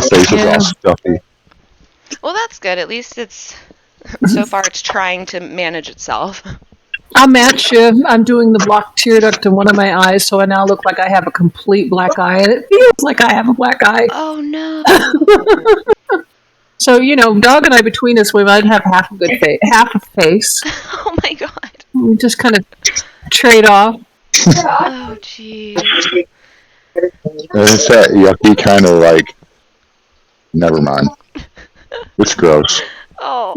My face is all stuffy. Well, that's good. At least so far it's trying to manage itself. I'll match you. I'm doing the blocked tear duct in one of my eyes, so I now look like I have a complete black eye, and it feels like I have a black eye. Oh, no. So, Dog and I, between us, we might have half a face. Oh, my God. We just kind of trade off. Oh, jeez. It's that yucky kind of like, never mind. It's gross. Oh.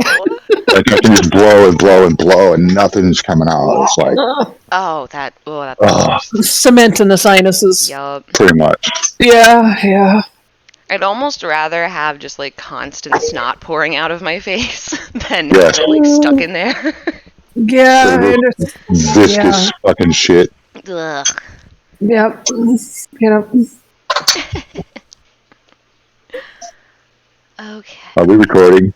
Like I can just blow and blow and blow and nothing's coming out. It's like, that's cement in the sinuses. Yup. pretty much. Yeah. I'd almost rather have just like constant snot pouring out of my face than Yes. like stuck in there. Yeah. Viscous fucking shit. Ugh. Yep. Okay. Are we recording?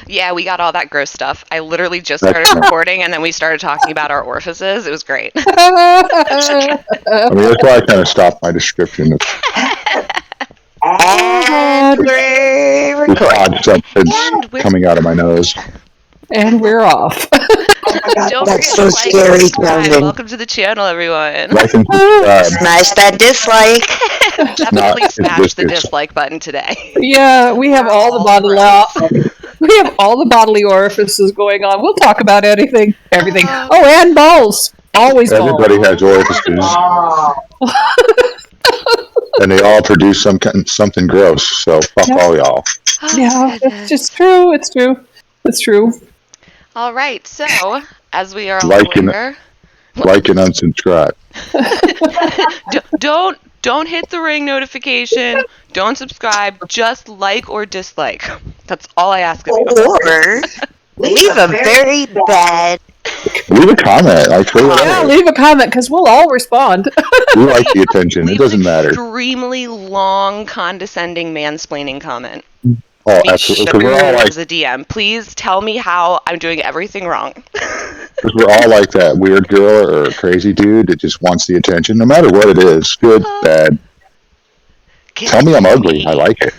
Yeah, we got all that gross stuff. I literally just started recording, and then we started talking about our orifices. It was great. I mean, that's why I kind of stopped my description. It's odd something's coming out of my nose. And we're off. Don't That's forget so to scary subscribe. sounding. Welcome to the channel, everyone. Like and subscribe. Smash that dislike. Definitely it's smash the biscuits. dislike button today. Yeah, we have all the bodily orifices going on. We'll talk about everything. Oh, and balls. Always balls. Everybody has orifices, and they all produce something gross. So fuck all y'all. Oh, Yeah, goodness. it's just true. It's true. All right, so as we are all Like and- aware, Like and unsubscribe. don't hit the ring notification. Don't subscribe. Just like or dislike. That's all I ask of you. Or leave a very bad. Leave a comment. Yeah, leave a comment because we'll all respond. We like the attention. It Leave doesn't an matter. extremely long, condescending mansplaining comment. Oh, Be absolutely. sure Because we're all like as a DM. Please tell me how I'm doing everything wrong. that weird girl or crazy dude that just wants the attention, no matter what it is, good, bad. Tell me I'm ugly. I like it.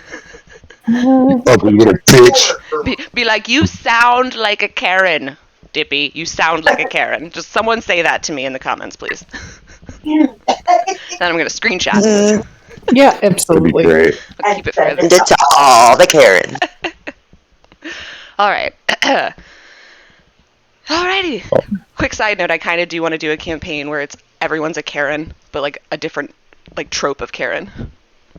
Ugly little bitch. Be like, you sound like a Karen, Dippy. You sound like a Karen. Just someone say that to me in the comments, please. Then I'm going to screenshot it. Yeah, That'd be absolutely. great. I'll keep it for And it to all the Karen. All right. Alrighty. Quick side note, I kind of do want to do a campaign where it's everyone's a Karen, but like a different like trope of Karen.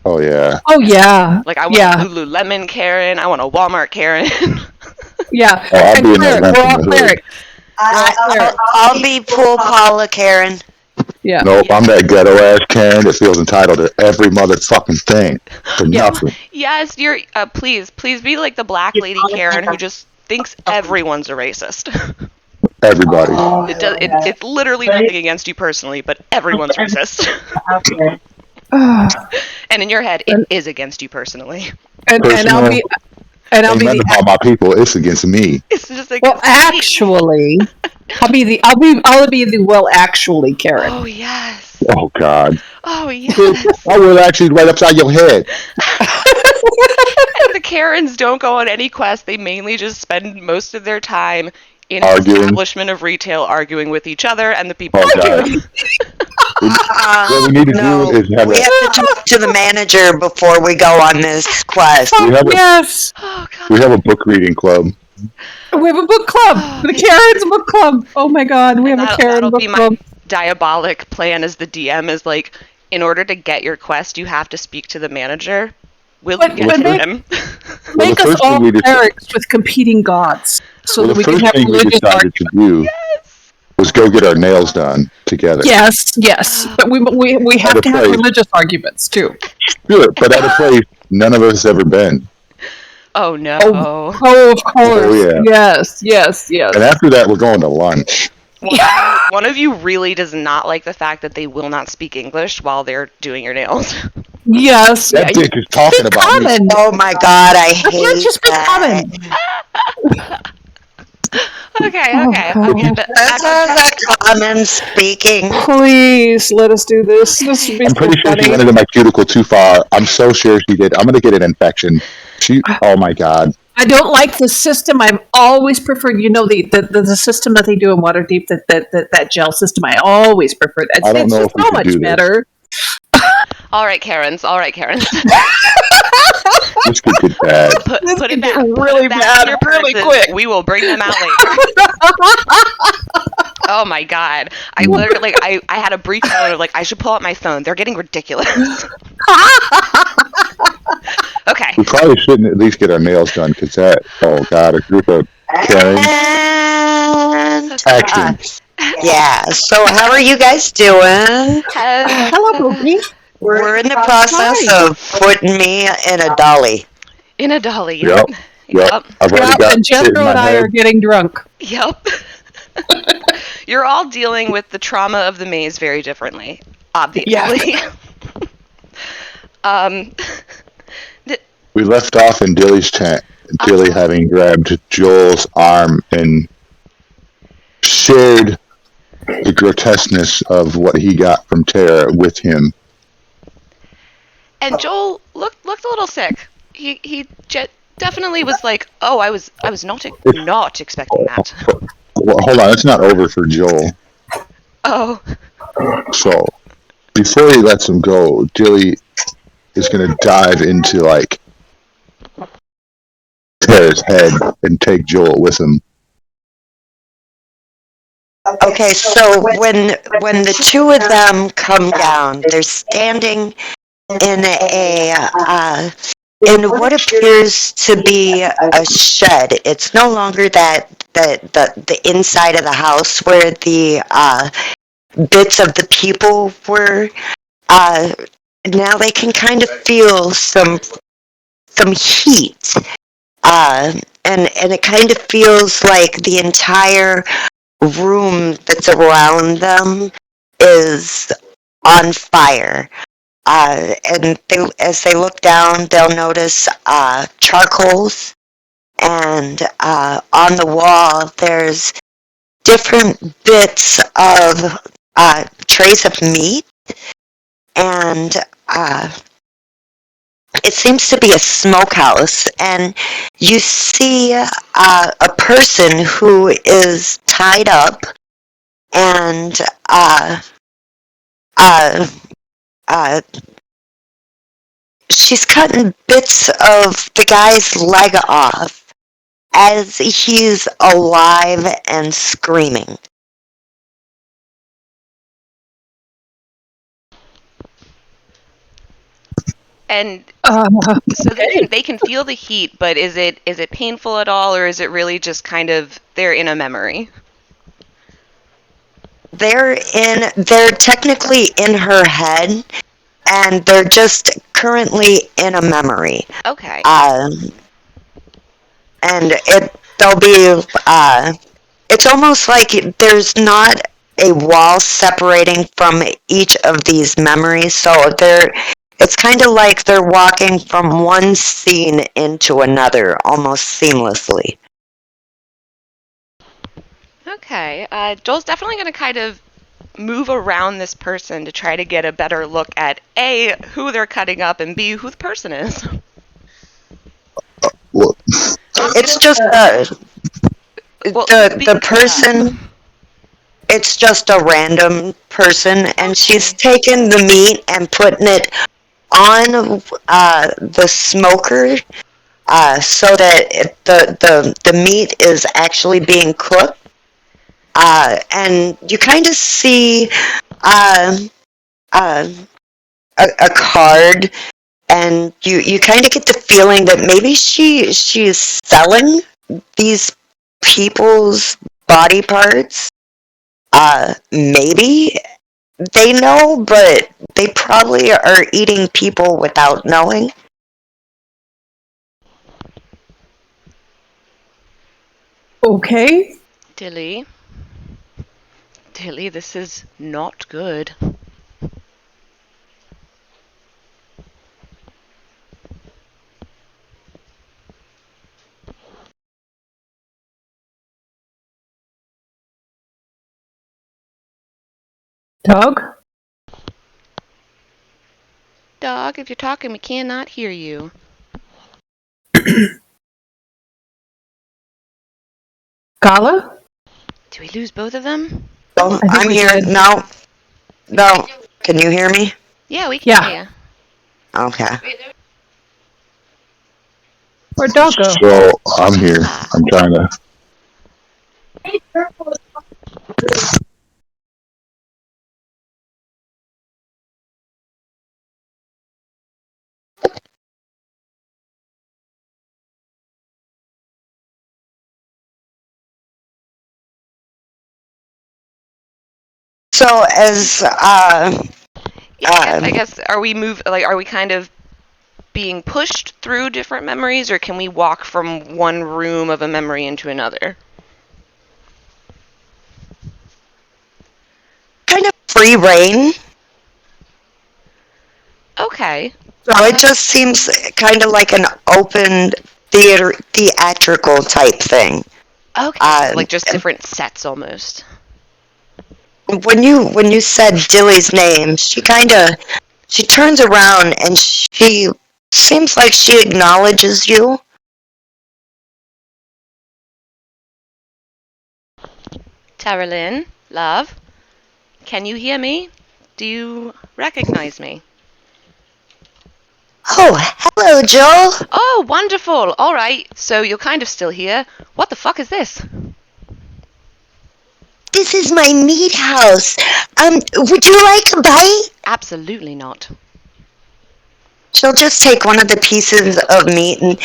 Oh yeah. Oh yeah. Like I want a Lululemon Karen, I want a Walmart Karen. Yeah. Oh, I'll And be in cleric, that we're mess all in the hood. cleric. I'll be pool Paula Karen. Yeah. Nope, I'm that ghetto ass Karen that feels entitled to every motherfucking thing for nothing. Yes, you're. Please be like the black lady Karen who just thinks everyone's a racist. Everybody. It's literally nothing against you personally, but everyone's racist. And in your head, it is against you personally. And I'll be Remember how my people, it's against me. It's just like well, actually, I'll be the well actually Karen. Oh yes. Oh God. Oh yes. I will actually right upside your head. The Karens don't go on any quest. They mainly just spend most of their time in an Arguing. establishment of retail, arguing with each other and the people. Oh God. What we need to do is have We have to talk to the manager before we go on this quest. Yes. Oh God. we have a book reading club. We have a book club. The Karen's book club. Oh my God, we have a Karen that'll book be club. my diabolic plan as the DM is like, in order to get your quest, you have to speak to the manager. We'll get to him. Make the us first thing all we did- clerics with competing gods, so Well, that the we can first have thing we religious decided to arguments. do was go get our nails done together. Yes, but we have to have place. religious arguments too. Good, but at a place none of us ever been. Oh no. Oh, of course. Oh, yeah. Yes. And after that, we're going to lunch. One of you really does not like the fact that they will not speak English while they're doing your nails. Yes. That dick is talking Speak about me. common. Oh my God, I hate Let's just speak that. common. Okay, Oh, okay. God. This is a common speaking. Please let us do this. This would be I'm so pretty sure she funny. went into my cuticle too far. I'm so sure she did. I'm gonna get an infection. Oh my god. I don't like the system. I've always preferred, the system that they do in Waterdeep, that gel system. I always preferred that. I don't It's know just if we so could much do this. better. All right, Karens. All right, Karens. This could get bad. This Put it could get back. Put really it back bad in your really purses. quick. We will bring them out later. Oh my god. I literally, I had a brief moment of like, I should pull out my phone. They're getting ridiculous. Okay. We probably shouldn't at least get our nails done because that. Oh god, a group of Karens. And Action. yeah. So how are you guys doing? Hello, Boogie. We're in the process of putting me in a dolly. In a dolly, Yep. yep. Yep. Yep. I've already Yep, got and shit in Jethro my and I head. are getting drunk. Yep. You're all dealing with the trauma of the maze very differently, obviously. um, We left off in Dilly's tent. Dilly having grabbed Joel's arm and shared the grotesqueness of what he got from Tara with him. and Joel looked a little sick. He definitely was like, "Oh, I was not expecting that." Well, hold on, it's not over for Joel. Oh, So before he lets him go, Dilly is going to dive into like Tara's head and take Joel with him. Okay, so when the two of them come down, they're standing in in what appears to be a shed. It's no longer the inside of the house where the bits of the people were. Now they can kind of feel some heat, and it kind of feels like the entire room that's around them is on fire. And as they look down, they'll notice charcoals, and on the wall there's different bits of trays of meat, and it seems to be a smokehouse, and you see a person who is tied up, and uh, uh, she's cutting bits of the guy's leg off as he's alive and screaming. and Uh, so they can feel the heat, but is it painful at all, or is it really just kind of they're in a memory? They're technically in her head, and they're just currently in a memory. Okay. And they'll be it's almost like there's not a wall separating from each of these memories, so it's kind of like they're walking from one scene into another almost seamlessly. Okay. Joel's definitely going to kind of move around this person to try to get a better look at A, who they're cutting up, and B, who the person is. Well, It's just the person. It's just a random person, and she's taken the meat and putting it on the smoker, so that the meat is actually being cooked. And you kind of see uh, uh, a card, and you kind of get the feeling that maybe she's selling these people's body parts. Maybe they know, but they probably are eating people without knowing. okay. Dilly, this is not good. Dog? Dog, if you're talking, we cannot hear you. Gala? Do we lose both of them? Oh, I think I'm we here. did. No. Can you hear me? Yeah, we can hear you. Okay. Where'd Dog go? So I'm here. I'm trying to. So as Yeah, I guess are we are we kind of being pushed through different memories, or can we walk from one room of a memory into another? kind of free reign. Okay. So it just seems kind of like an open theatrical type thing. Okay, so like just different sets almost. When you said Dilly's name, she turns around and she seems like she acknowledges you. Taralyn, love, can you hear me? Do you recognize me? Oh, hello, Joel. Oh, wonderful. All right, so you're kind of still here. What the fuck is this? This is my meat house. Would you like a bite? Absolutely not. She'll just take one of the pieces of meat, and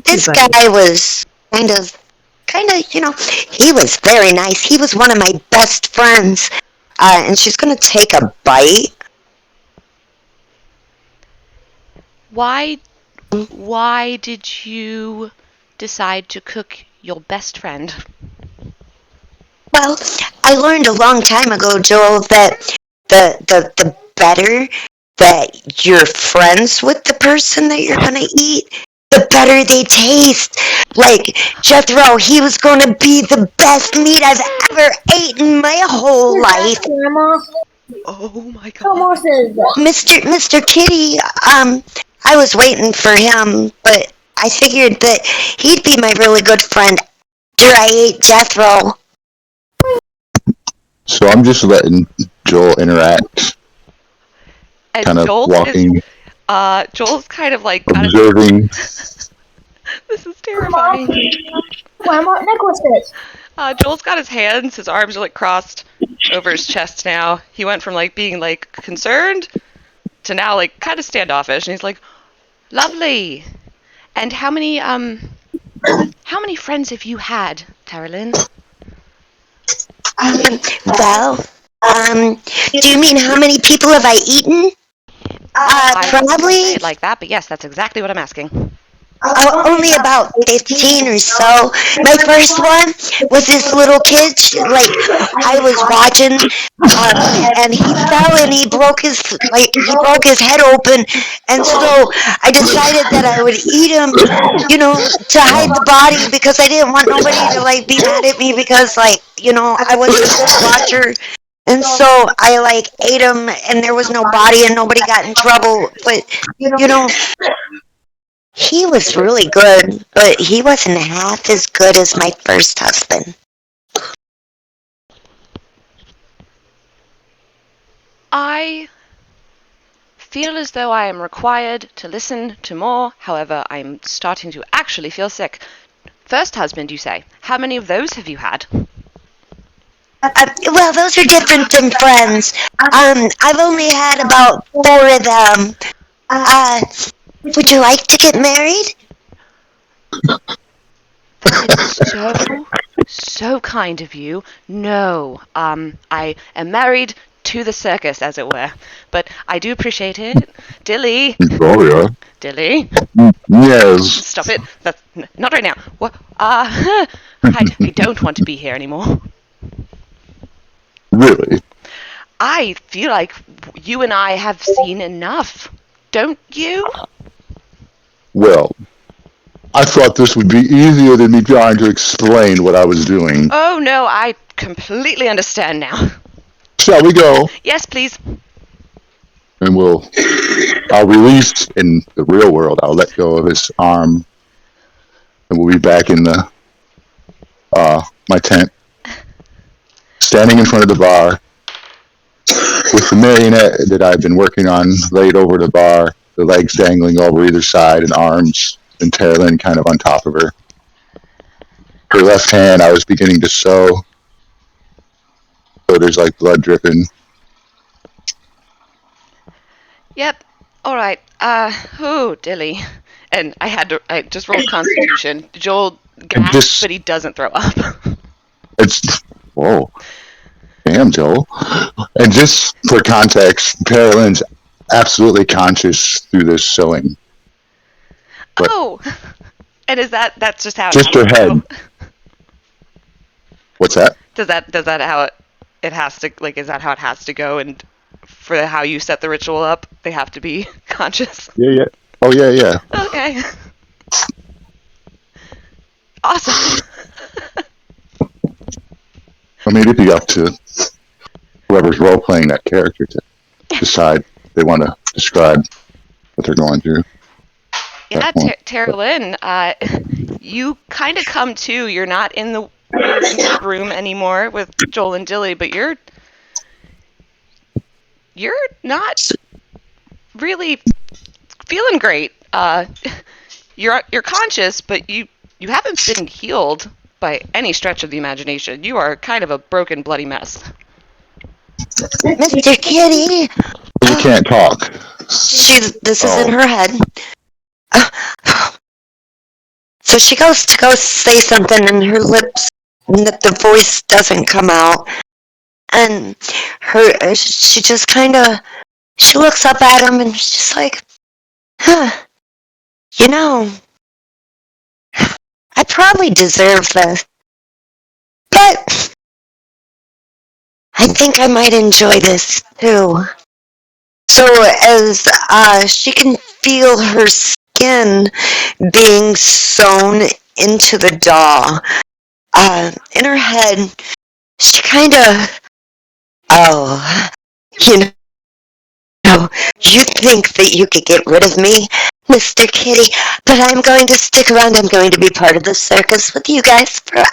this guy was kind of, he was very nice. He was one of my best friends. And she's gonna take a bite. Why did you decide to cook your best friend? Well, I learned a long time ago, Joel, that the better that you're friends with the person that you're gonna eat, the better they taste. Like Jethro, he was gonna be the best meat I've ever ate in my whole life. Oh my god. Mr. Kitty, I was waiting for him, but I figured that he'd be my really good friend after I ate Jethro. So I'm just letting Joel interact, And kind of Joel walking, Joel's kind of like observing. This is terrifying. What necklace is? Joel's got his arms are like crossed over his chest now. He went from like being like concerned to now like kind of standoffish, and he's like, "Lovely." And how many friends have you had, Taralyn? Do you mean how many people have I eaten? I wouldn't Probably say it like that, but yes, that's exactly what I'm asking. only about 15 or so. My first one was this little kid, I was watching, and he fell and he broke his head open, and so I decided that I would eat him, to hide the body, because I didn't want nobody to be mad at me, because I wasn't a good watcher. And so I ate him, and there was no body, and nobody got in trouble. But he was really good, but he wasn't half as good as my first husband. I feel as though I am required to listen to more. However, I'm starting to actually feel sick. First husband, you say. How many of those have you had? Well, those are different than friends. I've only had about 4 of them. Would you like to get married? That is so kind of you. No, I am married to the circus, as it were. But I do appreciate it. Dilly. Victoria. Dilly. Yes. Stop it. That's not right now. What? I don't want to be here anymore. Really? I feel like you and I have seen enough. Don't you? Well, I thought this would be easier than me trying to explain what I was doing. Oh, no, I completely understand now. Shall we go? Yes, please. And I'll release in the real world. I'll let go of his arm, and we'll be back in my tent, standing in front of the bar with the marionette that I've been working on laid over the bar, the legs dangling over either side, and arms and Terlin kind of on top of her. Her left hand, I was beginning to sew, so there's like blood dripping. Yep. All right. Dilly. And I just rolled Constitution. Joel gasps, but he doesn't throw up. Whoa. Damn, Joel. And just for context, Terlin's absolutely conscious through this sewing. But and that's just how just her head. What's that? Does that how it has to, like, is that how it has to go? And for how you set the ritual up, they have to be conscious? Yeah. Oh, yeah. Okay. Awesome. I mean, it'd be up to whoever's role-playing that character to decide they want to describe what they're going through. Yeah, Terlin, you kind of come to. You're not in the room anymore with Joel and Dilly, but you're not really feeling great. You're conscious, but you haven't been healed by any stretch of the imagination. You are kind of a broken, bloody mess. Mr. Kitty! You can't talk. This is in her head. So she goes to go say something, and her lips, the voice doesn't come out. And she just kind of, she looks up at him, and she's just like, you know, I probably deserve this, but I think I might enjoy this too. So as she can feel her skin being sewn into the doll, in her head, she kind of, you think that you could get rid of me, Mr. Kitty, but I'm going to stick around. I'm going to be part of the circus with you guys forever.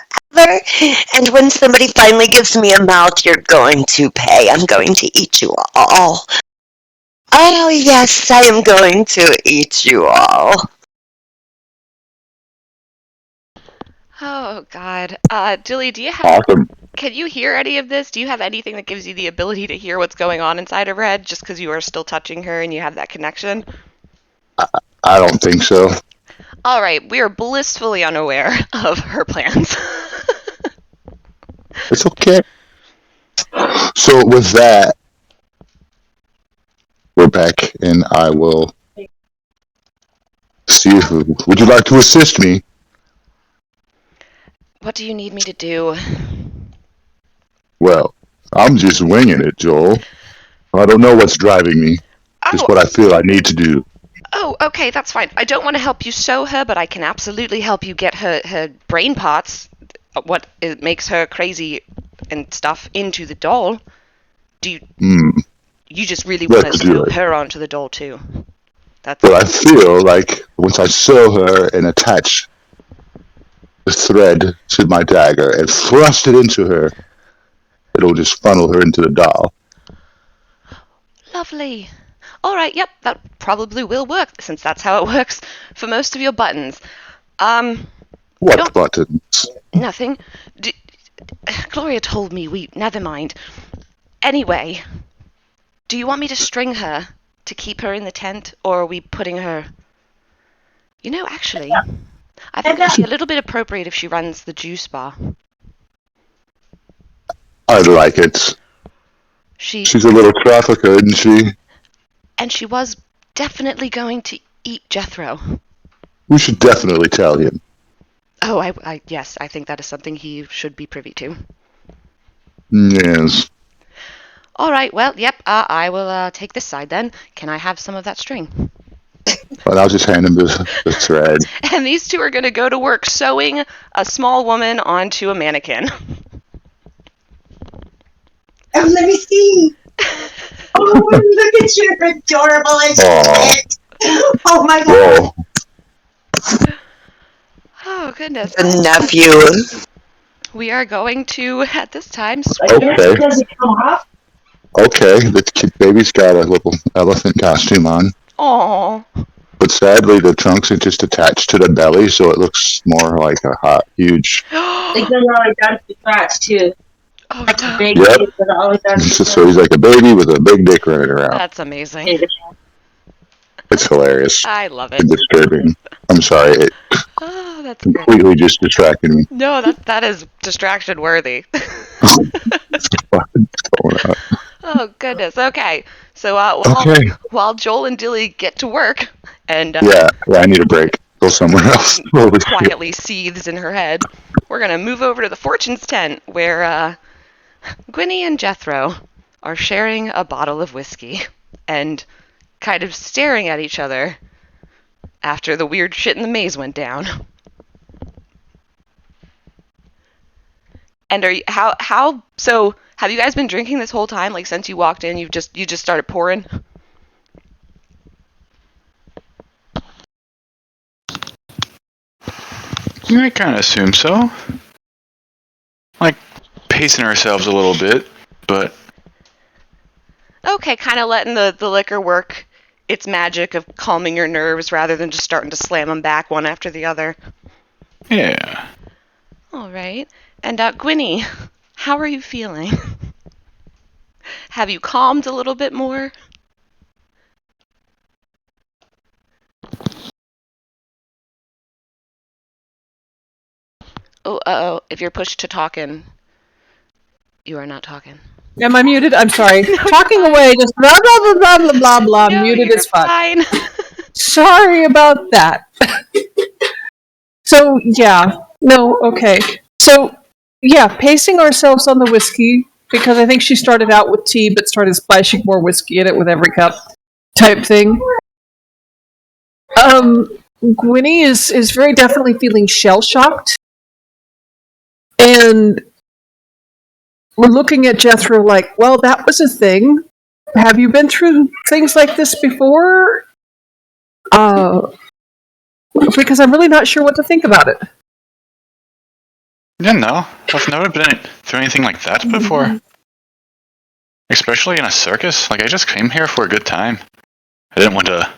And when somebody finally gives me a mouth, you're going to pay. I'm going to eat you all. Oh, yes, I am going to eat you all. Oh, God. Dilly, do you have... Awesome. Can you hear any of this? Do you have anything that gives you the ability to hear what's going on inside of her head just because you are still touching her and you have that connection? I don't think so. All right, we are blissfully unaware of her plans. It's okay. So with that, we're back, and I will see if... Would you like to assist me? What do you need me to do? Well, I'm just winging it, Joel. I don't know what's driving me. It's what I feel I need to do. Oh, okay, that's fine. I don't want to help you sew her, but I can absolutely help you get her brain parts, what makes her crazy and stuff, into the doll. Do you... You just really want to sew her onto the doll, too. But I feel like once I sew her and attach the thread to my dagger and thrust it into her, it'll just funnel her into the doll. Lovely. All right, yep, that probably will work, since that's how it works for most of your buttons. What buttons? Nothing. Gloria told me never mind. Anyway, do you want me to string her to keep her in the tent, or are we putting her... actually, I think it'd be a little bit appropriate if she runs the juice bar. I'd like it. She's a little trafficker, isn't she? And she was definitely going to eat Jethro. We should definitely tell him. Oh, yes, I think that is something he should be privy to. Yes. All right, well, yep, I will take this side then. Can I have some of that string? Well, I'll just hand him the thread. And these two are going to go to work sewing a small woman onto a mannequin. Let me see. Oh, look at your adorable assistant. Oh my god. Whoa. Oh, goodness. The nephew. We are going to, at this time, Okay. Does it come off? Okay, the baby's got a little elephant costume on, Aww. but sadly the trunks are just attached to the belly, so it looks more like a hot, huge. It goes all the way down to the crotch, too. Oh, Like a no. big Yep. dick with all the way down to the So he's like a baby with a big dick running around. That's amazing. It's hilarious I love it. and disturbing. I'm sorry, it Oh, that's great. completely just distracted me. No, that is distraction worthy. Oh, goodness. Okay. So Okay. while Joel and Dilly get to work and Yeah, I need a break. Go somewhere else. Holy shit. quietly seethes in her head, we're going to move over to the Fortune's tent where Gwynny and Jethro are sharing a bottle of whiskey and kind of staring at each other after the weird shit in the maze went down. And are you, how so have you guys been drinking this whole time? Like since you walked in, you just started pouring? I kind of assume so. Like, pacing ourselves a little bit, but Okay, kind of letting the liquor work its magic of calming your nerves rather than just starting to slam them back one after the other. yeah. All right. And Gwynny, how are you feeling? Have you calmed a little bit more? Oh, uh-oh. If you're pushed to talking, you are not talking. Am I muted? I'm sorry. Talking away, just blah, blah, blah, blah, blah, blah, blah. No, Muted you're as fuck. fine. Sorry about that. So, yeah. No, okay. So, yeah, pacing ourselves on the whiskey, because I think she started out with tea, but started splashing more whiskey in it with every cup type thing. Gwynny is very definitely feeling shell-shocked. And we're looking at Jethro like, well, that was a thing. Have you been through things like this before? Because I'm really not sure what to think about it. Yeah, no. I've never been through anything like that before. Especially in a circus. Like, I just came here for a good time. I didn't want to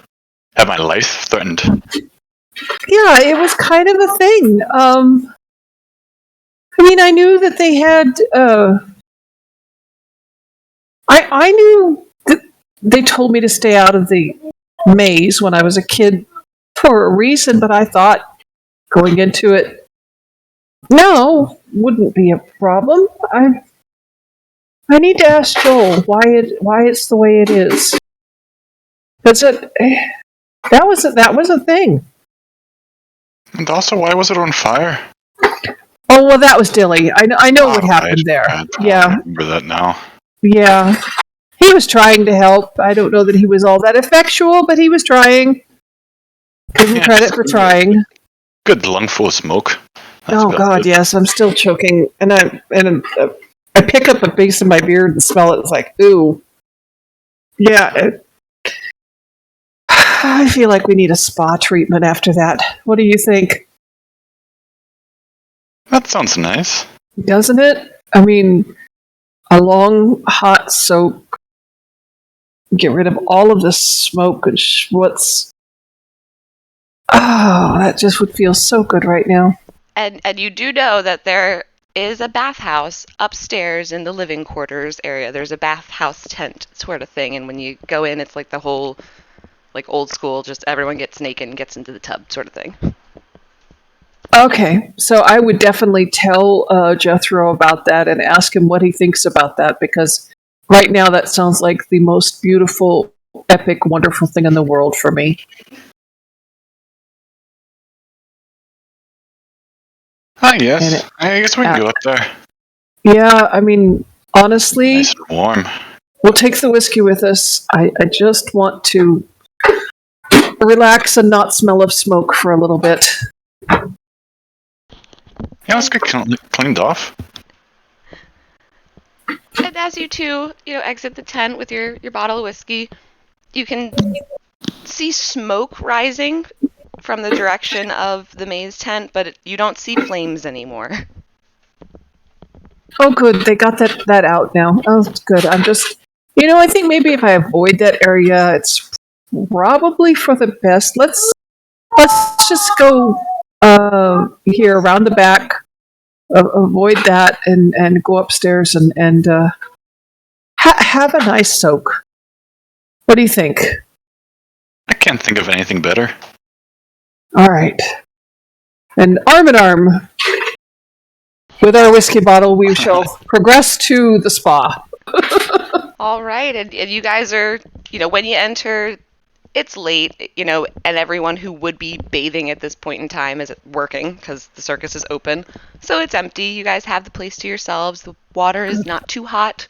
have my life threatened. Yeah, it was kind of a thing. I mean, I knew that they had. I knew that they told me to stay out of the maze when I was a kid for a reason, but I thought going into it, no, wouldn't be a problem. I need to ask Joel why it's the way it is. Because that was a thing. And also, why was it on fire? Oh well, that was Dilly. I know what happened there. I Yeah, remember that now. yeah. He was trying to help. I don't know that he was all that effectual, but he was trying. Give him credit for trying. Good lungful of smoke. That's Oh about God, it. yes, I'm still choking, and I pick up a base of my beard and smell it. It's like, ooh, yeah. I feel like we need a spa treatment after that. What do you think? That sounds nice. Doesn't it? I mean, a long hot soak, get rid of all of the smoke and schmutz. Oh, that just would feel so good right now. And you do know that there is a bathhouse upstairs in the living quarters area. There's a bathhouse tent sort of thing, and when you go in, it's like the whole, like old school, just everyone gets naked and gets into the tub sort of thing. Okay, so I would definitely tell Jethro about that and ask him what he thinks about that, because right now that sounds like the most beautiful, epic, wonderful thing in the world for me. Ah, yes. I guess we can go up there. Yeah, I mean, honestly, Nice and warm. we'll take the whiskey with us. I just want to relax and not smell of smoke for a little bit. Yeah, let's get cleaned off. And as you two, exit the tent with your bottle of whiskey, you can see smoke rising from the direction of the maze tent, but you don't see flames anymore. Oh, good. They got that out now. Oh, that's good. I'm just, I think maybe if I avoid that area, it's probably for the best. Let's just go here around the back, avoid that, and go upstairs and have a nice soak. What do you think? I can't think of anything better. All right. And arm in arm with our whiskey bottle, we shall progress to the spa. All right, and you guys are, when you enter, it's late, and everyone who would be bathing at this point in time is working because the circus is open. So it's empty. You guys have the place to yourselves. The water is not too hot,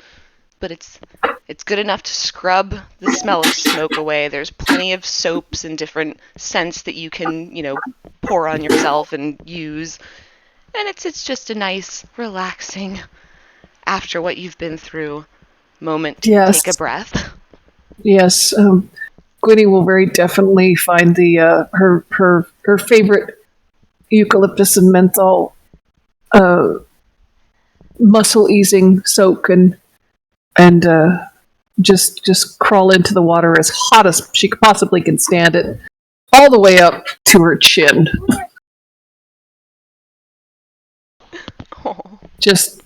but it's good enough to scrub the smell of smoke away. There's plenty of soaps and different scents that you can, pour on yourself and use. And it's just a nice, relaxing, after what you've been through, moment to Yes. take a breath. Yes, Gwynny will very definitely find the her favorite eucalyptus and menthol muscle easing soak and just crawl into the water as hot as she possibly can stand it, all the way up to her chin. Oh. Just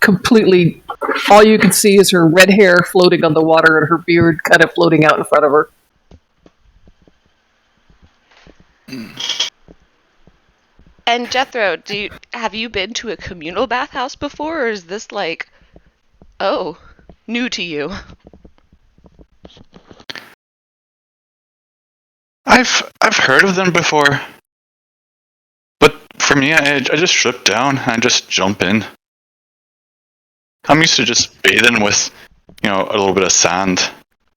completely. All you can see is her red hair floating on the water and her beard kind of floating out in front of her. And Jethro, have you been to a communal bathhouse before, or is this new to you? I've heard of them before, but for me, I just strip down and I just jump in. I'm used to just bathing with, a little bit of sand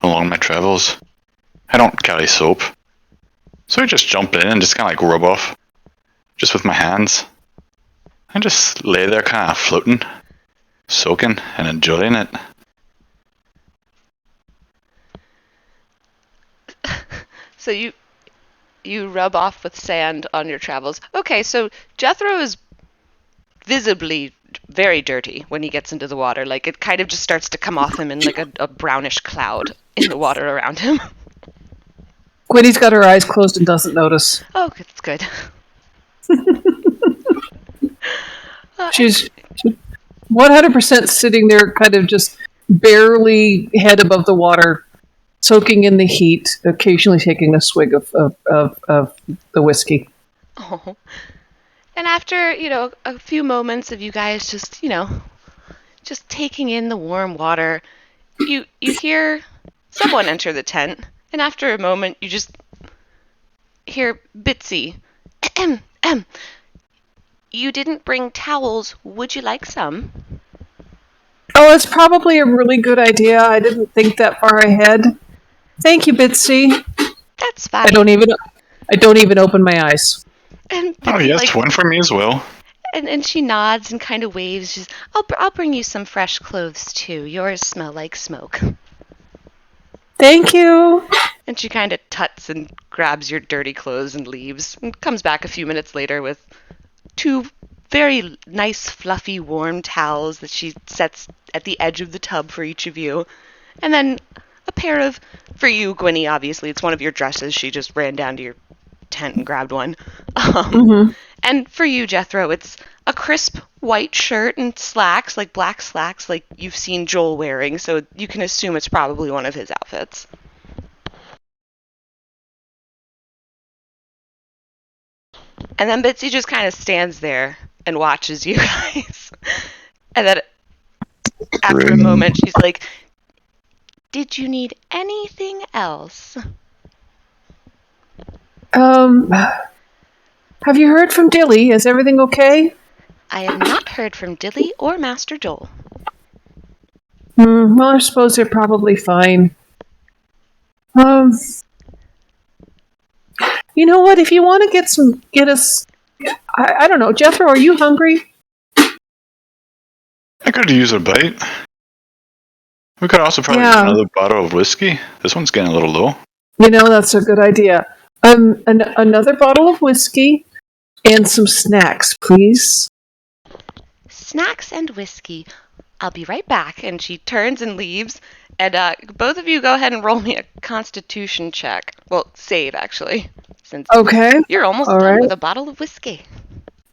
along my travels. I don't carry soap, so I just jump in and just kind of rub off, just with my hands, and just lay there kind of floating, soaking and enjoying it. So you rub off with sand on your travels. Okay, so Jethro is visibly very dirty when he gets into the water. Like, it kind of just starts to come off him in like a brownish cloud in the water around him. Gwynny's got her eyes closed and doesn't notice. Oh, that's good. She's 100% sitting there, kind of just barely head above the water, soaking in the heat, occasionally taking a swig of the whiskey. Oh. And after, a few moments of you guys just, just taking in the warm water, you hear someone enter the tent, and after a moment you just hear Bitsy. You didn't bring towels. Would you like some? Oh, it's probably a really good idea. I didn't think that far ahead. Thank you, Bitsy. That's fine. I don't even open my eyes. And Oh Bitsy, yes, one for me as well. And she nods and kind of waves. She's, I'll bring you some fresh clothes too. Yours smell like smoke. Thank you. And she kind of tuts and grabs your dirty clothes and leaves, and comes back a few minutes later with 2 very nice, fluffy, warm towels that she sets at the edge of the tub for each of you. And then a pair of, for you, Gwynny, obviously, it's one of your dresses. She just ran down to your tent and grabbed one. And for you, Jethro, it's a crisp white shirt and slacks, like black slacks, like you've seen Joel wearing, so you can assume it's probably one of his outfits. And then Bitsy just kind of stands there and watches you guys. And then after a moment, she's like, did you need anything else? Have you heard from Dilly? Is everything okay? I have not heard from Dilly or Master Joel. Well, I suppose they're probably fine. You know what? If you want to get us, I don't know. Jethro, are you hungry? I could use a bite. We could also probably use another bottle of whiskey. This one's getting a little low. That's a good idea. Another bottle of whiskey and some snacks, please. Snacks and whiskey. I'll be right back. And she turns and leaves. And both of you go ahead and roll me a Constitution check. Well, save, actually. Since you're almost done with a bottle of whiskey.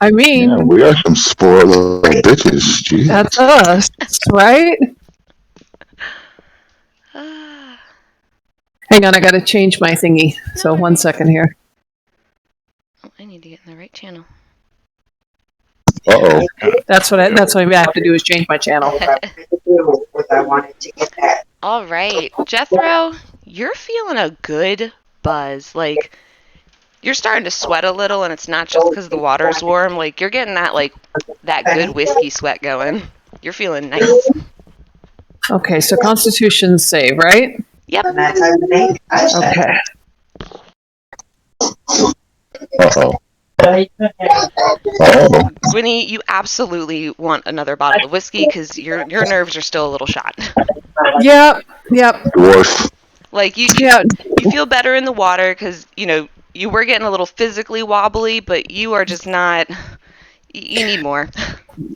I mean... Yeah, we are some spoiled little bitches. Jeez. That's us, right? Hang on, I gotta change my thingy. So 1 second here. Oh, I need to get in the right channel. Uh-oh. That's what I have to do is change my channel. All right, Jethro, you're feeling a good buzz. Like, you're starting to sweat a little, and it's not just because the water's warm. Like, you're getting that good whiskey sweat going. You're feeling nice. Okay, so Constitution save, right? Yep. Okay. Uh-oh. Oh. Winnie, you absolutely want another bottle of whiskey because your nerves are still a little shot. Yep. Dwarf. Like, you feel better in the water because, you were getting a little physically wobbly, but you are just not... You need more.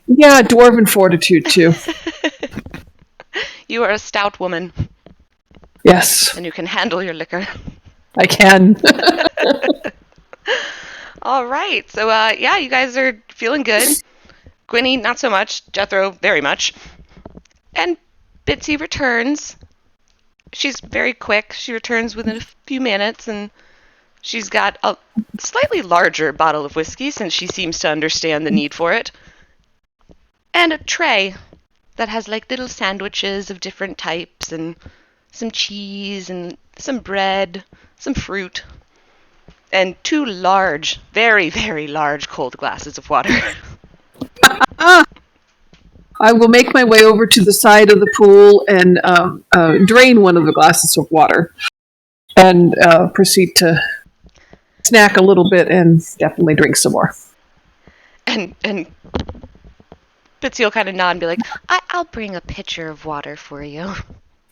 Yeah, dwarven fortitude, too. You are a stout woman. Yes. And you can handle your liquor. I can. All right. So, you guys are feeling good. Gwynny, not so much. Jethro, very much. And Bitsy returns. She's very quick. She returns within a few minutes, and she's got a slightly larger bottle of whiskey, since she seems to understand the need for it. And a tray that has, little sandwiches of different types, and some cheese, and some bread, some fruit, and 2 large, very, very large cold glasses of water. I will make my way over to the side of the pool and drain one of the glasses of water and proceed to snack a little bit and definitely drink some more. And Bitsy will kind of nod and be like, I'll bring a pitcher of water for you.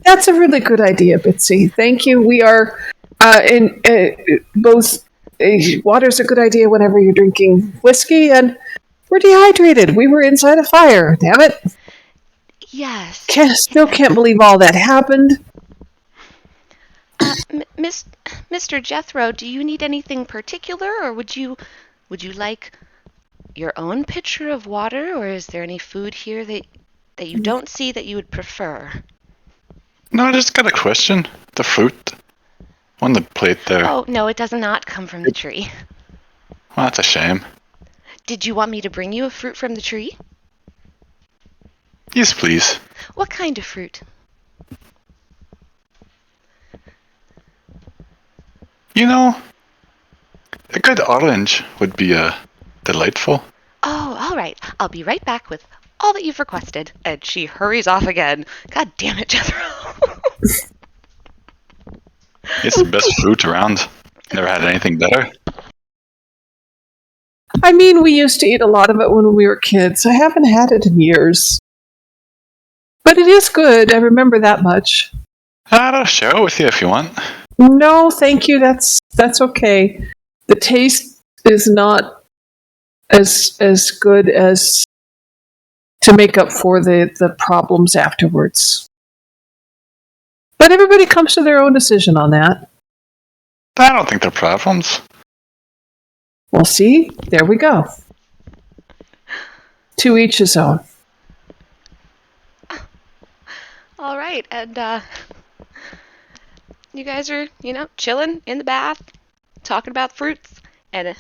That's a really good idea, Bitsy. Thank you. We are both... water's a good idea whenever you're drinking whiskey, and we're dehydrated. We were inside a fire. Damn it. Yes. Still can't believe all that happened. Mr. Jethro, do you need anything particular, or would you like your own pitcher of water, or is there any food here that you don't see that you would prefer? No, I just got a question. The fruit on the plate there. Oh, no, it does not come from the tree. Well, that's a shame. Did you want me to bring you a fruit from the tree? Yes, please. What kind of fruit? A good orange would be delightful. Oh, all right. I'll be right back with all that you've requested. And she hurries off again. God damn it, Jethro. It's the best fruit around. Never had anything better. I mean, we used to eat a lot of it when we were kids. I haven't had it in years. But it is good. I remember that much. I'll share it with you if you want. No, thank you. That's okay. The taste is not as good as to make up for the problems afterwards. But everybody comes to their own decision on that. I don't think they're problems. Well, see, there we go. To each his own. All right, and you guys are, chilling in the bath, talking about fruits, and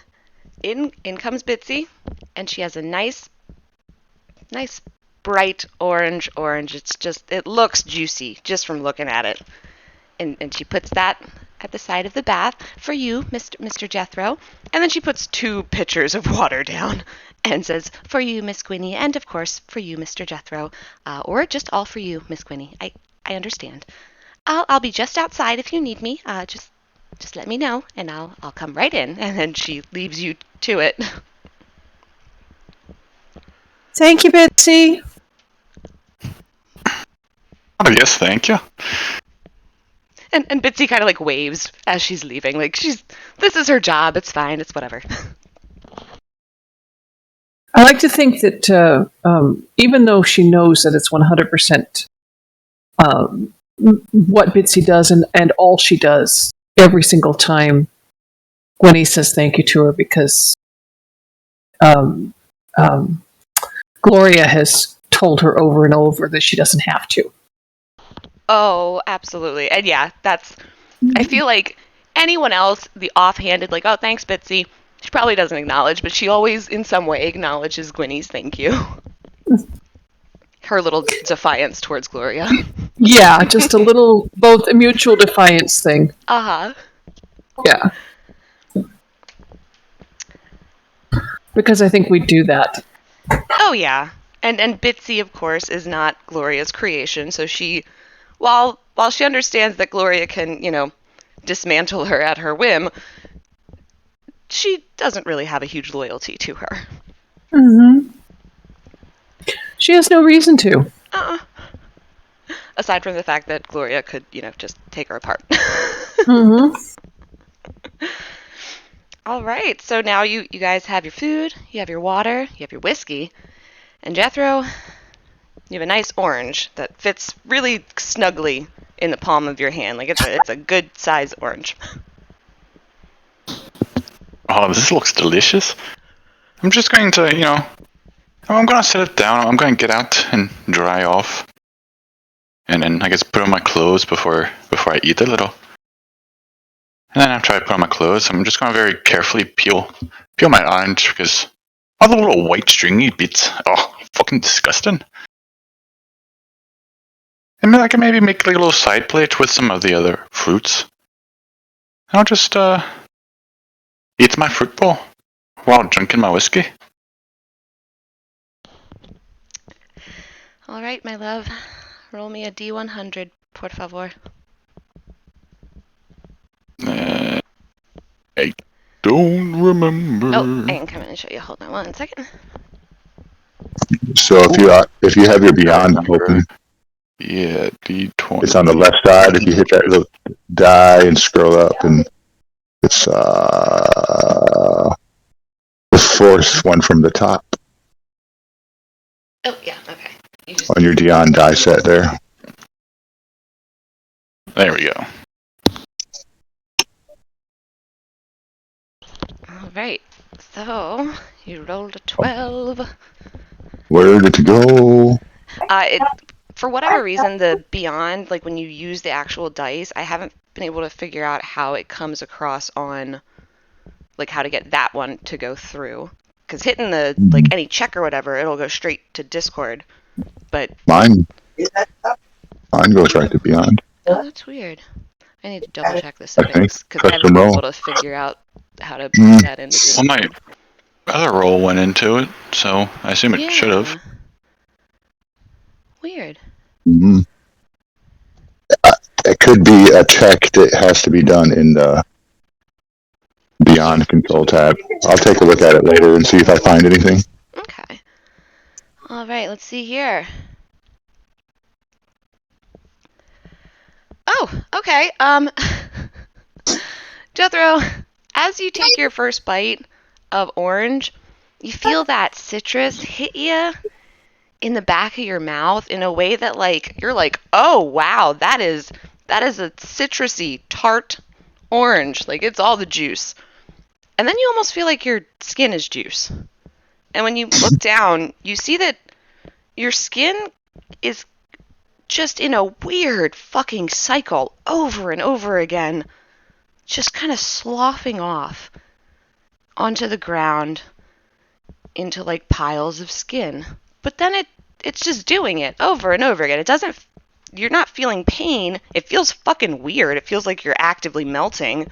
in comes Bitsy, and she has a nice bright orange. It looks juicy just from looking at it, and she puts that at the side of the bath for you, Mr. Jethro, and then she puts 2 pitchers of water down and says, for you, Miss Gwynny, and of course for you, Mr. Jethro, or just all for you, Miss Gwynny. I understand. I'll be just outside if you need me. Just let me know, and I'll come right in. And then she leaves you to it. Thank you, Bitsy. Oh, yes, thank you. And Bitsy kind of like waves as she's leaving. Like this is her job. It's fine. It's whatever. I like to think that even though she knows that it's 100% what Bitsy does and all she does every single time Gwenny says thank you to her, because Gloria has told her over and over that she doesn't have to. Oh, absolutely. And yeah, I feel like anyone else, the offhanded, like, oh, thanks, Bitsy, she probably doesn't acknowledge, but she always, in some way, acknowledges Gwenny's thank you. Her little defiance towards Gloria. Yeah, just a little, both a mutual defiance thing. Uh-huh. Yeah. Because I think we do that. Oh, yeah. And Bitsy, of course, is not Gloria's creation, so she, while she understands that Gloria can, dismantle her at her whim, she doesn't really have a huge loyalty to her. Mm-hmm. She has no reason to. Aside from the fact that Gloria could, just take her apart. Mm-hmm. All right, so now you guys have your food, you have your water, you have your whiskey, and Jethro, you have a nice orange that fits really snugly in the palm of your hand. Like it's a good size orange. Oh, this looks delicious. I'm just going to, I'm going to set it down. I'm going to get out and dry off. And then I guess put on my clothes before I eat a little. And then after I put on my clothes, I'm just going to very carefully peel my orange because all the little white stringy bits, fucking disgusting. And I can maybe make like a little side plate with some of the other fruits. I'll just eat my fruit bowl while drinking my whiskey. All right, my love. Roll me a D100, por favor. I don't remember. Oh, I can come in and show you. Hold on 1 second. So if you have your Beyond open, Yeah, D20. it's on the left side. If you hit that little die and scroll up, and it's the fourth one from the top Oh, yeah, okay. on your Dion die set there. There we go. All right, so you rolled a 12. Where did it go? For whatever reason, the Beyond, like when you use the actual dice, I haven't been able to figure out how it comes across on, like how to get that one to go through. Because hitting the, like any check or whatever, it'll go straight to Discord. But Mine goes right to Beyond. oh, that's weird. I need to double check the I think. settings because I haven't Custom been roll. able to figure out how to put that into Well, Discord. my other roll went into it, so I assume it should have. Weird. Mm-hmm. It could be a check that has to be done in the Beyond control tab. I'll take a look at it later and see if I find anything. Okay. All right, let's see here. Oh, okay. Jethro, as you take your first bite of orange, you feel that citrus hit you in the back of your mouth in a way that, like, you're like, oh wow, that is a citrusy, tart orange. Like, it's all the juice. And then you almost feel like your skin is juice. And when you look down, you see that your skin is just in a weird fucking cycle over and over again, just kind of sloughing off onto the ground into like piles of skin. But then it's just doing it over and over again. You're not feeling pain. It feels fucking weird. It feels like you're actively melting.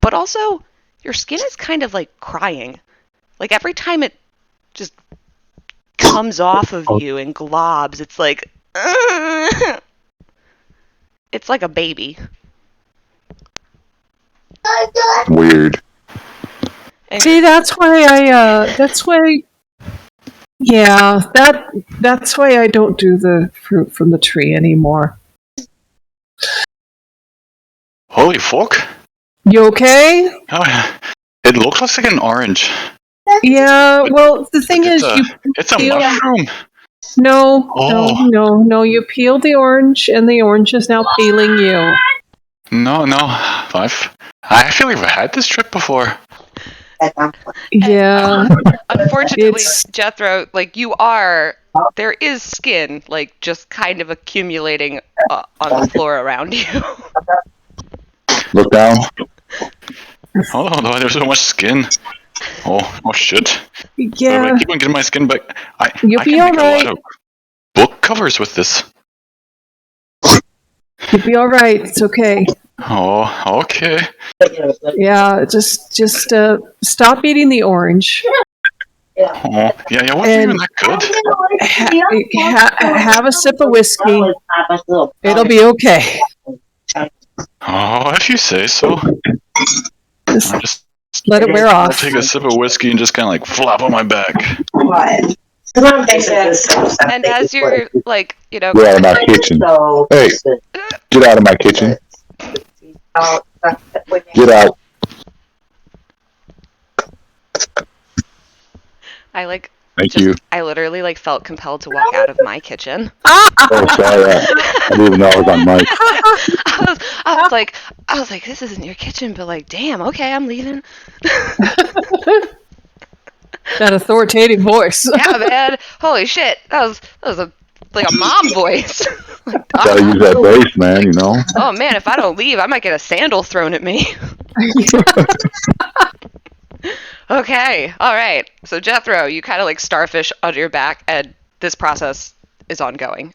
But also, your skin is kind of like crying. Like every time it just comes off of you in globs, it's like, it's like a baby. Weird. And See, that's why Yeah, that's why I don't do the fruit from the tree anymore. Holy fuck! You okay? Oh, it looks like an orange. Yeah, well, the thing is, It's a peel. mushroom. No, no. You peel the orange, and the orange is now peeling you. No. I actually have had this trick before. Yeah, Unfortunately, It's- Jethro, like there is skin, like just kind of accumulating on the floor around you. Look down. Oh no, there's so much skin. Oh shit. So if I yeah. keep on getting my skin back, I You'll can be make a alright. lot of book covers with this. You'll be all right. It's okay. Oh, okay. Yeah, just stop eating the orange. Oh, yeah, it wasn't even that good. Have a sip of whiskey. It'll be okay. Oh, if you say so. Just I just let it wear I'll off. take a sip of whiskey and just kind of like flop on my back. And as you're like, Get out of my kitchen. Hey, get out of my kitchen. Get out. I like Thank you. I literally like felt compelled to walk out of my kitchen. Oh, sorry. I didn't even know I was on mic. I was like, this isn't your kitchen, but like, damn, okay, I'm leaving. That authoritative voice. Yeah, man. Holy shit. That was like a mom voice. Like, Gotta use that bass, man, you know? oh man, if I don't leave, I might get a sandal thrown at me. Okay, alright. So Jethro, you kind of like starfish under your back, and this process is ongoing.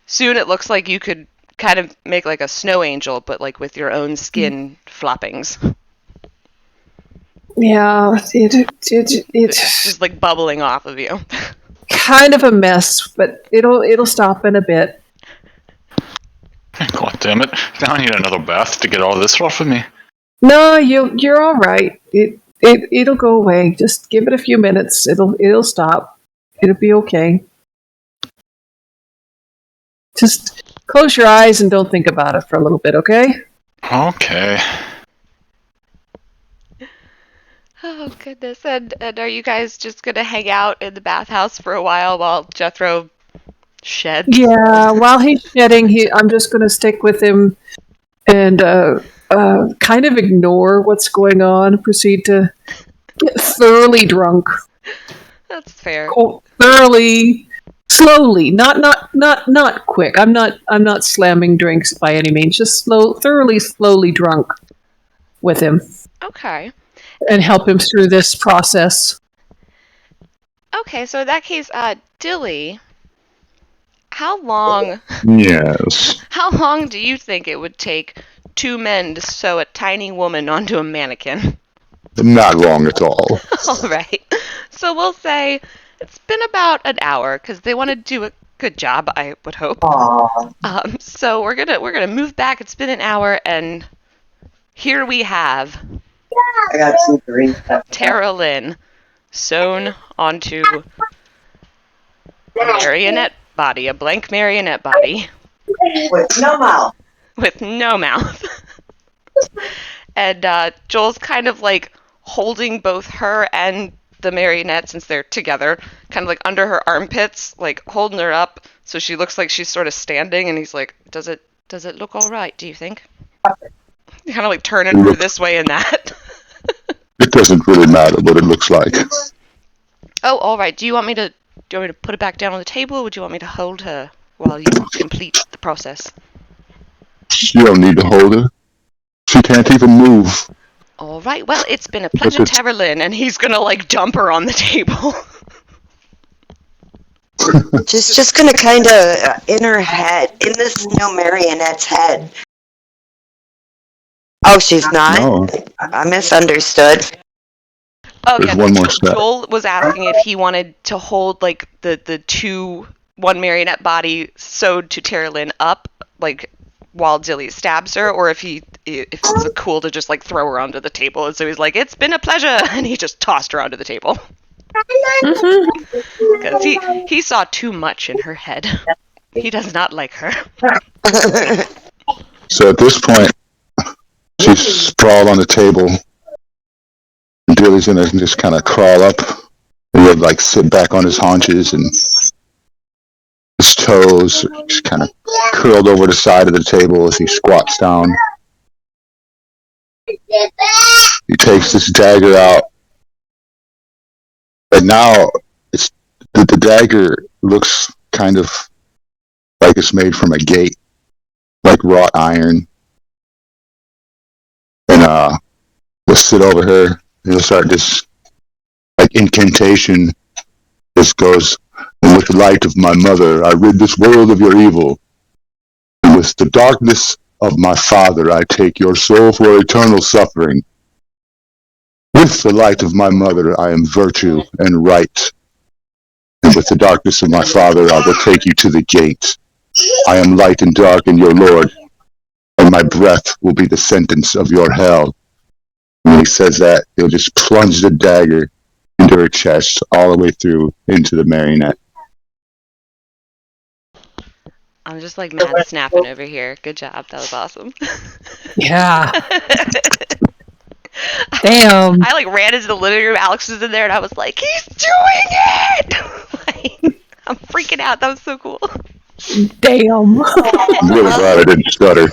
Soon it looks like you could kind of make like a snow angel, but like with your own skin floppings. Yeah, it's Just like bubbling off of you. kind of a mess, but it'll stop in a bit. God damn it. Now I need another bath to get all this off of me. No, you're all right. It'll go away. Just give it a few minutes. It'll stop. It'll be okay. Just close your eyes and don't think about it for a little bit, okay? Okay. Oh goodness! And are you guys just gonna hang out in the bathhouse for a while Jethro sheds? Yeah, while he's shedding, I'm just going to stick with him and kind of ignore what's going on. Proceed to get thoroughly drunk. That's fair. Thoroughly, slowly, not quick. I'm not slamming drinks by any means. Just slowly drunk with him. Okay. And help him through this process. Okay, so in that case, Dilly, how long Yes. how long do you think it would take 2 men to sew a tiny woman onto a mannequin? Not long at all. All right. So we'll say it's been about an hour because they want to do a good job, I would hope. So we're gonna move back. It's been an hour, and here we have I got some green stuff. Tara Lynn sewn onto a marionette body, a blank marionette body With no mouth. with no mouth. And Joel's kind of like holding both her and the marionette, since they're together, kind of like under her armpits, like holding her up so she looks like she's sort of standing, and he's like, does it look all right, do you think? Kind of like turning her this way and that. It doesn't really matter what it looks like. Oh, all right. Do you want me to put it back down on the table, or would you want me to hold her while you complete the process? You don't need to hold her. She can't even move. All right. Well, it's been a pleasure, Tara Lynn, and he's gonna like dump her on the table. Just gonna kind of in her head, in this new marionette's head. Oh, she's not? No. I misunderstood. Oh, There's yeah. one more step. Joel was asking if he wanted to hold like the one marionette body sewed to Tara Lynn up, like while Dilly stabs her, or if it's cool to just like throw her onto the table. And so he's like, "It's been a pleasure," and he just tossed her onto the table. Because he saw too much in her head. He does not like her. So at this point, she's sprawled on the table. And Dilly's gonna just kind of crawl up and he'll like sit back on his haunches and his toes are just kind of curled over the side of the table as he squats down. He takes this dagger out, and now the dagger looks kind of like it's made from a gate, like wrought iron. And we'll sit over her. And he'll start this like incantation. This goes, and with the light of my mother, I rid this world of your evil. And with the darkness of my father, I take your soul for eternal suffering. With the light of my mother, I am virtue and right. And with the darkness of my father, I will take you to the gate. I am light and dark and your Lord, and my breath will be the sentence of your hell. When he says that, he'll just plunge the dagger into her chest all the way through into the marionette. I'm just like mad snapping over here. Good job. That was awesome. Yeah. Damn. I like ran into the living room. Alex was in there, and I was like, "He's doing it!" Like, I'm freaking out. That was so cool. Damn. I'm really glad I didn't stutter.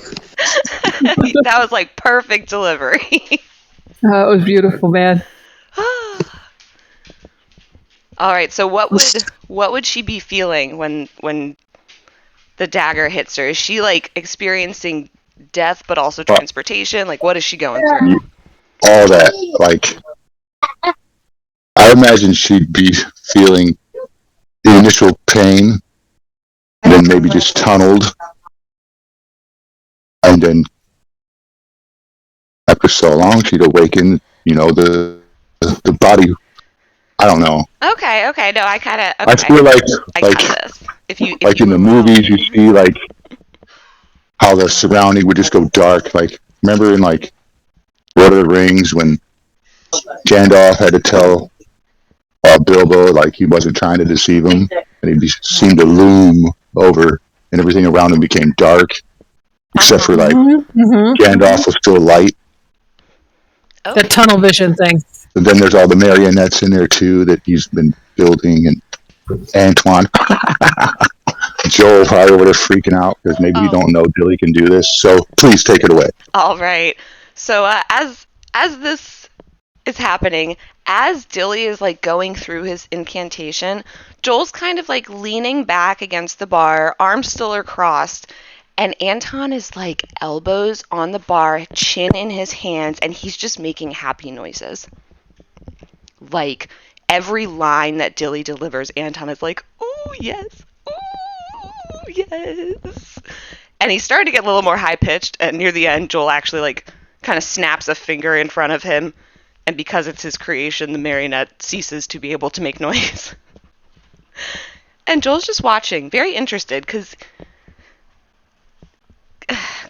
That was like perfect delivery. That was beautiful, man. All right. So what would she be feeling when the dagger hits her? Is she like experiencing death, but also transportation? Like, what is she going through? All that, like, I imagine she'd be feeling the initial pain, and then maybe just tunneled, and then after so long, she'd awaken. You know, the body. I don't know. Okay. No, I kind of. I feel like I got this. If like you in the move movies, you see like how the surrounding would just go dark. Like, remember in like Lord of the Rings when Gandalf had to tell Bilbo like he wasn't trying to deceive him, and he seemed to loom over, and everything around him became dark, except for like Gandalf was still light. Oh. The tunnel vision thing. And then there's all the marionettes in there too that he's been building, and Antoine, Joel probably over there freaking out because maybe you don't know Dilly can do this. So please take it away. All right. So as this is happening, as Dilly is like going through his incantation, Joel's kind of like leaning back against the bar, arms still are crossed, and Anton is like elbows on the bar, chin in his hands, and he's just making happy noises. Like every line that Dilly delivers, Anton is like, "Ooh, yes. Ooh, yes." And he's starting to get a little more high pitched, and near the end, Joel actually like kind of snaps a finger in front of him, and because it's his creation, the marionette ceases to be able to make noise. And Joel's just watching, very interested, because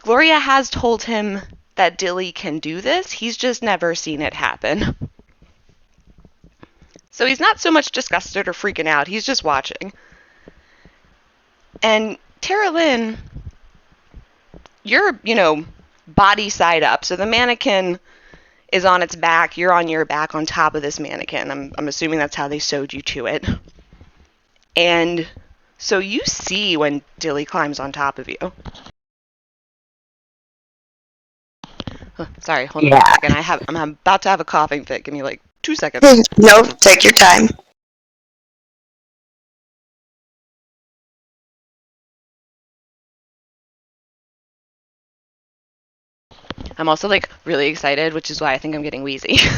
Gloria has told him that Dilly can do this. He's just never seen it happen. So he's not so much disgusted or freaking out. He's just watching. And Tara Lynn, you're, body side up. So the mannequin is on its back. You're on your back on top of this mannequin. I'm assuming that's how they sewed you to it. And so you see when Dilly climbs on top of you. Oh, sorry, hold on a second. I'm about to have a coughing fit. Give me like 2 seconds. No, take your time. I'm also like really excited, which is why I think I'm getting wheezy. For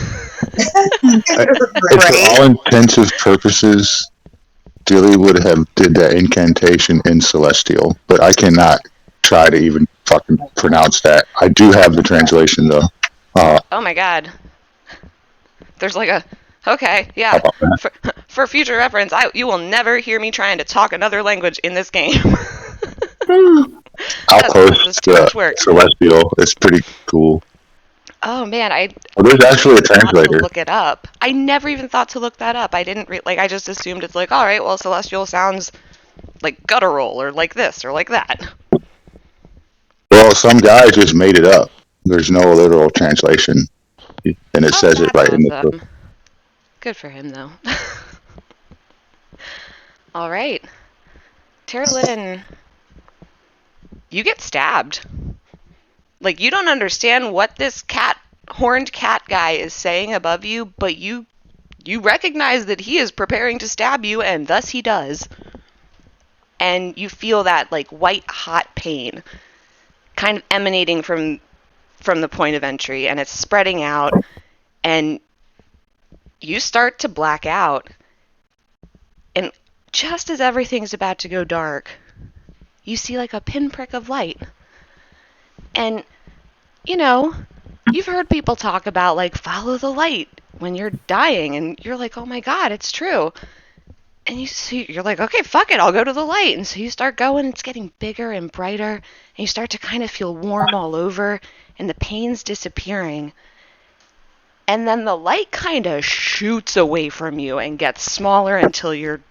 all intensive purposes, Dilly would have did that incantation in Celestial, but I cannot try to even fucking pronounce that. I do have the translation though. Oh my god. There's like a... Okay, yeah. For future reference, you will never hear me trying to talk another language in this game. I'll post Celestial. It's pretty cool. Oh man, I Well, there's actually a thought to translator. look it up. I never even thought to look that up. I didn't I just assumed it's like, all right, well, celestial sounds like guttural or like this or like that. Well, some guy just made it up. There's no literal translation, and it Oh, says it that's right in the book. awesome. Good for him, though. All right, Terlin, you get stabbed. Like, you don't understand what this horned cat guy is saying above you, but you recognize that he is preparing to stab you, and thus he does. And you feel that, like, white hot pain kind of emanating from the point of entry, and it's spreading out, and you start to black out. And just as everything's about to go dark, you see like a pinprick of light. And, you know, you've heard people talk about like follow the light when you're dying, and you're like, oh my god, it's true. And you're like, okay, fuck it, I'll go to the light. And so you start going, it's getting bigger and brighter, and you start to kind of feel warm all over, and the pain's disappearing. And then the light kind of shoots away from you and gets smaller until you're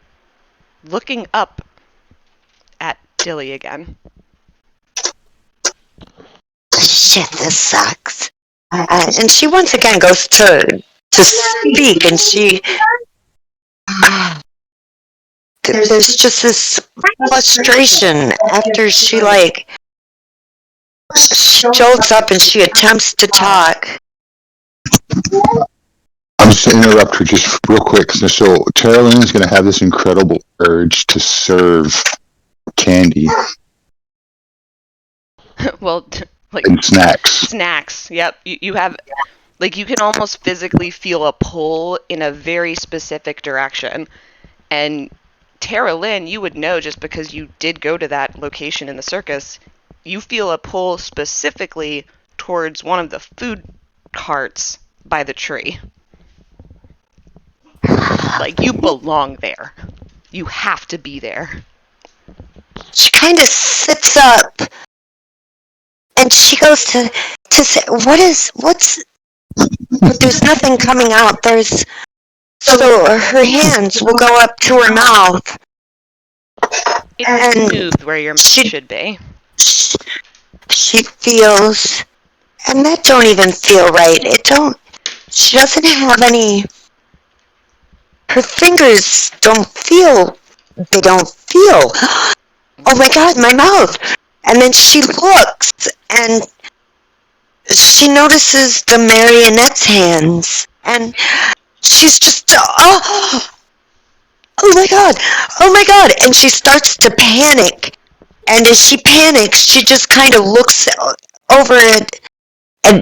looking up at Dilly again. Shit, this sucks. And she once again goes to speak, and she... there's just this frustration after she, like... She jolts up and she attempts to talk. I'm just going to interrupt her just real quick. So Terralyn is going to have this incredible urge to serve candy Well, like and snacks. snacks. Yep. You have, like, you can almost physically feel a pull in a very specific direction. And Tara Lynn, you would know just because you did go to that location in the circus. You feel a pull specifically towards one of the food carts by the tree. Like, you belong there. You have to be there. She kind of sits up, and she goes to say, but there's nothing coming out. So her hands will go up to her mouth. It's And smooth where your mouth should be. She feels, and that don't even feel right. She doesn't have any, her fingers don't feel. Oh my god, my mouth. And then she looks, and she notices the marionette's hands, and she's just, oh my god, and she starts to panic. And as she panics, she just kind of looks over at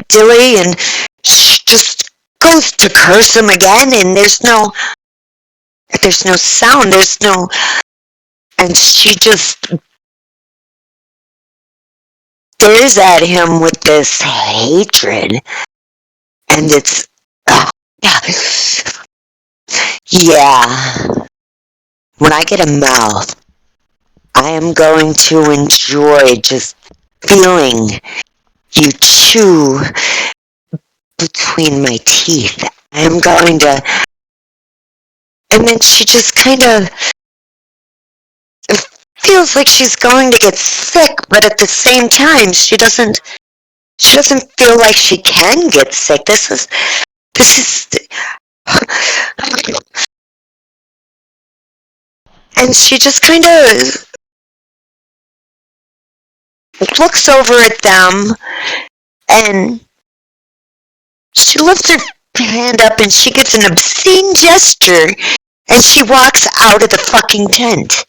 Dilly, and she just goes to curse him again, and there's no sound, and she just stares at him with this hatred, and it's, yeah, when I get a mouth, I am going to enjoy just feeling you chew between my teeth. I am going to, and then she just kind of feels like she's going to get sick, but at the same time, she doesn't feel like she can get sick. This is, and she just kind of looks over at them, and she lifts her hand up, and she gives an obscene gesture, and she walks out of the fucking tent.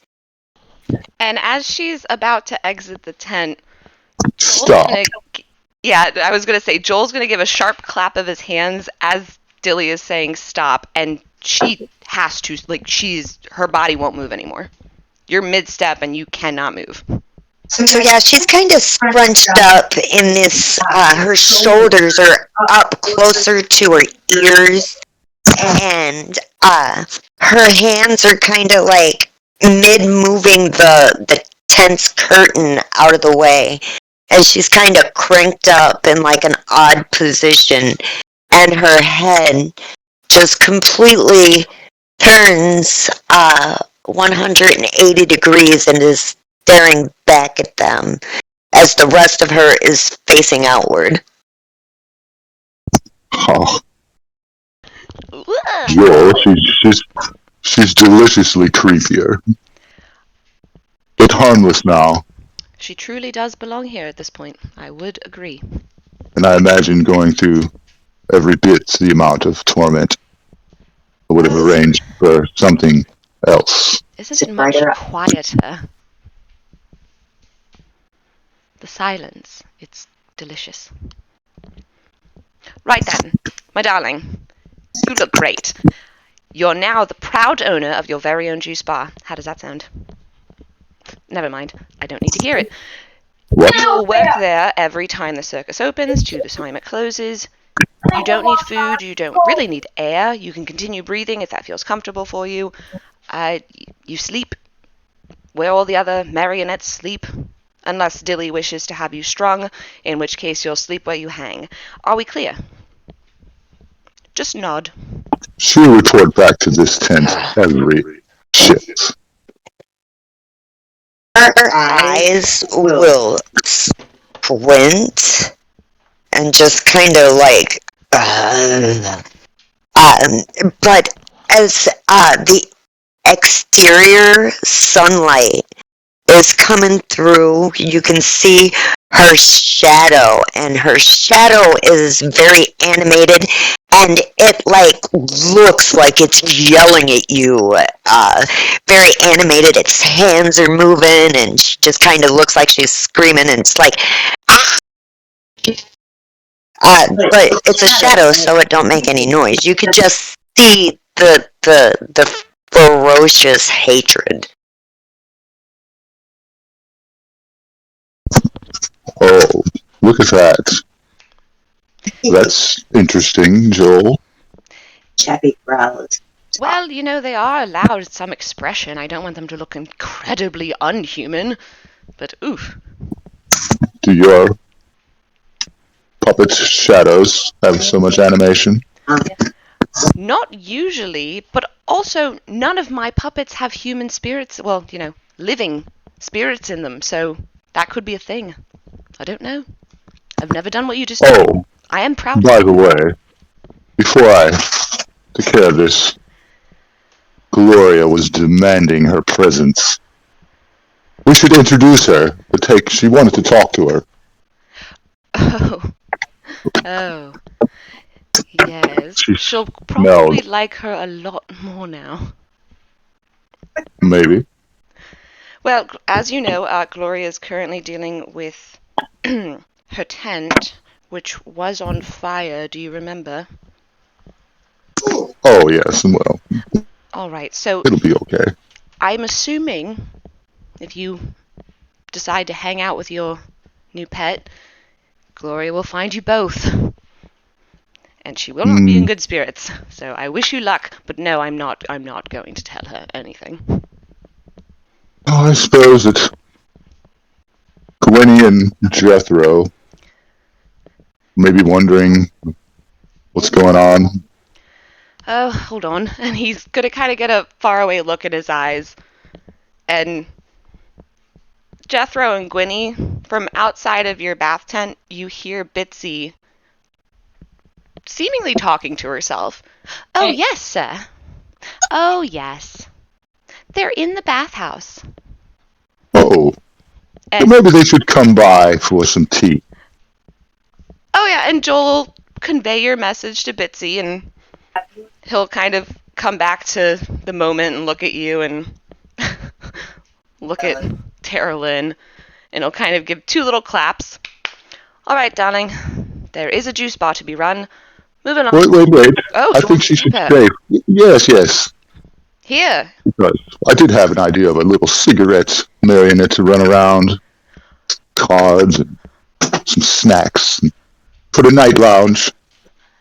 And as she's about to exit the tent, Stop. I was going to say, Joel's going to give a sharp clap of his hands as Dilly is saying stop, and she has to, like, her body won't move anymore. You're mid-step and you cannot move. So yeah, she's kind of scrunched up in this, her shoulders are up closer to her ears, and her hands are kind of like mid-moving the tent's curtain out of the way, and she's kind of cranked up in like an odd position, and her head just completely turns 180 degrees and is staring back at them as the rest of her is facing outward. Oh, Joel, she's deliciously creepier. But harmless now, She truly does belong here at this point. I would agree. and I imagine going through every bit the amount of torment I would have arranged for something else. Isn't it much quieter? The silence, it's delicious. Right then, my darling, you look great. You're now the proud owner of your very own juice bar. How does that sound? Never mind, I don't need to hear it. What? You'll work there every time the circus opens to the time it closes. You don't need food, you don't really need air. You can continue breathing if that feels comfortable for you. You sleep where all the other marionettes sleep. Unless Dilly wishes to have you strung, in which case you'll sleep where you hang. Are we clear? Just nod. She'll report back to this tent every shift. Her eyes will squint and just kind of like, but as the exterior sunlight is coming through, you can see her shadow, and her shadow is very animated, and it like looks like it's yelling at you. Very animated. Its hands are moving, and she just kind of looks like she's screaming, and it's like, ah! But it's a shadow, so it don't make any noise. You could just see the ferocious hatred. Oh, look at that. That's interesting, Joel. Chappy growls. Well, you know, they are allowed some expression. I don't want them to look incredibly unhuman. But oof. Do your puppet shadows have so much animation? Not usually, but also none of my puppets have human spirits, well, you know, living spirits in them, so that could be a thing. I don't know. I've never done what you just did. Oh, I am proud. by the way, before I took care of this, Gloria was demanding her presence. We should introduce her, but she wanted to talk to her. Oh. Yes. She's She'll probably like her a lot more now. Maybe. Well, as you know, Gloria is currently dealing with her tent, which was on fire. Do you remember? Oh, yes, well, All right, so it'll be okay. I'm assuming if you decide to hang out with your new pet, Gloria will find you both. And she will not be in good spirits. So I wish you luck, but no, I'm not going to tell her anything. Oh, I suppose that Gwenny and Jethro may be wondering what's going on. Oh, hold on. And he's going to kind of get a faraway look in his eyes. And Jethro and Gwenny, from outside of your bath tent, you hear Bitsy seemingly talking to herself. Oh, yes, sir. Oh, yes. They're in the bathhouse. Oh, And, maybe they should come by for some tea. oh, yeah, and Joel will convey your message to Bitsy, and he'll kind of come back to the moment and look at you and look at Tara Lynn, and he'll kind of give two little claps. All right, darling, there is a juice bar to be run. Moving on. Wait. Oh, I think she should okay. stay. Yes. Here. Because I did have an idea of a little cigarette marionette to run around, cards, and some snacks for the night lounge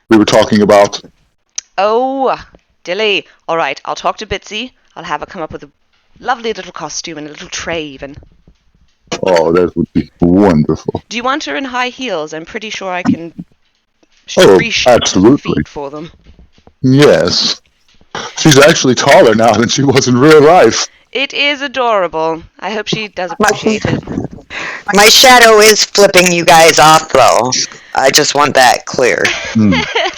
we were talking about. Oh, Dilly. All right, I'll talk to Bitsy. I'll have her come up with a lovely little costume and a little tray even. Oh, that would be wonderful. Do you want her in high heels? I'm pretty sure I can Oh, reshape the absolutely. feet for them. Yes. She's actually taller now than she was in real life. It is adorable. I hope she does appreciate it. My shadow is flipping you guys off, though. I just want that clear.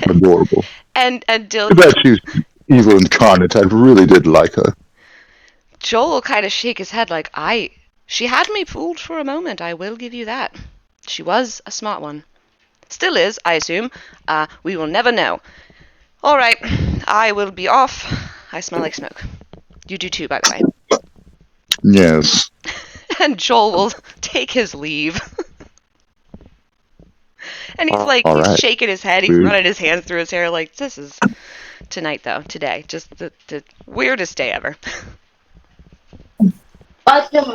Adorable. And Too bad she's evil incarnate. I really did like her. Joel will kind of shake his head like, she had me fooled for a moment, I will give you that. She was a smart one. Still is, I assume. We will never know. All right, I will be off. I smell like smoke. You do too, by the way. Yes. And Joel will take his leave. And he's like, All he's right. shaking his head. He's Dude. running his hands through his hair like, this is today. Just the weirdest day ever. What are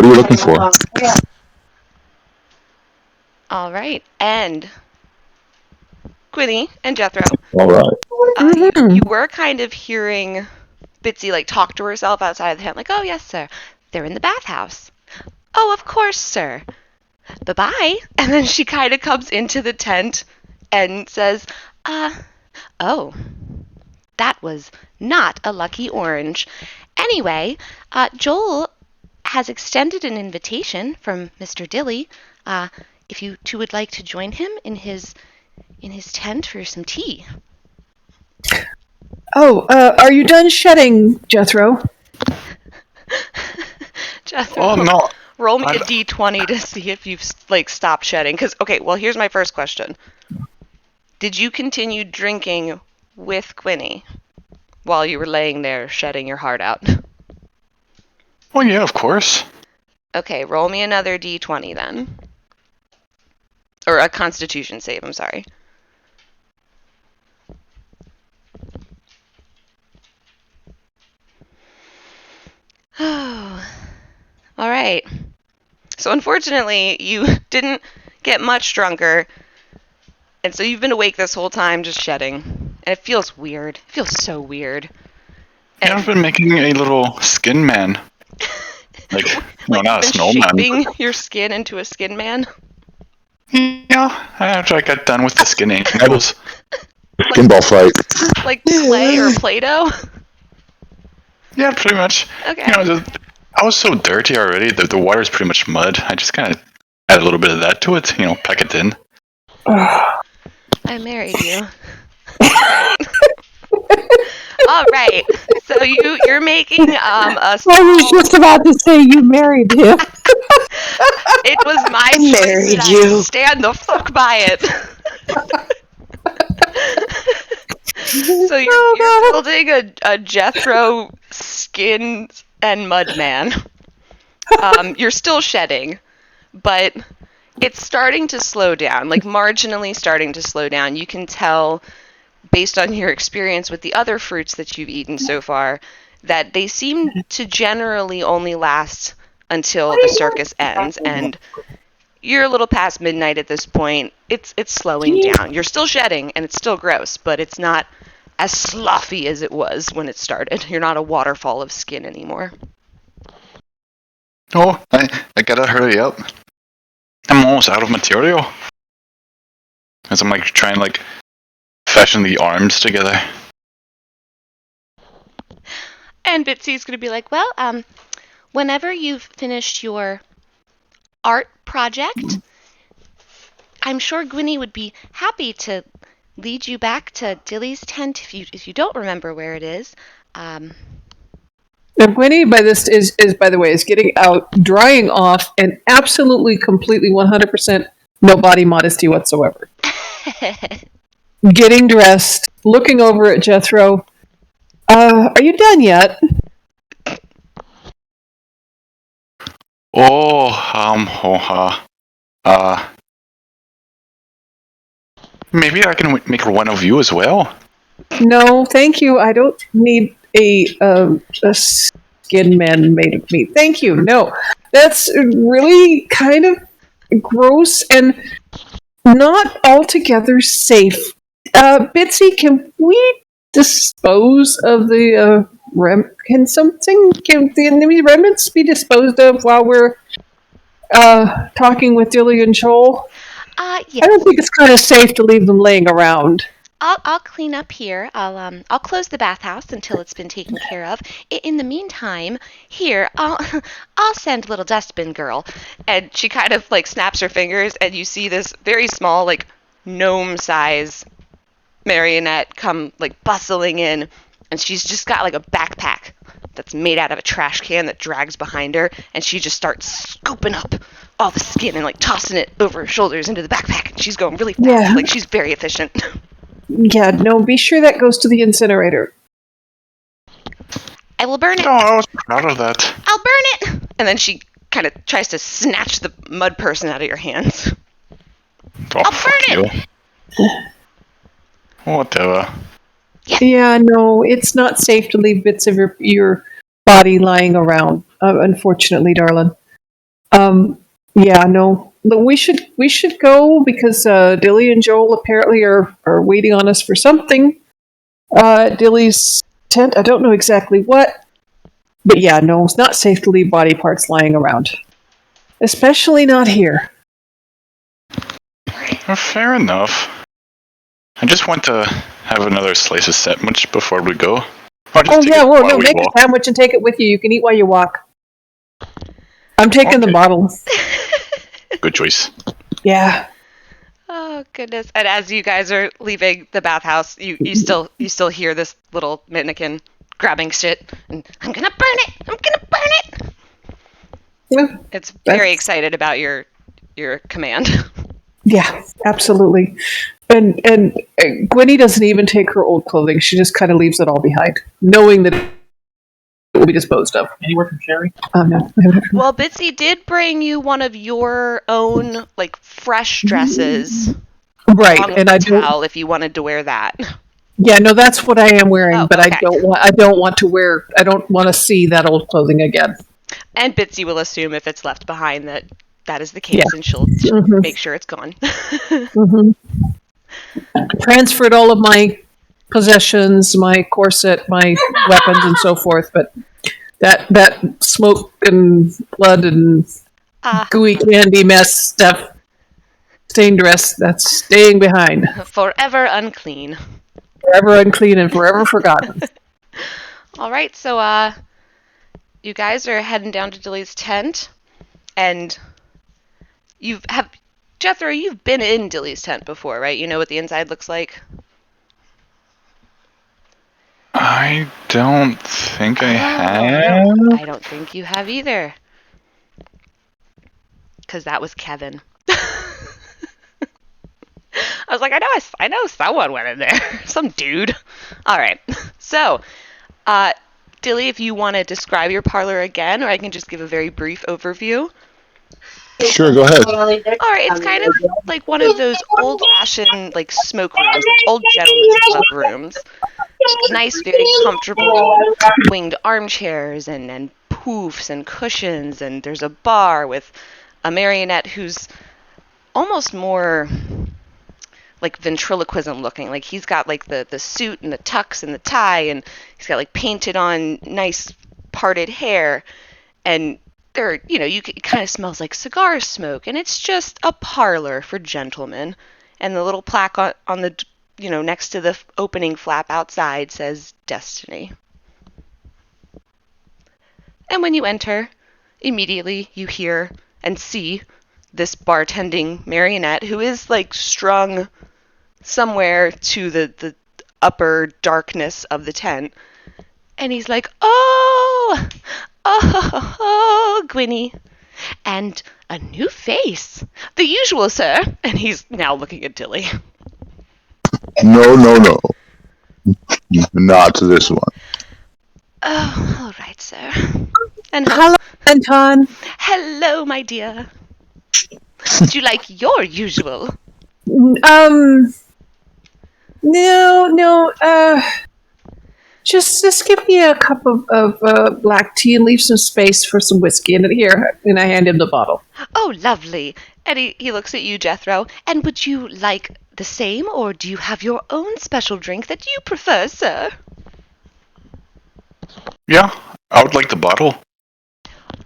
you looking for? All right, and Quinny and Jethro, All right. you were kind of hearing Bitsy like talk to herself outside of the tent, like, "Oh yes, sir, they're in the bathhouse. Oh, of course, sir. Bye-bye." And then she kind of comes into the tent and says, oh, that was not a lucky orange. Anyway, Joel has extended an invitation from Mr. Dilly. If you two would like to join him in his tent for some tea. Oh, are you done shedding, Jethro? Jethro, Oh, no. roll me a d20 to see if you've stopped shedding. Because here's my first question: did you continue drinking with Quinny while you were laying there shedding your heart out? Well, yeah, of course. Okay, roll me another d20 then. Or a Constitution save, I'm sorry. Oh, all right. So unfortunately, you didn't get much drunker, and so you've been awake this whole time just shedding. And it feels weird. It feels so weird. Yeah, I've been making a little skin man. Like, no, not a snowman. Shaping your skin into a skin man? Yeah, after I got done with the skin angles. Skin ball fight. Like clay or Play-Doh? Yeah, pretty much. Okay. You know, I was so dirty already that the water's pretty much mud. I just kind of add a little bit of that to it, pack it in. I married you. All right. So you're making a small... I was just about to say you married him. It was my I married choice, you. I stand the fuck by it. So you're building a Jethro skin and mud man. You're still shedding, but it's starting to slow down, like marginally starting to slow down. You can tell, based on your experience with the other fruits that you've eaten so far, that they seem to generally only last until the circus ends, and you're a little past midnight at this point. It's slowing down. You're still shedding, and it's still gross, but it's not as sloughy as it was when it started. You're not a waterfall of skin anymore. Oh, I gotta hurry up. I'm almost out of material. As I'm trying to fashion the arms together. And Bitsy's gonna be like, well, whenever you've finished your art project, I'm sure Gwynny would be happy to lead you back to Dilly's tent if you don't remember where it is. And Gwynny, by this is by the way, is getting out, drying off, and absolutely, completely, 100% no body modesty whatsoever. Getting dressed, looking over at Jethro. Are you done yet? Maybe I can make one of you as well. No, thank you. I don't need a skin man made of me. Thank you. No, that's really kind of gross and not altogether safe. Bitsy, can we dispose of the Can the remnants be disposed of while we're talking with Dilly and Joel? Yes. I don't think it's kind of safe to leave them laying around. I'll clean up here. I'll close the bathhouse until it's been taken care of. In the meantime, here I'll send little dustbin girl. And she kind of like snaps her fingers, and you see this very small, like gnome size marionette come like bustling in, and she's just got like a backpack that's made out of a trash can that drags behind her, and she just starts scooping up all the skin and like tossing it over her shoulders into the backpack, and she's going really fast. Yeah. Like she's very efficient. Yeah, no, be sure that goes to the incinerator. I will burn it. Oh, I was proud of that. I'll burn it. And then she kind of tries to snatch the mud person out of your hands. Oh, I'll fuck burn you. Whatever. Yeah, no, it's not safe to leave bits of your body lying around. Unfortunately, darling. Yeah, no. But we should go because Dilly and Joel apparently are waiting on us for something. Dilly's tent. I don't know exactly what. But yeah, no, it's not safe to leave body parts lying around. Especially not here. Well, fair enough. I just want to have another slice of sandwich before we go. Oh yeah, well, no, make a sandwich and take it with you. You can eat while you walk. I'm taking the bottle. Good choice. Yeah. Oh goodness! And as you guys are leaving the bathhouse, you still hear this little mannequin grabbing shit, and I'm gonna burn it! I'm gonna burn it! Yeah, It's very excited about your command. yeah, absolutely. And Gwenny doesn't even take her old clothing. She just kind of leaves it all behind, knowing that it will be disposed of. Anywhere from Sherry? No. Well, Bitsy did bring you one of your own like fresh dresses. Right, along with and the I don't. towel if you wanted to wear that. Yeah, no, that's what I am wearing, Oh, but okay. I don't want to wear. I don't want to see that old clothing again. And Bitsy will assume if it's left behind that is the case, Yeah. and she'll Mhm. make sure it's gone. Mm-hmm. Transferred all of my possessions, my corset, my weapons, and so forth, but that smoke and blood and gooey candy mess stuff, stained dress, that's staying behind. Forever unclean. Forever unclean and forever forgotten. All right, so you guys are heading down to Dilly's tent, and Jethro, you've been in Dilly's tent before, right? You know what the inside looks like? I don't think I have. I don't think you have either. Because that was Kevin. I was like, I know someone went in there. Some dude. All right. So, Dilly, if you want to describe your parlor again, or I can just give a very brief overview. Sure, go ahead. All right, it's kind of like one of those old-fashioned like smoke rooms, like old gentlemen's club rooms. Nice, very comfortable winged armchairs and poofs and cushions, and there's a bar with a marionette who's almost more like ventriloquism looking. Like he's got like the suit and the tux and the tie, and he's got like painted on nice parted hair, and it kind of smells like cigar smoke, and it's just a parlor for gentlemen. And the little plaque on the next to the opening flap outside says Destiny. And when you enter, immediately you hear and see this bartending marionette who is like strung somewhere to the upper darkness of the tent. And he's like, oh, Gwynny. And a new face. The usual, sir. And he's now looking at Dilly. No. Not to this one. Oh, all right, sir. And Hello, Anton. hello, my dear. Would you like your usual? No. Just give me a cup of black tea and leave some space for some whiskey in it. Here, and I hand him the bottle. Oh, lovely. And he looks at you, Jethro. And would you like the same, or do you have your own special drink that you prefer, sir? Yeah, I would like the bottle.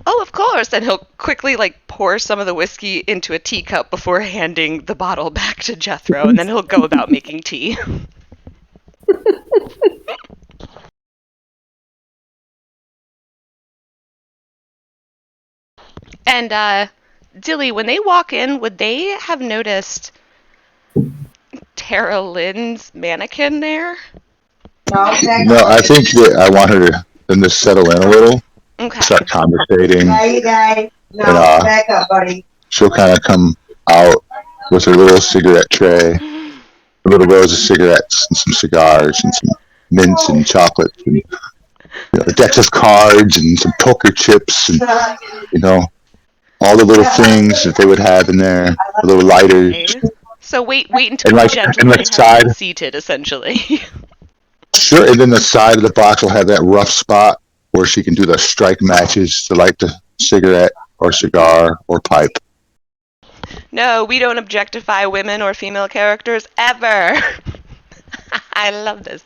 Oh, of course. And he'll quickly pour some of the whiskey into a teacup before handing the bottle back to Jethro, and then he'll go about making tea. And Dilly, when they walk in, would they have noticed Tara Lynn's mannequin there? No, I think that I want her to then to settle in a little, Okay. start conversating, No, and back up, buddy. she'll kind of come out with her little cigarette tray, a little rows of cigarettes and some cigars and some mints and chocolates and a deck of cards and some poker chips and all the little things that they would have in there, the little lighters. Okay. So wait until And the like- gentleman and like has side- been seated, essentially. Sure, and then the side of the box will have that rough spot where she can do the strike matches to light the cigarette or cigar or pipe. No, we don't objectify women or female characters ever. I love this.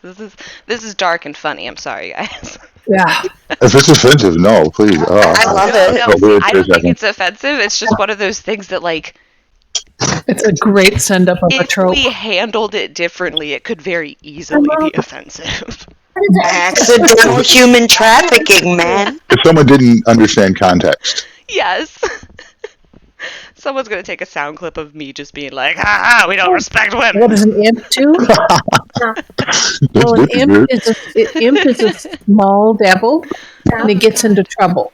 This is dark and funny. I'm sorry, guys. Yeah. If it's offensive, no, please. I love No, it. no, But weird I for a don't think second. it's offensive. It's just one of those things that, It's a great send up of a if trope. we handled it differently, it could very easily be offensive. Accidental human trafficking, man. If someone didn't understand context. Yes. Someone's gonna take a sound clip of me just being like, "Ha ha, we don't respect women." What is an imp do? Well, an Dippy, imp dude. is a small devil, and he gets into trouble.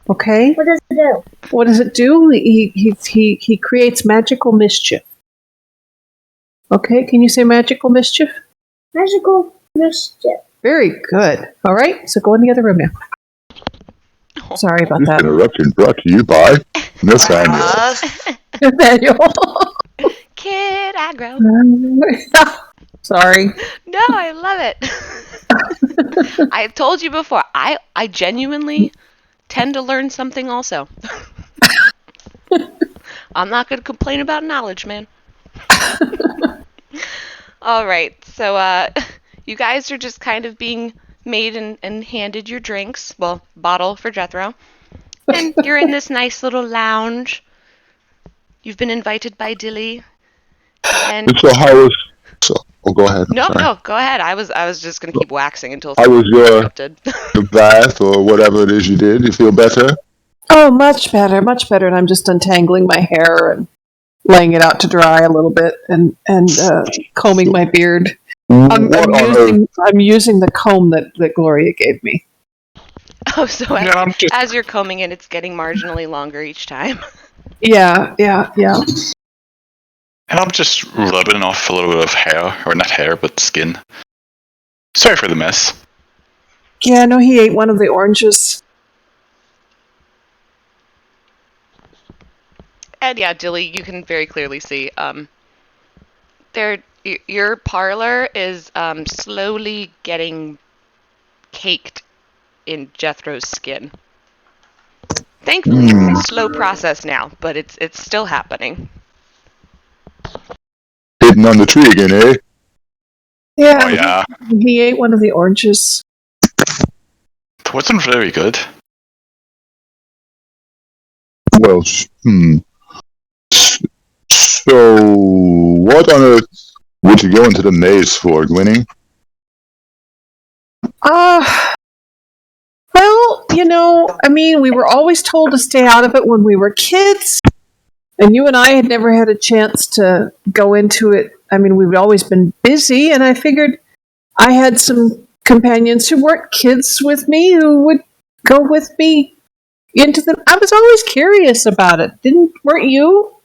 Okay. What does it do? What does it do? He creates magical mischief. Okay. Can you say magical mischief? Magical mischief. Very good. All right. So go in the other room now. Sorry about This that, interruption brought to you by Nathaniel. Nathaniel. Kid aggro. Sorry. No, I love it. I've told you before, I genuinely tend to learn something also. I'm not going to complain about knowledge, man. All right, so you guys are just kind of being made and handed your drinks. Well, bottle for Jethro. And you're in this nice little lounge. You've been invited by Dilly. And And so how was... go ahead. no, Sorry. no, go ahead. I was just gonna keep waxing until How was your interrupted. the bath or whatever it is you did? You feel better? Oh, much better, much better. And I'm just untangling my hair and laying it out to dry a little bit and combing my beard. I'm using the comb that Gloria gave me. Oh, so Yeah, I'm just as you're combing it, it's getting marginally longer each time. Yeah. And I'm just rubbing off a little bit of hair, or not hair, but skin. Sorry for the mess. Yeah, no, he ate one of the oranges. And yeah, Dilly, you can very clearly see your parlor is slowly getting caked in Jethro's skin. Thankfully, it's a slow process now, but it's still happening. Hidden on the tree again, eh? Yeah, Oh yeah, he ate one of the oranges. it wasn't very good. Well, So, what on earth would you go into the maze for, Gwynny? Well, we were always told to stay out of it when we were kids. And you and I had never had a chance to go into it. I mean, we've always been busy, and I figured I had some companions who weren't kids with me who would go with me into the... I was always curious about it. Weren't you?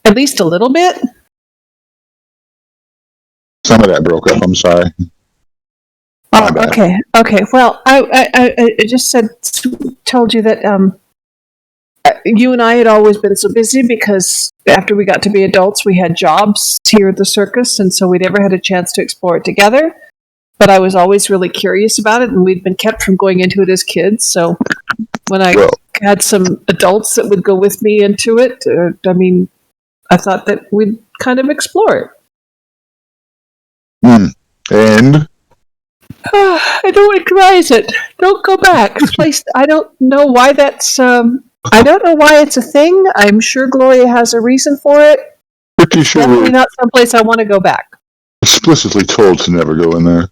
At least a little bit? Some of that broke up, I'm sorry. My Oh, bad. okay. Well, I just told you that you and I had always been so busy because after we got to be adults, we had jobs here at the circus, and so we never had a chance to explore it together. But I was always really curious about it, and we'd been kept from going into it as kids. So when I had some adults that would go with me into it, I thought that we'd kind of explore it. And I don't advise it. Don't go back. This place, I don't know why that's, I don't know why it's a thing. I'm sure Gloria has a reason for it. Pretty sure Definitely we're not someplace I want to go back. explicitly told to never go in there.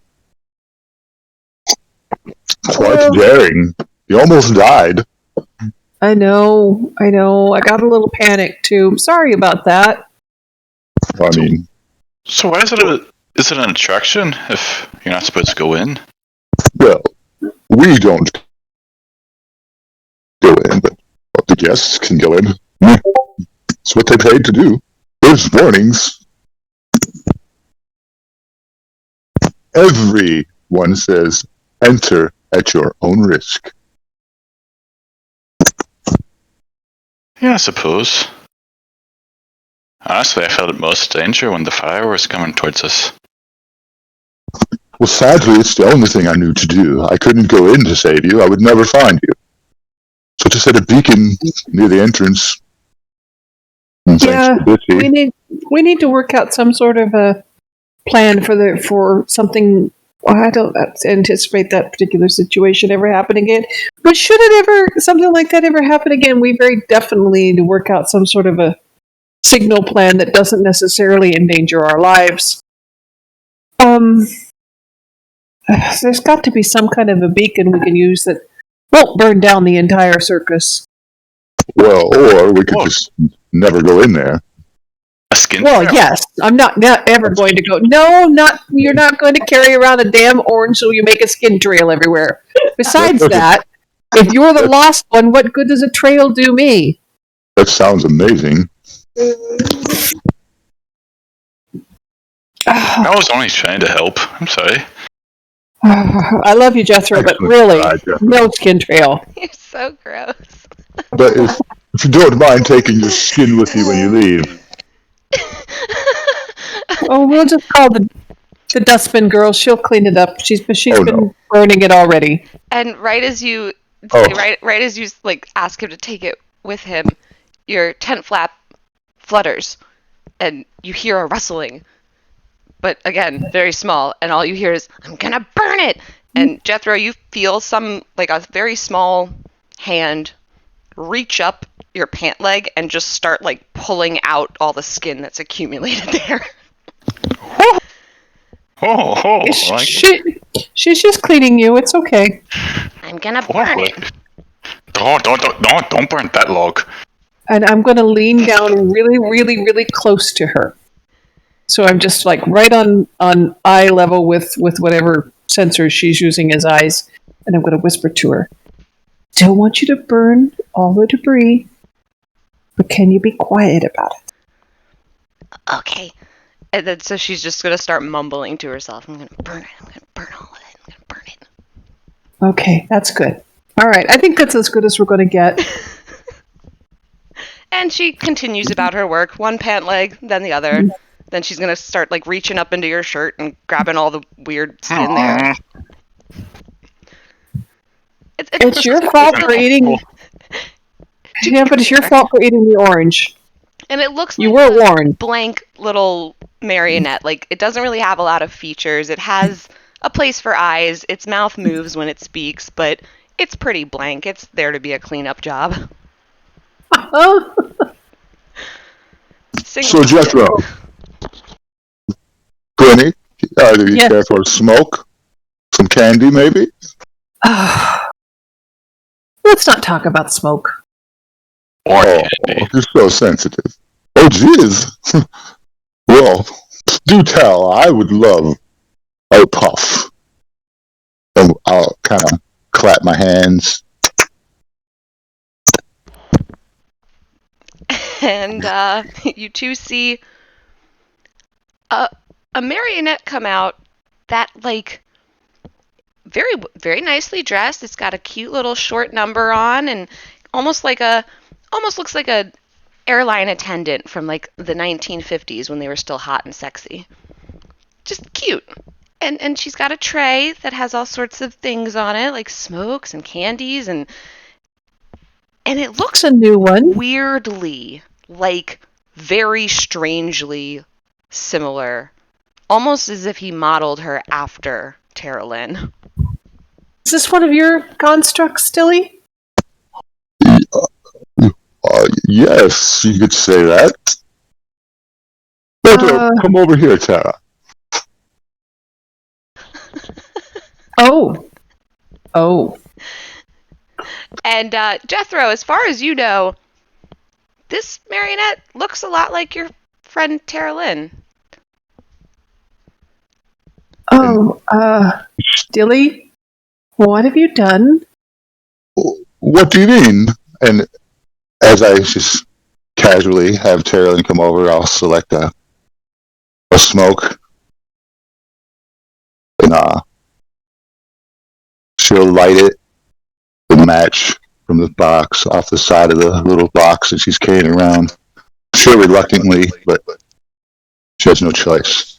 Quite Well, daring. You almost died. I know. I got a little panicked too. Sorry about that. I mean, So why is it an attraction if you're not supposed to go in? well, we don't go in, but the guests can go in. It's what they paid to do. There's warnings. Everyone says, enter at your own risk. Yeah, I suppose. Honestly, I felt at most danger when the fire was coming towards us. Well, sadly, it's the only thing I knew to do. I couldn't go in to save you. I would never find you. So to set a beacon near the entrance. And Yeah, thanks to Dippy. we need to work out some sort of a plan for something. Well, I don't anticipate that particular situation ever happening again. But should it ever something like that ever happen again, we very definitely need to work out some sort of a signal plan that doesn't necessarily endanger our lives. There's got to be some kind of a beacon we can use that won't burn down the entire circus. Well, or we could just never go in there. A skin Well, trail? yes, I'm not ever going to go. No, not you're not going to carry around a damn orange so you make a skin trail everywhere. Besides that, if you're the lost one, what good does a trail do me? That sounds amazing. I was only trying to help. I'm sorry. I love you, Jethro, but Excellent really, try, Jethro. no skin trail. You're so gross. But if you don't mind taking your skin with you when you leave. Oh, we'll just call the dustbin girl. She'll clean it up. She's Oh, been no. burning it already. And right as you right as you like ask him to take it with him, your tent flap flutters and you hear a rustling. But again, very small, and all you hear is, I'm gonna burn it! And Jethro, you feel some, like a very small hand reach up your pant leg and just start, like, pulling out all the skin that's accumulated there. She's just cleaning you. It's okay. I'm gonna burn it. Don't burn that log. And I'm going to lean down really, really, really close to her. So I'm just like right on eye level with whatever sensors she's using as eyes. And I'm going to whisper to her, don't want you to burn all the debris, but can you be quiet about it? Okay. And then so she's just gonna start mumbling to herself, I'm gonna burn it, I'm gonna burn all of it, I'm gonna burn it. Okay, that's good. All right, I think that's as good as we're going to get. And she continues about her work, one pant leg, then the other. Then she's gonna start like reaching up into your shirt and grabbing all the weird skin there. It's your fault for eating. Yeah, but it's your fault for eating the orange. And it looks like You were a warned. blank little marionette. Like, it doesn't really have a lot of features. It has a place for eyes. Its mouth moves when it speaks, but it's pretty blank. It's there to be a cleanup job. So, Jethro, Granny, do you care for smoke? Some candy, maybe? Let's not talk about smoke. Or Oh, candy. you're so sensitive. Oh, jeez. Well, do tell. I would love a puff. And I'll kind of clap my hands. And you two see a marionette come out that, like, very, very nicely dressed. It's got a cute little short number on and almost looks like a airline attendant from, like, the 1950s when they were still hot and sexy. Just cute. And she's got a tray that has all sorts of things on it, like smokes and candies, and it looks a new one. Weirdly, like, very strangely similar. Almost as if he modeled her after Tara Lynn. Is this one of your constructs, Dilly? Yes, you could say that. Come over here, Tara. Oh. And Jethro, as far as you know, this marionette looks a lot like your friend Tara Lynn. Oh, Dilly, what have you done? What do you mean? And as I just casually have Tara Lynn come over, I'll select a smoke. And she'll light it, the match from the box off the side of the little box that she's carrying around. Sure, reluctantly, but she has no choice.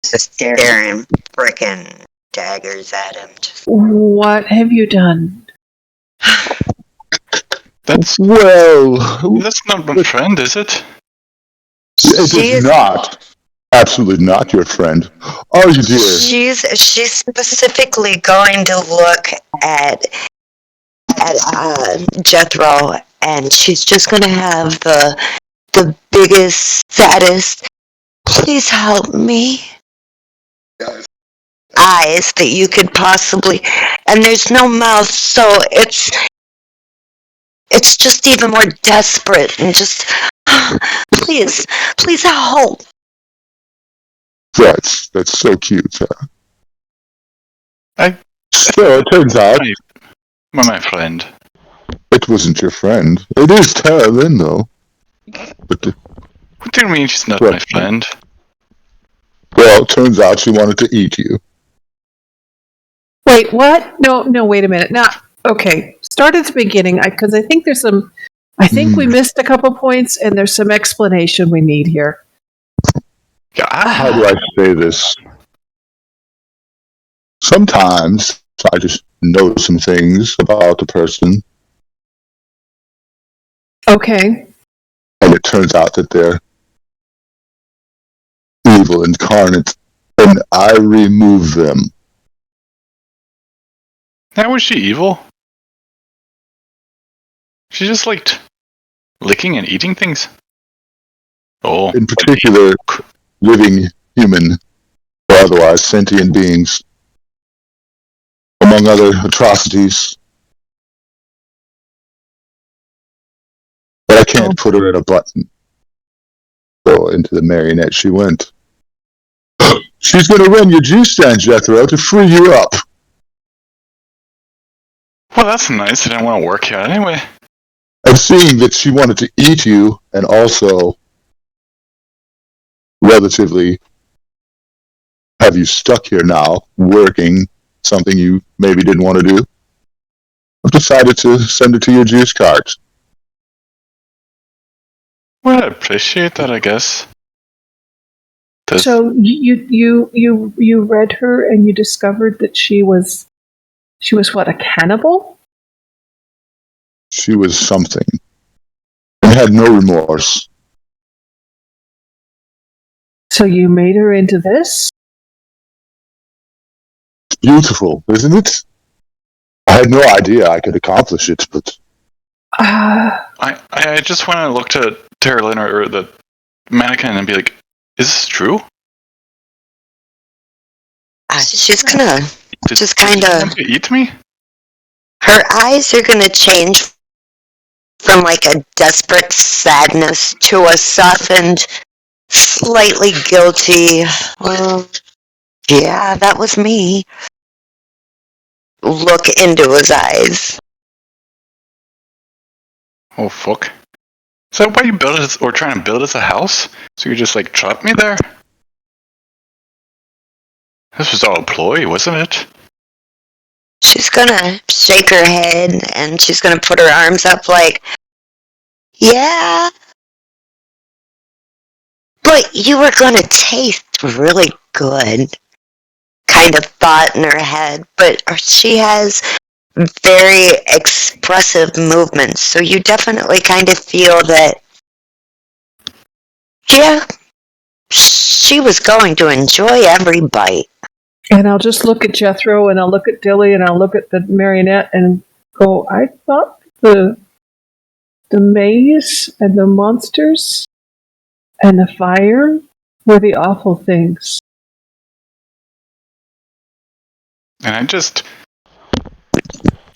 Just staring frickin' daggers at him. What have you done? That's not my friend, is it? It is not. Absolutely not your friend. Oh, you dear. She's specifically going to look at Jethro, and she's just going to have the biggest, saddest, please help me, eyes that you could possibly, and there's no mouth, so it's just even more desperate and just, please help. That's so cute. So it turns out my friend. It wasn't your friend. It is Tara Lynn, though. What do you mean she's not my friend? Well, it turns out she wanted to eat you. Wait, what? No, wait a minute. Okay, start at the beginning, because I think there's some... I think we missed a couple points, and there's some explanation we need here. How do I say this? Sometimes I just know some things about the person. Okay. And it turns out that they're evil incarnate, and I remove them. How was she evil? She just liked licking and eating things? Oh. In particular, living human or otherwise sentient beings, among other atrocities. But I can't put her in a button. So into the marionette she went. She's going to run your juice stand, Jethro, to free you up. Well, that's nice. I didn't want to work here anyway. And seeing that she wanted to eat you and also relatively have you stuck here now, working something you maybe didn't want to do, I've decided to send her to your juice cart. Well, I appreciate that, I guess. So you read her and you discovered that she was what, a cannibal? She was something and had no remorse. So you made her into this? It's beautiful, isn't it? I had no idea I could accomplish it, but I just want to look to Tara Lynn or the mannequin and be like, is this true? She's gonna just kind of want to eat me? Her eyes are gonna change from like a desperate sadness to a softened, slightly guilty, well, yeah, that was me, look into his eyes. Oh, fuck. Is that why you built it, or trying to build us a house? So you just, like, trapped me there? This was all a ploy, wasn't it? She's gonna shake her head, and she's gonna put her arms up like, yeah, but you were gonna taste really good, kind of thought in her head, but she has very expressive movements, so you definitely kind of feel that, yeah, she was going to enjoy every bite. And I'll just look at Jethro, and I'll look at Dilly, and I'll look at the marionette, and go, I thought the maze and the monsters and the fire were the awful things. And I just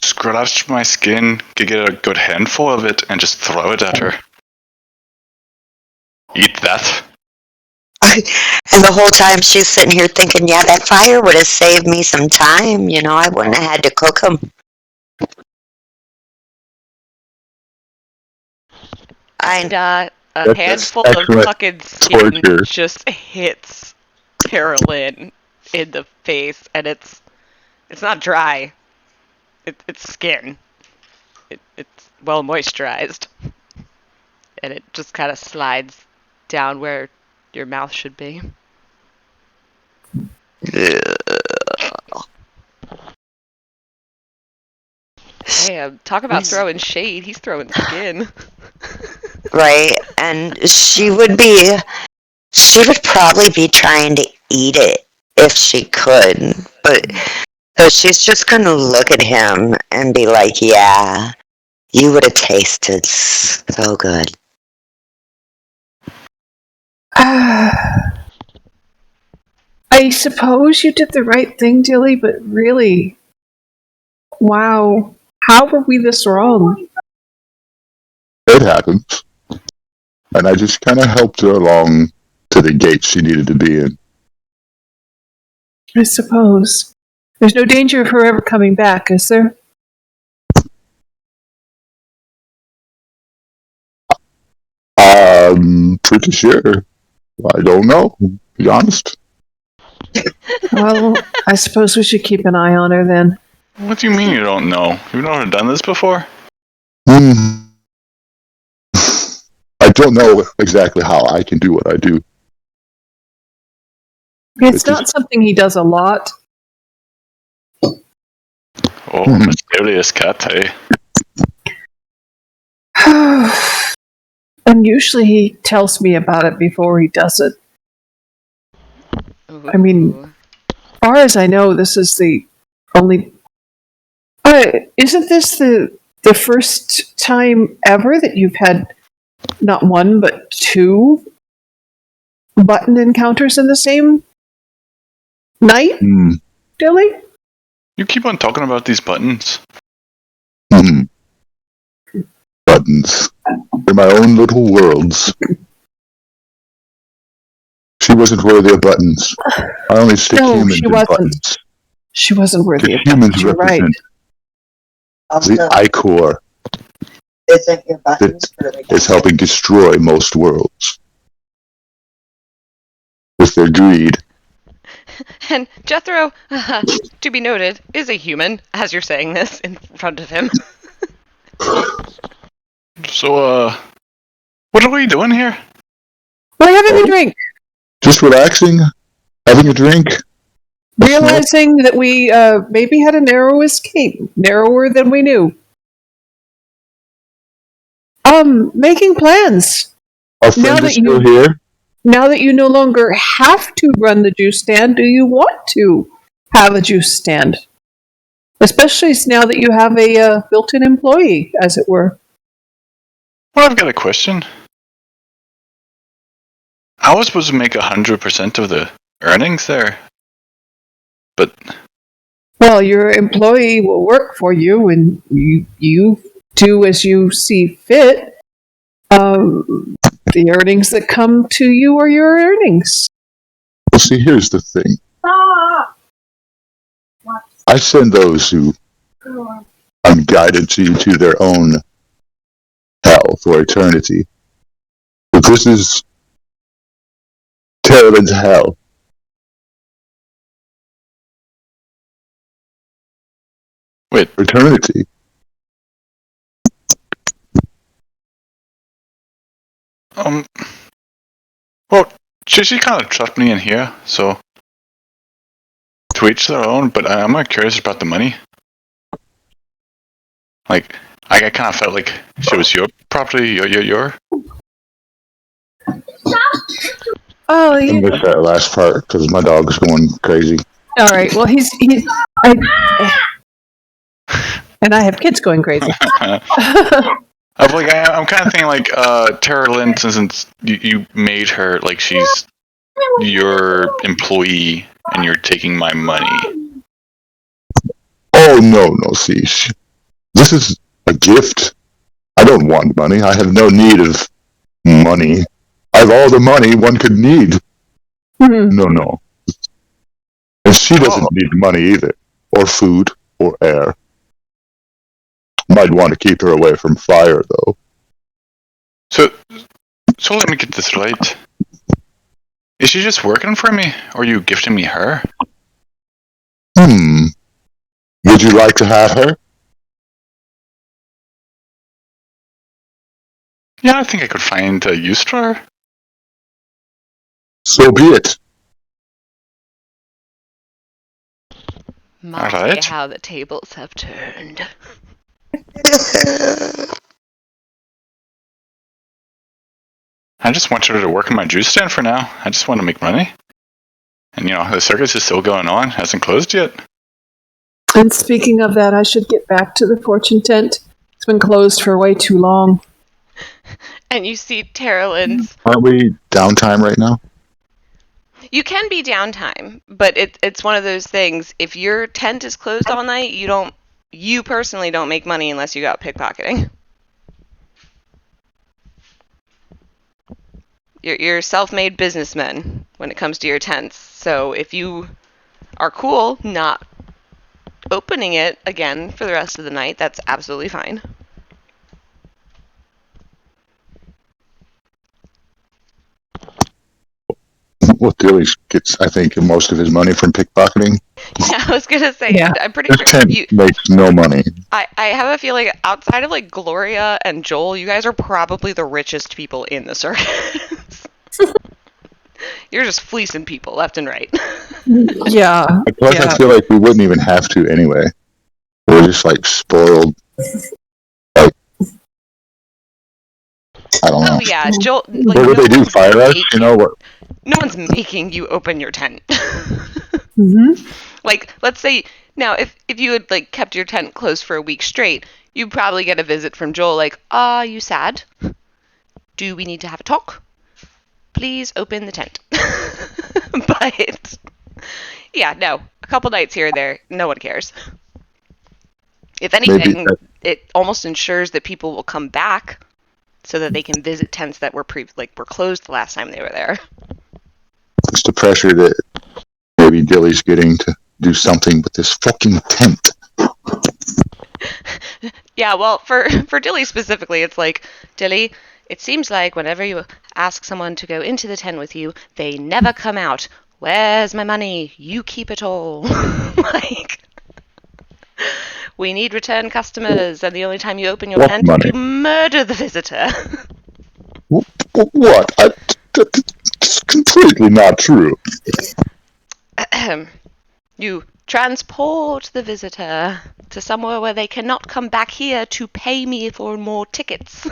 scratch my skin, get a good handful of it, and just throw it at her. Eat that. And the whole time she's sitting here thinking, yeah, that fire would have saved me some time. You know, I wouldn't have had to cook them. And a That's handful of excellent fucking skin torture. just hits Carolyn in the face, and it's not dry. It's skin. It's well moisturized, and it just kind of slides down where your mouth should be. Damn, talk about throwing shade. He's throwing skin. Right? And she would probably be trying to eat it if she could. But so she's just going to look at him and be like, yeah, you would have tasted so good. I suppose you did the right thing, Dilly, but really, wow, how were we this wrong? It happens. And I just kind of helped her along to the gate she needed to be in. I suppose. There's no danger of her ever coming back, is there? Pretty sure. I don't know, to be honest. Well, I suppose we should keep an eye on her then. What do you mean you don't know? You've never done this before? I don't know exactly how I can do what I do. It's not something he does a lot. Oh, mysterious cat, eh? And usually he tells me about it before he does it. I mean, as far as I know, this is the only... isn't this the first time ever that you've had not one, but two button encounters in the same night, Dilly? You keep on talking about these buttons. Buttons. They're my own little worlds. She wasn't worthy of buttons. I only stick humans in buttons. She wasn't worthy of humans buttons, you're right. The ichor that is helping destroy most worlds with their greed. And Jethro, to be noted, is a human, as you're saying this in front of him. So, what are we doing here? We're having a drink. Just relaxing, having a drink. Realizing that we maybe had a narrow escape, narrower than we knew. Making plans. Our friend is still here. Now that you no longer have to run the juice stand, do you want to have a juice stand? Especially now that you have a built-in employee, as it were. Well, I've got a question. I was supposed to make 100% of the earnings there. But... Well, your employee will work for you, and you do as you see fit. The earnings that come to you are your earnings. Well, see, here's the thing. I send those who I'm guided to their own hell for eternity. But this is Carolyn's hell. Wait. Eternity. Well, she kind of trapped me in here, so to each their own, but I'm not curious about the money. Like, I kind of felt like she was your property, your. Oh, I missed that last part because my dog's going crazy. All right. Well, and I have kids going crazy. I'm kind of thinking like Tara Lynn, since you made her like she's your employee and you're taking my money. Oh, no, see. This is a gift. I don't want money. I have no need of money. I have all the money one could need. No. And she doesn't need money either. Or food, or air. Might want to keep her away from fire, though. So let me get this right. Is she just working for me, or are you gifting me her? Would you like to have her? Yeah, I think I could find a use for her. So be it. My, Alright. how the tables have turned. I just want her to work in my juice stand for now. I just want to make money. And the circus is still going on, hasn't closed yet. And speaking of that, I should get back to the fortune tent. It's been closed for way too long. And you see Tara Lynn's. Aren't we downtime right now? You can be downtime, but it's one of those things. If your tent is closed all night, you personally don't make money unless you got pickpocketing. You're self-made businessmen when it comes to your tents. So if you are cool not opening it again for the rest of the night, that's absolutely fine. Well, Dilly gets, I think, most of his money from pickpocketing. Yeah, I was gonna say, Yeah. I'm pretty His sure tent makes no money. I have a feeling outside of like Gloria and Joel, you guys are probably the richest people in the circus. You're just fleecing people left and right. Yeah. Plus, I feel like we wouldn't even have to anyway. We're just like spoiled. Like, I don't know. Oh yeah, Joel. Like, What would they do? Fire us? You know what? No one's making you open your tent. Mm-hmm. Like, let's say now, if you had like kept your tent closed for a week straight, you'd probably get a visit from Joel. Like, are you sad? Do we need to have a talk? Please open the tent. But yeah, no, a couple nights here or there, no one cares. If anything, it almost ensures that people will come back so that they can visit tents that were were closed the last time they were there. It's the pressure that maybe Dilly's getting to do something with this fucking tent. Yeah, well, for Dilly specifically, it's like, Dilly, it seems like whenever you ask someone to go into the tent with you, they never come out. Where's my money? You keep it all. Like, we need return customers, and the only time you open your tent, you murder the visitor. What? That's completely not true. You transport the visitor to somewhere where they cannot come back here to pay me for more tickets.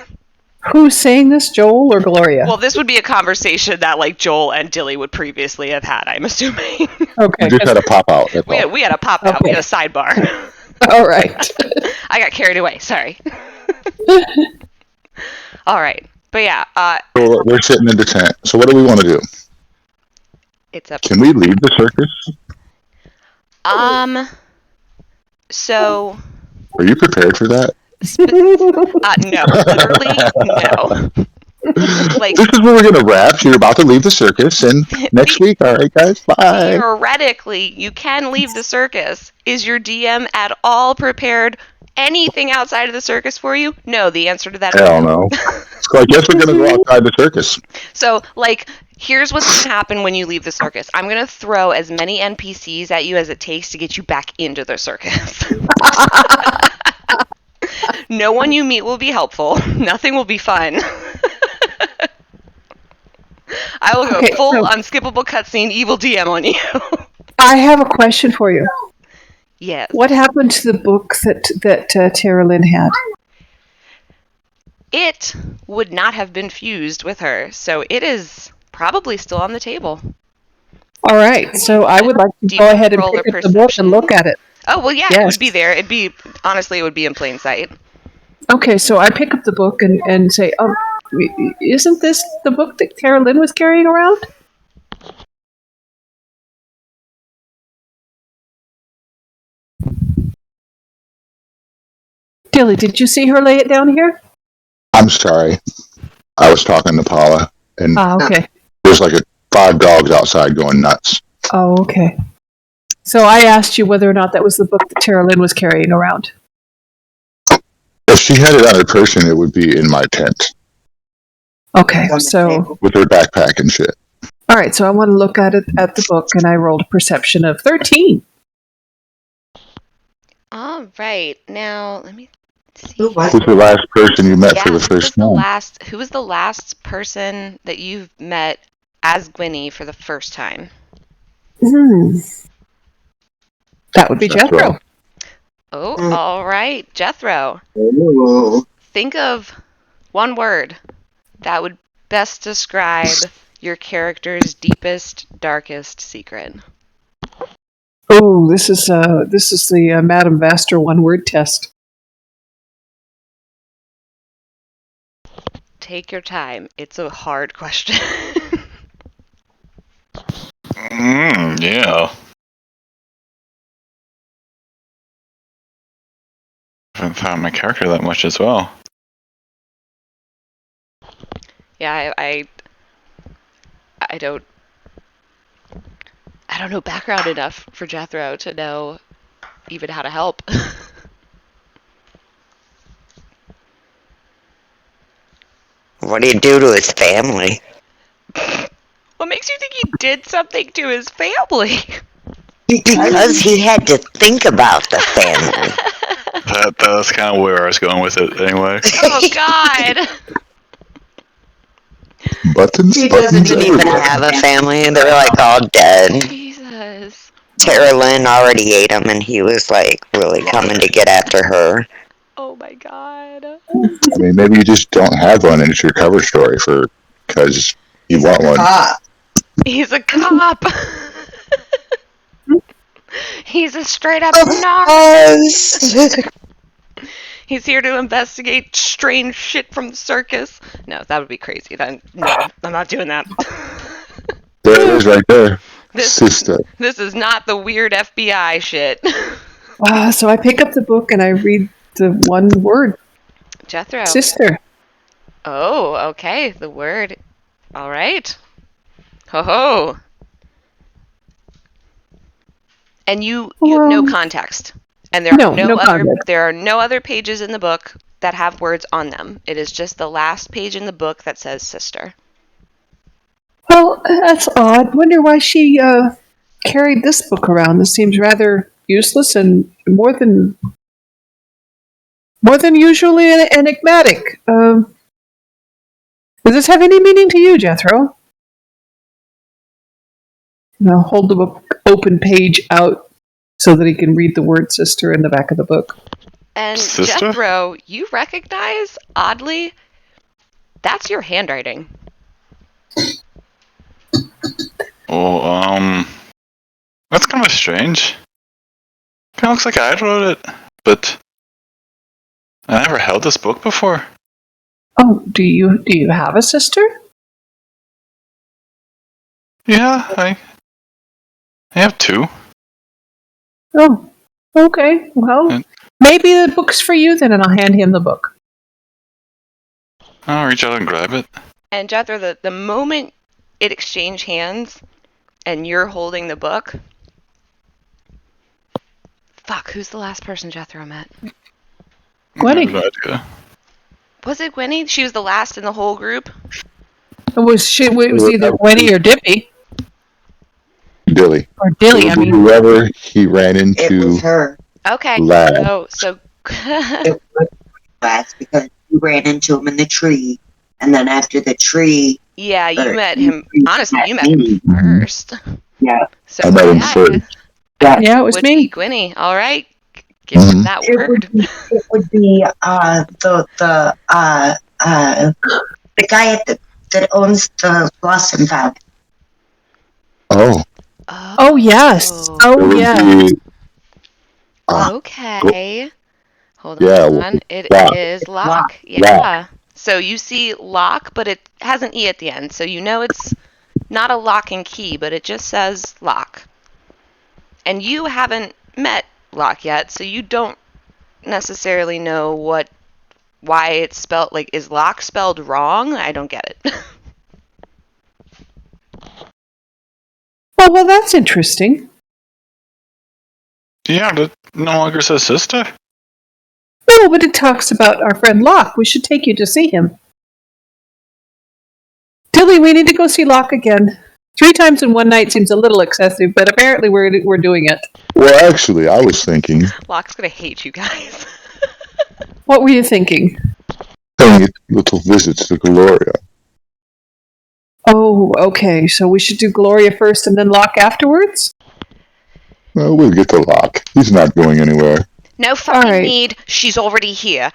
Who's saying this, Joel or Gloria? Well, this would be a conversation that like Joel and Dilly would previously have had, I'm assuming. Okay. We just had a pop out. We had a pop out. We had a sidebar. All right. I got carried away. Sorry. All right. But yeah. So we're sitting in the tent. So what do we want to do? It's up. Can we leave the circus? So. Are you prepared for that? No. Literally, no. Like, this is where we're gonna wrap. You're about to leave the circus, and next week, all right, guys, bye. Theoretically, you can leave the circus. Is your DM at all prepared? Anything outside of the circus for you? No. The answer to that is hell no. So I guess we're gonna go outside the circus. So, like, here's what's gonna happen when you leave the circus. I'm gonna throw as many NPCs at you as it takes to get you back into the circus. No one you meet will be helpful. Nothing will be fun. I will go full unskippable cutscene evil DM on you. I have a question for you. Yes. What happened to the book that Tara Lynn had? It would not have been fused with her, so it is probably still on the table. All right, so I would like to Do you go ahead and roll pick a up the book and look at it. Oh, well, yeah, it Yes. would be there. Honestly, it would be in plain sight. Okay, so I pick up the book and say, "Oh, isn't this the book that Tara Lynn was carrying around?" Dilly, did you see her lay it down here? I'm sorry. I was talking to Paula, and Okay. there's like 5 dogs outside going nuts. Oh, okay. So I asked you whether or not that was the book that Tara Lynn was carrying around. If she had it on her person, it would be in my tent Okay, so with her backpack and shit. all right, so I want to look at the book, and I rolled a perception of 13. All right. Now, let me see. Who was Who's the last person you met Yeah, for the first time? who was the last person that you've met as Gwynny for the first time? That would be Jethro. Oh, all right. Jethro. Ooh. Think of one word that would best describe your character's deepest, darkest secret. Oh, this is the Madame Vaster one-word test. Take your time. It's a hard question. Yeah. I haven't found my character that much as well. Yeah, I don't know background enough for Jethro to know even how to help. What do you do to his family? What makes you think he did something to his family? Because he had to think about the family. That's kind of where I was going with it anyway. Oh, God. Buttons, He buttons doesn't Didn't even everywhere. have a family, and they were like all dead. Jesus. Tara Lynn already ate him, and he was like really coming to get after her. Oh, my God. I mean, maybe you just don't have one, and it's your cover story because you He's want a one. cop. He's a cop. He's a straight up narc. Yes. He's here to investigate strange shit from the circus. No, that would be crazy. Then no, I'm not doing that. There it is right there. This Sister. this is not the weird FBI shit. So I pick up the book and I read the one word, Jethro. sister. Oh, okay. The word. All right. Ho ho. And you have no context. And there are No context. there are no other pages in the book that have words on them. It is just the last page in the book that says sister. Well, that's odd. Wonder why she carried this book around. This seems rather useless and more than usually enigmatic. Does this have any meaning to you, Jethro? Now hold the book open page out so that he can read the word sister in the back of the book. And Sister? Jethro, you recognize, oddly, that's your handwriting. Oh, that's kind of strange. Kind of looks like I wrote it, but I never held this book before. Oh, do you have a sister? Yeah, I have 2. Oh, okay. Well, And- maybe the book's for you then, and I'll hand him the book. I'll reach out and grab it. And Jethro, the moment it exchanged hands and you're holding the book. Fuck, who's the last person Jethro met? Gwenny. I have no idea. Was it Gwenny? She was the last in the whole group? It was either Gwenny or Dippy. Dilly. Or Dilly, I mean. Whoever he ran It was into her. Okay. last. So It was last because you ran into him in the tree, and then after the tree, yeah, you Or met you him. Honestly, you met me. him first. yeah, So I met him yeah, first. Yeah, it was would me. be Gwenny. All right, give him that it word. would be the guy that owns the Lost and Found. Oh, Oh, yes. It Oh, would yes. be, Okay. Hold yeah, on. It lock. is lock. Lock. Yeah. So you see lock, but it has an E at the end. So you know it's not a lock and key, but it just says lock. And you haven't met lock yet, so you don't necessarily know why it's spelled, like, is lock spelled wrong? I don't get it. Oh, well, that's interesting. Yeah, that no longer says sister. No, but it talks about our friend Locke. We should take you to see him. Tilly, we need to go see Locke again. 3 times in one night seems a little excessive, but apparently we're doing it. Well, actually, I was thinking Lock's gonna hate you guys. What were you thinking? paying a little visit to Gloria. Oh, okay. So we should do Gloria first and then Locke afterwards? Well, we'll get to Locke. He's not going anywhere. No fucking Alright. need. She's already here.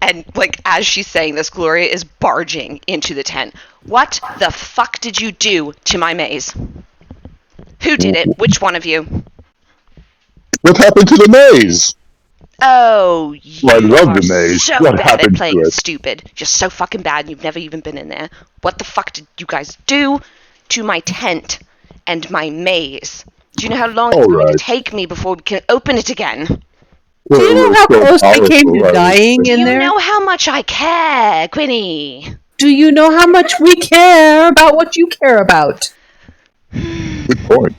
And, like, as she's saying this, Gloria is barging into the tent. What the fuck did you do to my maze? Who did it? Which one of you? What happened to the maze? Oh, you Well, I love are the maze. so What bad happened at playing to it? stupid. You're so fucking bad, and you've never even been in there. What the fuck did you guys do to my tent and my maze? Do you know how long it's going to Alright. take me before we can open it again? Do you know how close they came to dying Do in you there? know how much I care, Quinny? Do you know how much we care about what you care about? Good point.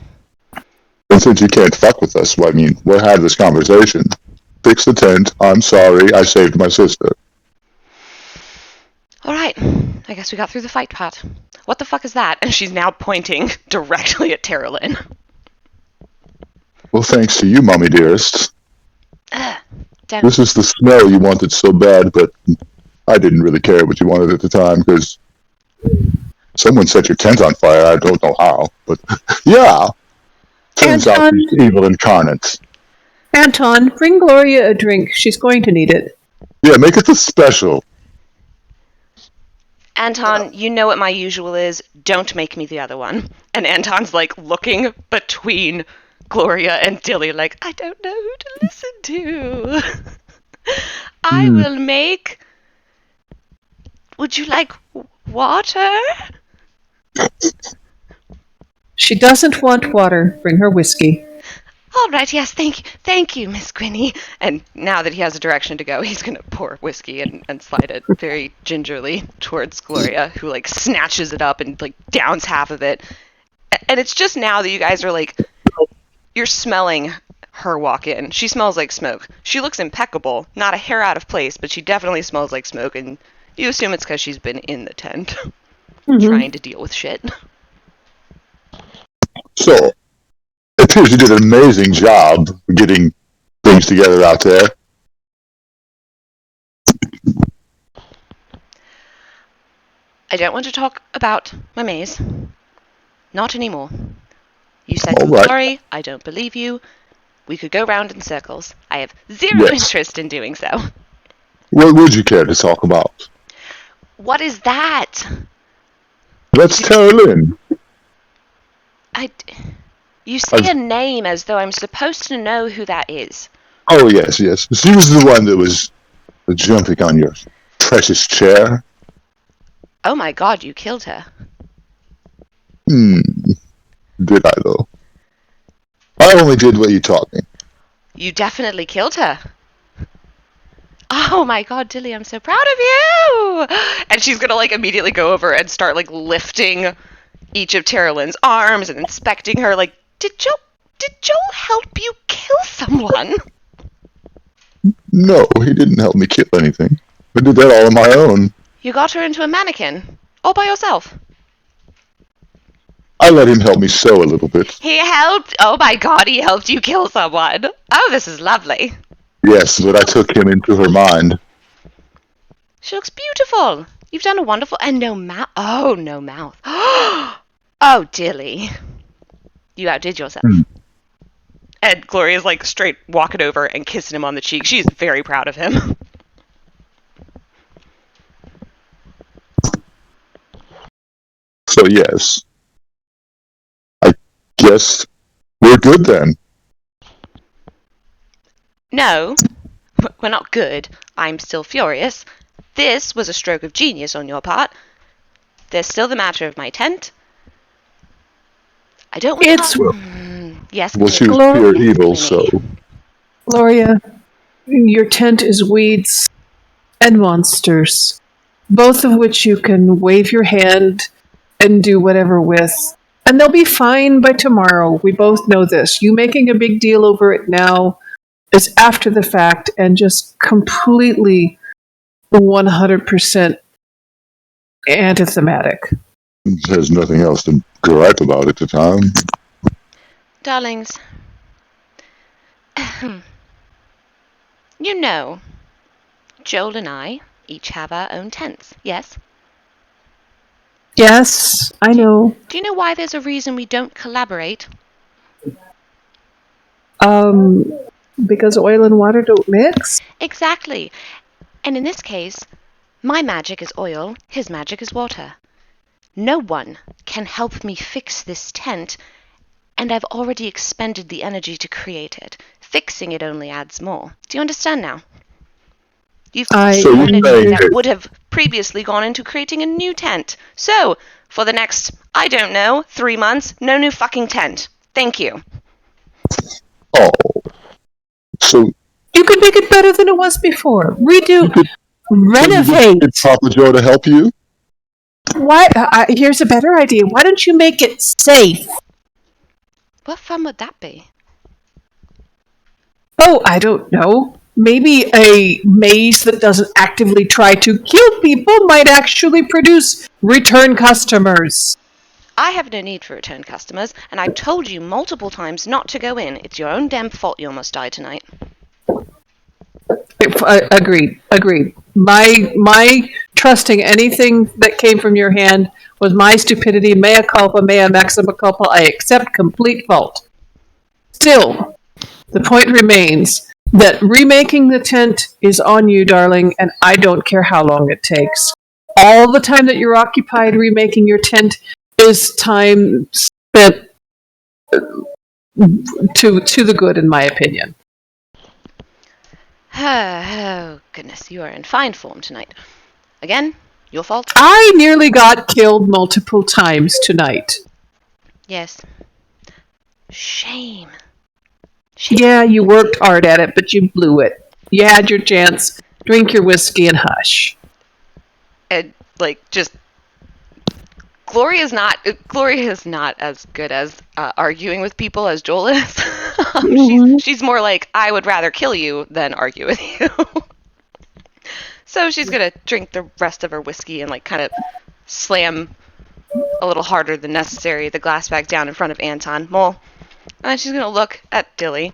And since you can't fuck with us, well, I mean, we'll have this conversation. Fix the tent. I'm sorry. I saved my sister. Alright, I guess we got through the fight part. What the fuck is that? And she's now pointing directly at Terralyn. Well, thanks to you, Mommy dearest. Damn. This is the smell you wanted so bad, but I didn't really care what you wanted at the time, because someone set your tent on fire. I don't know how, but yeah. Turns out Anton. she's evil incarnate. Anton, bring Gloria a drink. She's going to need it. Yeah, make it the special. Anton, you know what my usual is. Don't make me the other one. And Anton's like looking between Gloria and Dilly like, I don't know who to listen to. I will make... Would you like water? She doesn't want water. Bring her whiskey. All right, yes, thank you, Miss Quinny. And now that he has a direction to go, he's going to pour whiskey and slide it very gingerly towards Gloria, who, like, snatches it up and, like, downs half of it. And it's just now that you guys are, like, you're smelling her walk in. She smells like smoke. She looks impeccable, not a hair out of place, but she definitely smells like smoke, and you assume it's because she's been in the tent trying to deal with shit. So, it appears you did an amazing job getting things together out there. I don't want to talk about my maze. Not anymore. You said All you're right. sorry. I don't believe you. We could go round in circles. I have zero Yes. interest in doing so. What would you care to talk about? What is that? Let's tell in. You say a name as though I'm supposed to know who that is. Oh, yes, yes. She was the one that was jumping on your precious chair. Oh my god, you killed her. Did I, though? I only did what you taught me. You definitely killed her. Oh my god, Dilly, I'm so proud of you! And she's gonna, like, immediately go over and start, like, lifting each of Terralyn's arms and inspecting her, like, did Joel help you kill someone? No, he didn't help me kill anything. I did that all on my own. You got her into a mannequin. All by yourself. I let him help me sew a little bit. He helped? Oh my god, he helped you kill someone. Oh, this is lovely. Yes, but I took him into her mind. She looks beautiful. You've done a wonderful... And no mouth. Oh, no mouth. Oh, Dilly. You outdid yourself. And Gloria's, like, straight walking over and kissing him on the cheek. She's very proud of him. So, yes. I guess We're good then. No, we're not good. I'm still furious. This was a stroke of genius on your part. There's still the matter of my tent. I don't want It's yes, Well, she was Gloria. pure Yes, evil, Winnie. so Gloria. Your tent is weeds and monsters, both of which you can wave your hand and do whatever with. And they'll be fine by tomorrow. We both know this. You making a big deal over it now is after the fact and just completely 100% antithematic. there's nothing else to gripe about at the time. Darlings, you know, Joel and I each have our own tents, yes? Yes, I know. Do you know why there's a reason we don't collaborate? Because oil and water don't mix? Exactly. And in this case, my magic is oil, his magic is water. No one can help me fix this tent, and I've already expended the energy to create it. Fixing it only adds more. Do you understand now? You've I- So you're energy saying that that- would have previously gone into creating a new tent. So, for the next, I don't know, 3 months, no new fucking tent. Thank you. Oh, so You could make it better than it was before. Redo, renovate. Get Papa Joe to help you? Why? Here's a better idea. Why don't you make it safe? What fun would that be? Oh, I don't know. Maybe a maze that doesn't actively try to kill people might actually produce return customers. I have no need for return customers, and I've told you multiple times not to go in. It's your own damn fault you almost died tonight. Agreed. My trusting anything that came from your hand was my stupidity. Mea culpa, mea maxima culpa. I accept complete fault. Still, the point remains that remaking the tent is on you, darling, and I don't care how long it takes. All the time that you're occupied remaking your tent is time spent to the good, in my opinion. Oh, goodness, you are in fine form tonight. Again, your fault? I nearly got killed multiple times tonight. Yes. Shame. Yeah, you worked hard at it, but you blew it. You had your chance. Drink your whiskey and hush. And, just... Gloria is not as good as arguing with people as Joel is. She's more like, I would rather kill you than argue with you. So she's gonna drink the rest of her whiskey and kind of slam a little harder than necessary the glass back down in front of Anton. Well, and then she's gonna look at Dilly,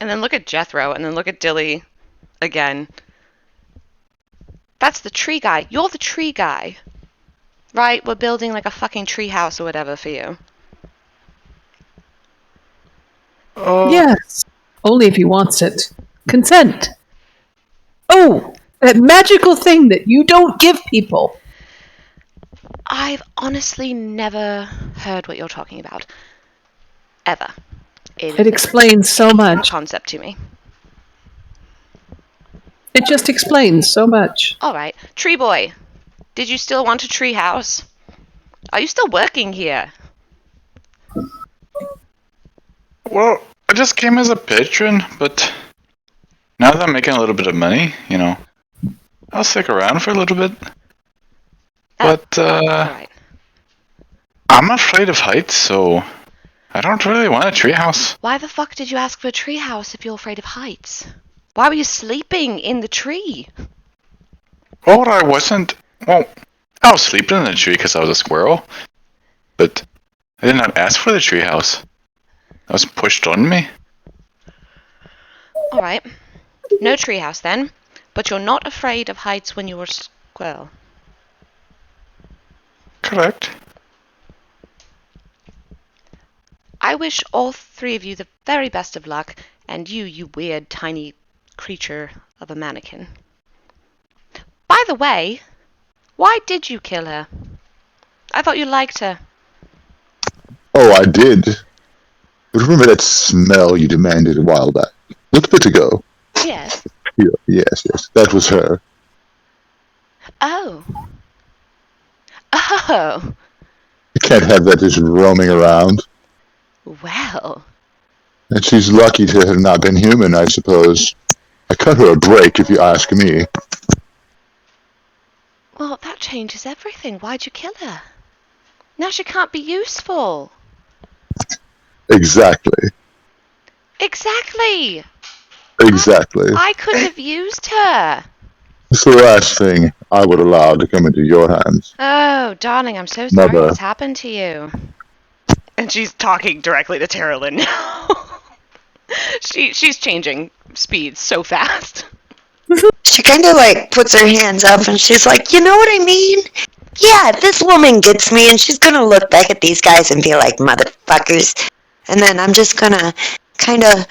and then look at Jethro, and then look at Dilly again. That's the tree guy. You're the tree guy. Right, we're building a fucking tree house or whatever for you. Yes, only if he wants it. Consent. Oh, that magical thing that you don't give people. I've honestly never heard what you're talking about. Ever. It explains so much. Concept to me. It just explains so much. Alright, Tree Boy. Did you still want a tree house? Are you still working here? Well, I just came as a patron, but now that I'm making a little bit of money, I'll stick around for a little bit. But, Alright. I'm afraid of heights, so I don't really want a treehouse. Why the fuck did you ask for a tree house if you're afraid of heights? Why were you sleeping in the tree? Well, I wasn't. Well, I was sleeping in the tree because I was a squirrel, but I did not ask for the treehouse. That was pushed on me. Alright. No treehouse then, but you're not afraid of heights when you're a squirrel. Correct. I wish all three of you the very best of luck, and you weird tiny creature of a mannequin. By the way, why did you kill her? I thought you liked her. Oh, I did. Remember that smell you demanded a while back? A little bit ago. Yes. Yeah, yes. That was her. Oh. Oh. You can't have that just roaming around. Well. And she's lucky to have not been human, I suppose. I cut her a break, if you ask me. Well, that changes everything. Why'd you kill her? Now she can't be useful. Exactly. Exactly. Exactly. I could have used her. It's the last thing I would allow to come into your hands. Oh, darling, I'm so sorry Mother. what's happened to you. And she's talking directly to Terralyn now. She's changing speeds so fast. She kind of like puts her hands up and she's like, you know what I mean? Yeah, this woman gets me, and she's gonna look back at these guys and be like, motherfuckers. And then I'm just gonna kind of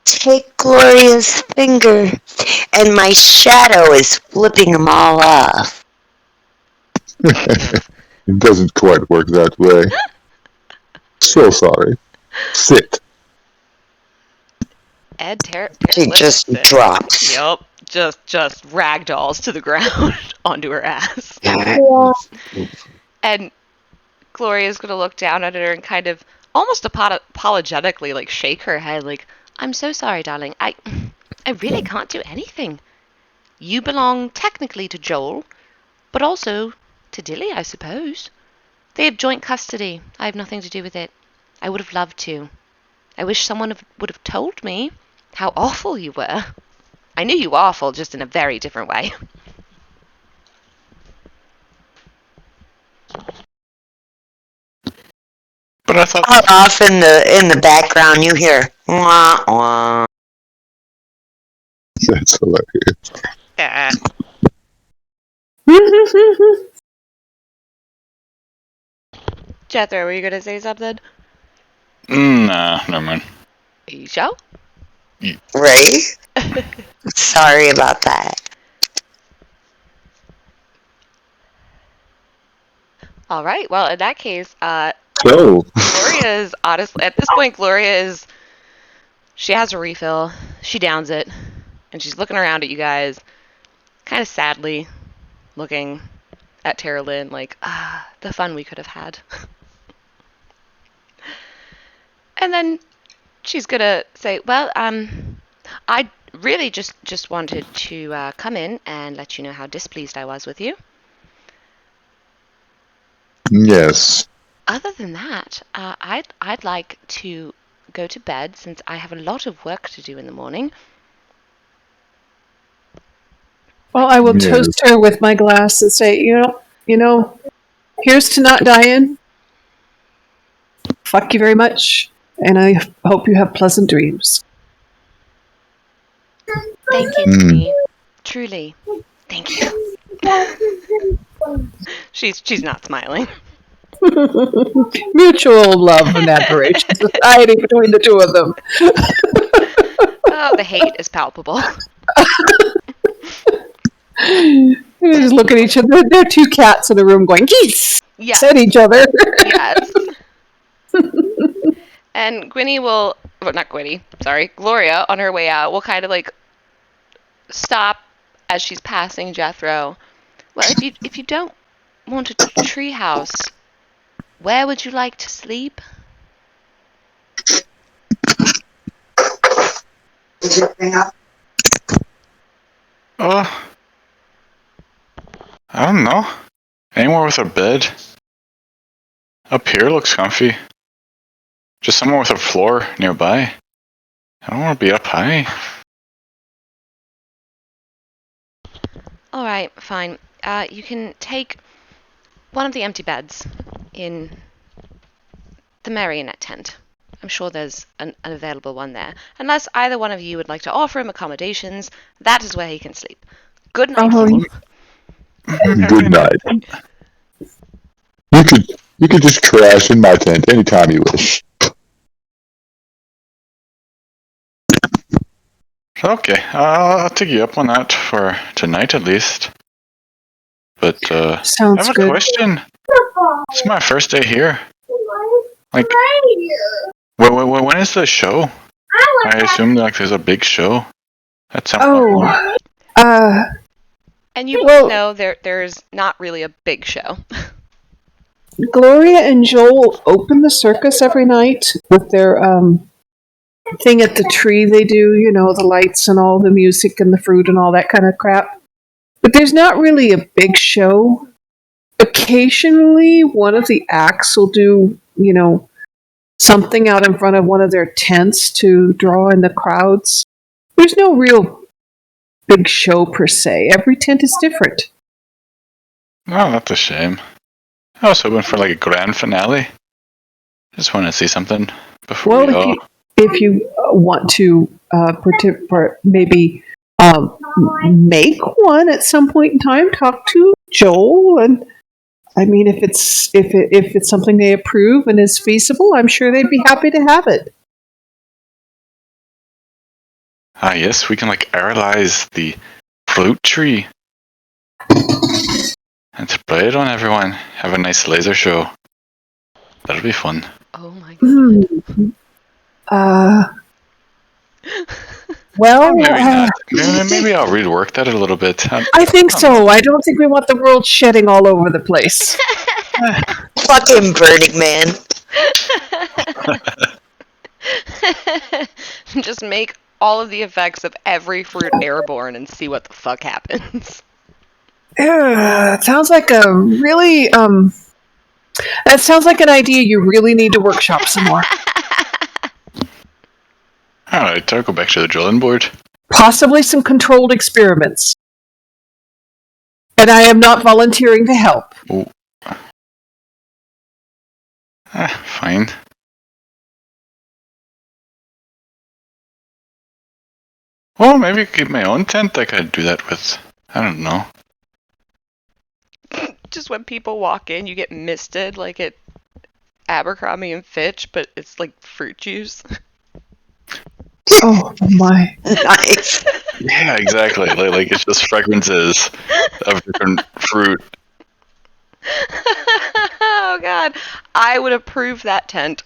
take Gloria's finger, and my shadow is flipping them all off. It doesn't quite work that way. So sorry. Sit. Ed She just drops. Yup. Just ragdolls to the ground onto her ass. And Gloria's gonna look down at her and kind of almost apologetically like shake her head like, I'm so sorry, darling. I really can't do anything. You belong technically to Joel, but also to Dilly, I suppose. They have joint custody. I have nothing to do with it. I would have loved to. I wish someone would have told me how awful you were. I knew you were awful, just in a very different way. But I thought Off in the background, you hear wah wah. That's hilarious. Jethro, were you gonna say something? nah, never mind. Are you sure? Right? Sorry about that. All right. Well, in that case, So, Gloria is honestly at this point. Gloria is. She has a refill. She downs it, and she's looking around at you guys, kind of sadly, looking at Terralyn like, the fun we could have had. And then she's gonna say, well, I really just wanted to come in and let you know how displeased I was with you. yes. Other than that, I'd like to go to bed since I have a lot of work to do in the morning. Well, I will Yes. toast her with my glass and say, you know, here's to not dying. Fuck you very much, and I hope you have pleasant dreams. Thank you, Dippy. Truly, thank you. She's not smiling. Mutual love and admiration society between the two of them. Oh, the hate is palpable. They just look at each other. There are two cats in a room going geese Yes. at each other. Yes. And Gwynny will, well, not Gwynny, sorry, Gloria, on her way out, will kind of like stop as she's passing Jethro. Well, if you don't want a tree house, where would you like to sleep? Is it thing up? I don't know. Anywhere with a bed. Up here looks comfy. Just somewhere with a floor nearby. I don't want to be up high. All right, fine. You can take one of the empty beds in the marionette tent. I'm sure there's an available one there. Unless either one of you would like to offer him accommodations, that is where he can sleep. Good night. Good night. You could just crash in my tent anytime you wish. Okay, I'll take you up on that for tonight at least. But I Sounds have a good. question. It's my first day here. Like, when is the show? I assume like there's a big show at some point. And you both know there's not really a big show. Gloria and Joel open the circus every night with their thing at the tree they do, the lights and all the music and the fruit and all that kind of crap. But there's not really a big show. Occasionally, one of the acts will do, something out in front of one of their tents to draw in the crowds. There's no real big show per se. Every tent is different. Oh, that's a shame. I was hoping for like a grand finale. Just want to see something before we go. If you want to maybe make one at some point in time, talk to Joel, and I mean, if it's something they approve and is feasible, I'm sure they'd be happy to have it. Ah, yes, we can like aerialize the fruit tree and spray it on everyone. Have a nice laser show. That'll be fun. Oh my god. Well, maybe not. Maybe I'll rework that a little bit. I think so. I don't think we want the world shedding all over the place. Fucking Burning Man. Just make all of the effects of every fruit airborne and see what the fuck happens. It sounds like a really that sounds like an idea you really need to workshop some more. Alright, I'll go back to the drilling board. Possibly some controlled experiments. And I am not volunteering to help. Ooh. Fine. Well, maybe I could keep my own tent I could do that with. I don't know. Just when people walk in, you get misted like at Abercrombie and Fitch, but it's like fruit juice. Oh my. Nice. Yeah, exactly. like it's just fragrances of different fruit. Oh god. I would approve that tent.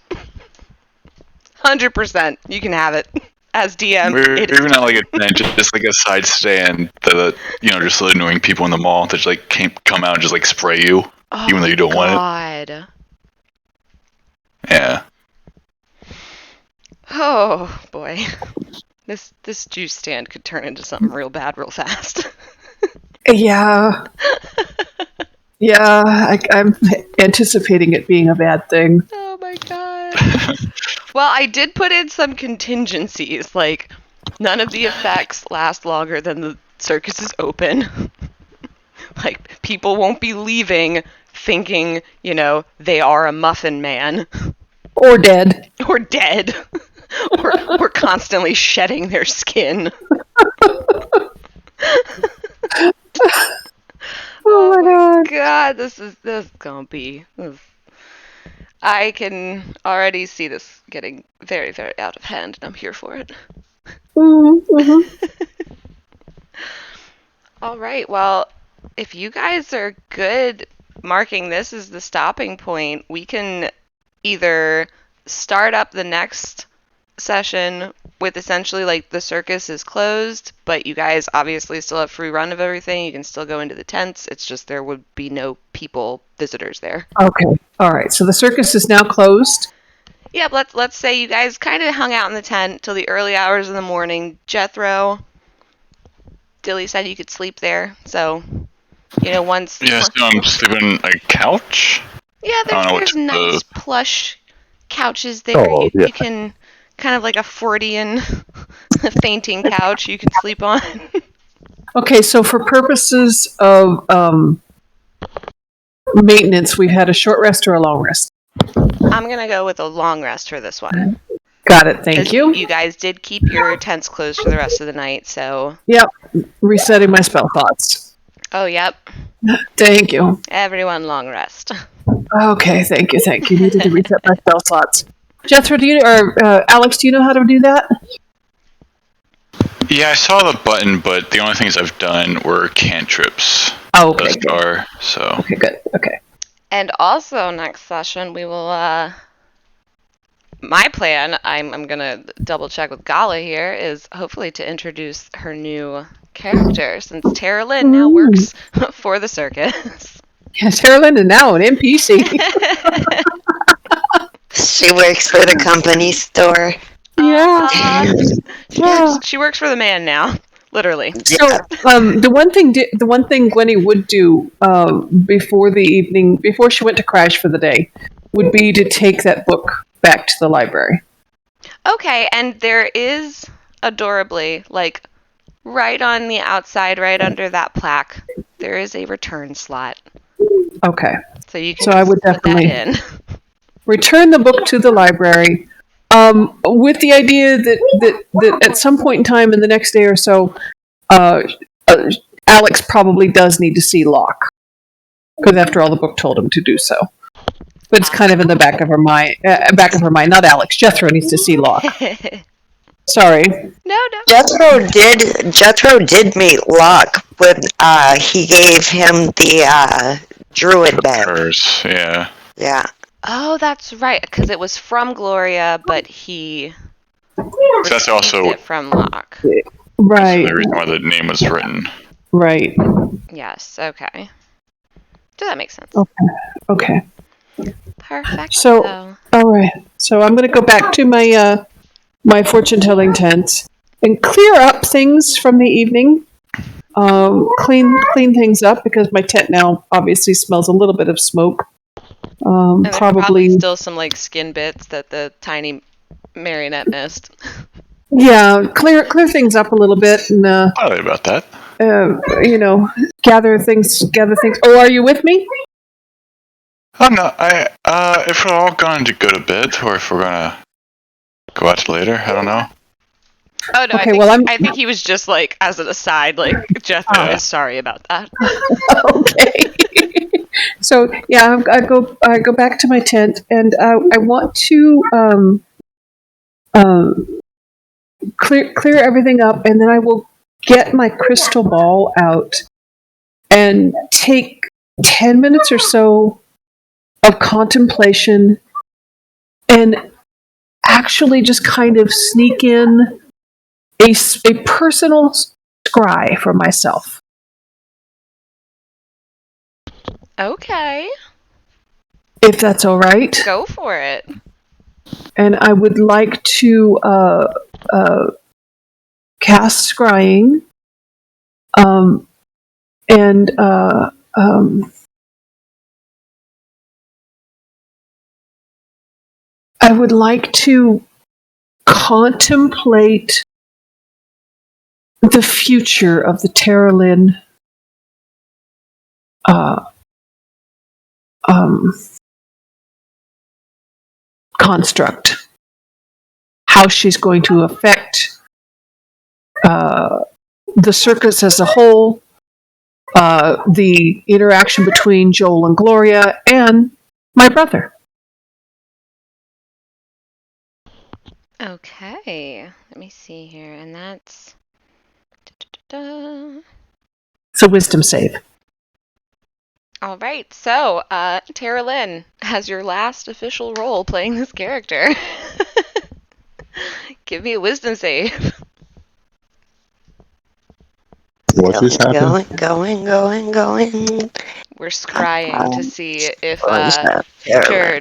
100%. You can have it. As DM, Even not like a tent, just like a side stand that just the annoying people in the mall that just like can't come out and just like spray you, even though you don't want it. Yeah. Oh boy. This juice stand could turn into something real bad real fast. Yeah. Yeah, I'm anticipating it being a bad thing. Oh my god. Well, I did put in some contingencies, like none of the effects last longer than the circus is open. Like, people won't be leaving thinking, they are a muffin man. Or dead. Or dead. or constantly shedding their skin. Oh my god, this is gonna be... I can already see this getting very, very out of hand, and I'm here for it. Mm-hmm. All right, well, if you guys are good marking this as the stopping point, we can either start up the next session with essentially like the circus is closed, but you guys obviously still have free run of everything. You can still go into the tents. It's just there would be no visitors there. Okay. All right. So the circus is now closed. Yeah, let's say you guys kind of hung out in the tent till the early hours of the morning. Jethro, Dilly said you could sleep there, so once. Yeah, so I'm sleeping on a couch. Yeah, there's nice plush couches there. Oh, yeah. You can kind of like a Freudian fainting couch you can sleep on. Okay, so for purposes of maintenance, we've had a short rest or a long rest? I'm going to go with a long rest for this one. Got it, thank you. You guys did keep your tents closed for the rest of the night, so... Yep, resetting my spell thoughts. Oh, yep. Thank you. Everyone long rest. Okay, thank you. Needed to reset my spell slots. Jethro, Alex, do you know how to do that? Yeah, I saw the button, but the only things I've done were cantrips. Oh, okay. Thus far, so. Okay, good. Okay. And also, next session, we will my plan, I'm gonna double check with Gala here, is hopefully to introduce her new character, since Tara Lynn now works for the circus. Yes, Carolyn is now an NPC. She works for the company store. Yeah. She works for the man now, literally. So, the one thing Gwenny would do before she went to crash for the day, would be to take that book back to the library. Okay, and there is adorably, like, right on the outside, right under that plaque, there is a return slot. Okay. So you can So I would put that definitely in. return the book to the library, with the idea that at some point in time in the next day or so, Alex probably does need to see Locke, because after all, the book told him to do so. But it's kind of in the back of her mind. Not Alex. Jethro needs to see Locke. Sorry. No. Jethro did meet Locke when he gave him the druid bed. Hers, yeah. Yeah. Oh, that's right, because it was from Gloria, but he That's received also it from Locke. Right. the reason why the name was written. Right. Yes, okay. So that makes sense. Okay. Perfect. So, all right. So I'm going to go back to my my fortune-telling tent and clear up things from the evening. Clean things up, because my tent now obviously smells a little bit of smoke. And there's Probably still some like skin bits that the tiny marionette missed. Yeah, clear things up a little bit, and Sorry about that. gather things. Oh, are you with me? Oh no, if we're all going to go to bed, or if we're gonna go out later, I don't know. Oh no, Okay, I think he was just like, as an aside, like, Jethro is sorry about that. Okay. So yeah, I go back to my tent, and I want to clear everything up, and then I will get my crystal ball out and take 10 minutes or so of contemplation, and actually just kind of sneak in a personal scry for myself. Okay. If that's all right. Go for it. And I would like to cast scrying, and I would like to contemplate the future of the Terralyn construct, how she's going to affect the circus as a whole, the interaction between Joel and Gloria, and my brother. Okay. Let me see here, and that's... It's a wisdom save. All right, so Tara Lynn has your last official role playing this character. Give me a wisdom save. What just happened? Going. We're scrying to see if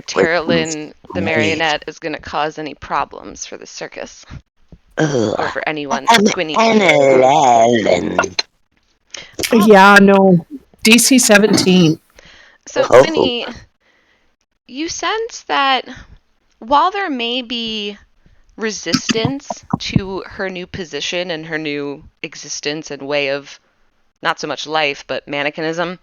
Tara Lynn, the marionette, is going to cause any problems for the circus. Or for anyone. Gwynny. An 11. Yeah, no. DC 17. So, Oh. Gwynny, you sense that while there may be resistance to her new position and her new existence and way of not so much life, but mannequinism,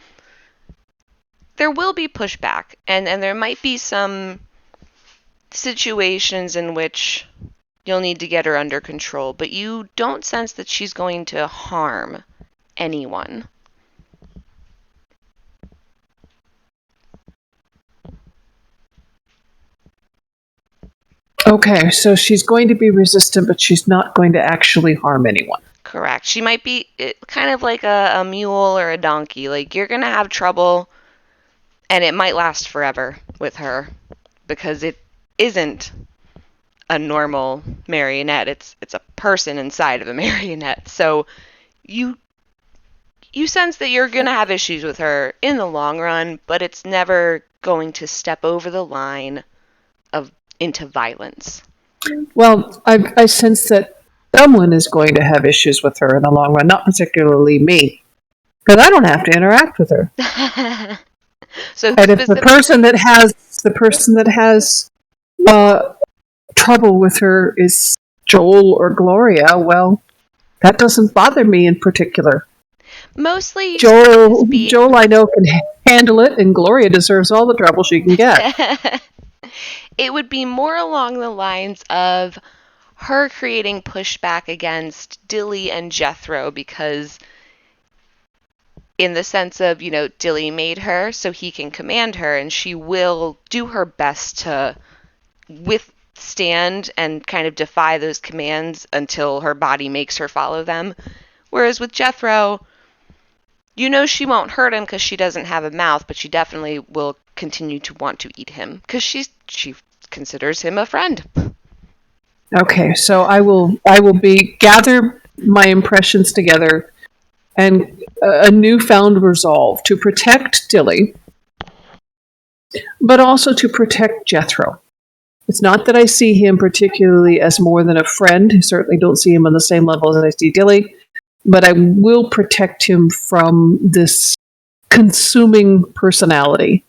there will be pushback, and there might be some situations in which you'll need to get her under control, but you don't sense that she's going to harm anyone. Okay, so she's going to be resistant, but she's not going to actually harm anyone. Correct. She might be kind of like a mule or a donkey. Like, you're going to have trouble, and it might last forever with her, because it isn't a normal marionette. It's a person inside of a marionette. So you sense that you're going to have issues with her in the long run, but it's never going to step over the line of into violence. Well, I sense that someone is going to have issues with her in the long run, not particularly me, because I don't have to interact with her. So And if the person that has trouble with her is Joel or Gloria, well, that doesn't bother me in particular. Mostly Joel I know can handle it, and Gloria deserves all the trouble she can get. It would be more along the lines of her creating pushback against Dilly and Jethro, because in the sense of, Dilly made her so he can command her, and she will do her best to withstand and kind of defy those commands until her body makes her follow them. Whereas with Jethro, she won't hurt him because she doesn't have a mouth, but she definitely will continue to want to eat him because she considers him a friend. Okay, so I will gather my impressions together and a newfound resolve to protect Dilly, but also to protect Jethro. It's not that I see him particularly as more than a friend. I certainly don't see him on the same level as I see Dilly, but I will protect him from this consuming personality.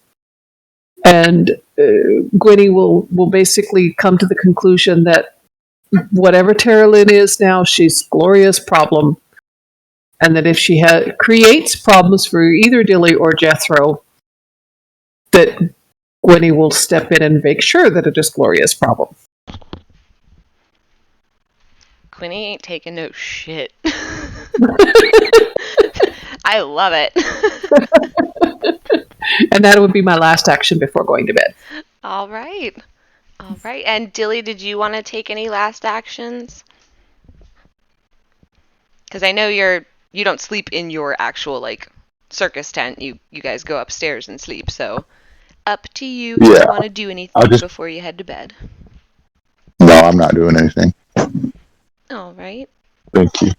And Gwynny will basically come to the conclusion that whatever Tara Lynn is now, she's Gloria's problem. And that if she creates problems for either Dilly or Jethro, that Gwynny will step in and make sure that it is Gloria's problem. Gwynny ain't taking no shit. I love it. And that would be my last action before going to bed. All right. And Dilly, did you want to take any last actions? Because I know you don't sleep in your actual circus tent. You guys go upstairs and sleep. So up to you if you want to do anything before you head to bed. No, I'm not doing anything. All right. Thank you.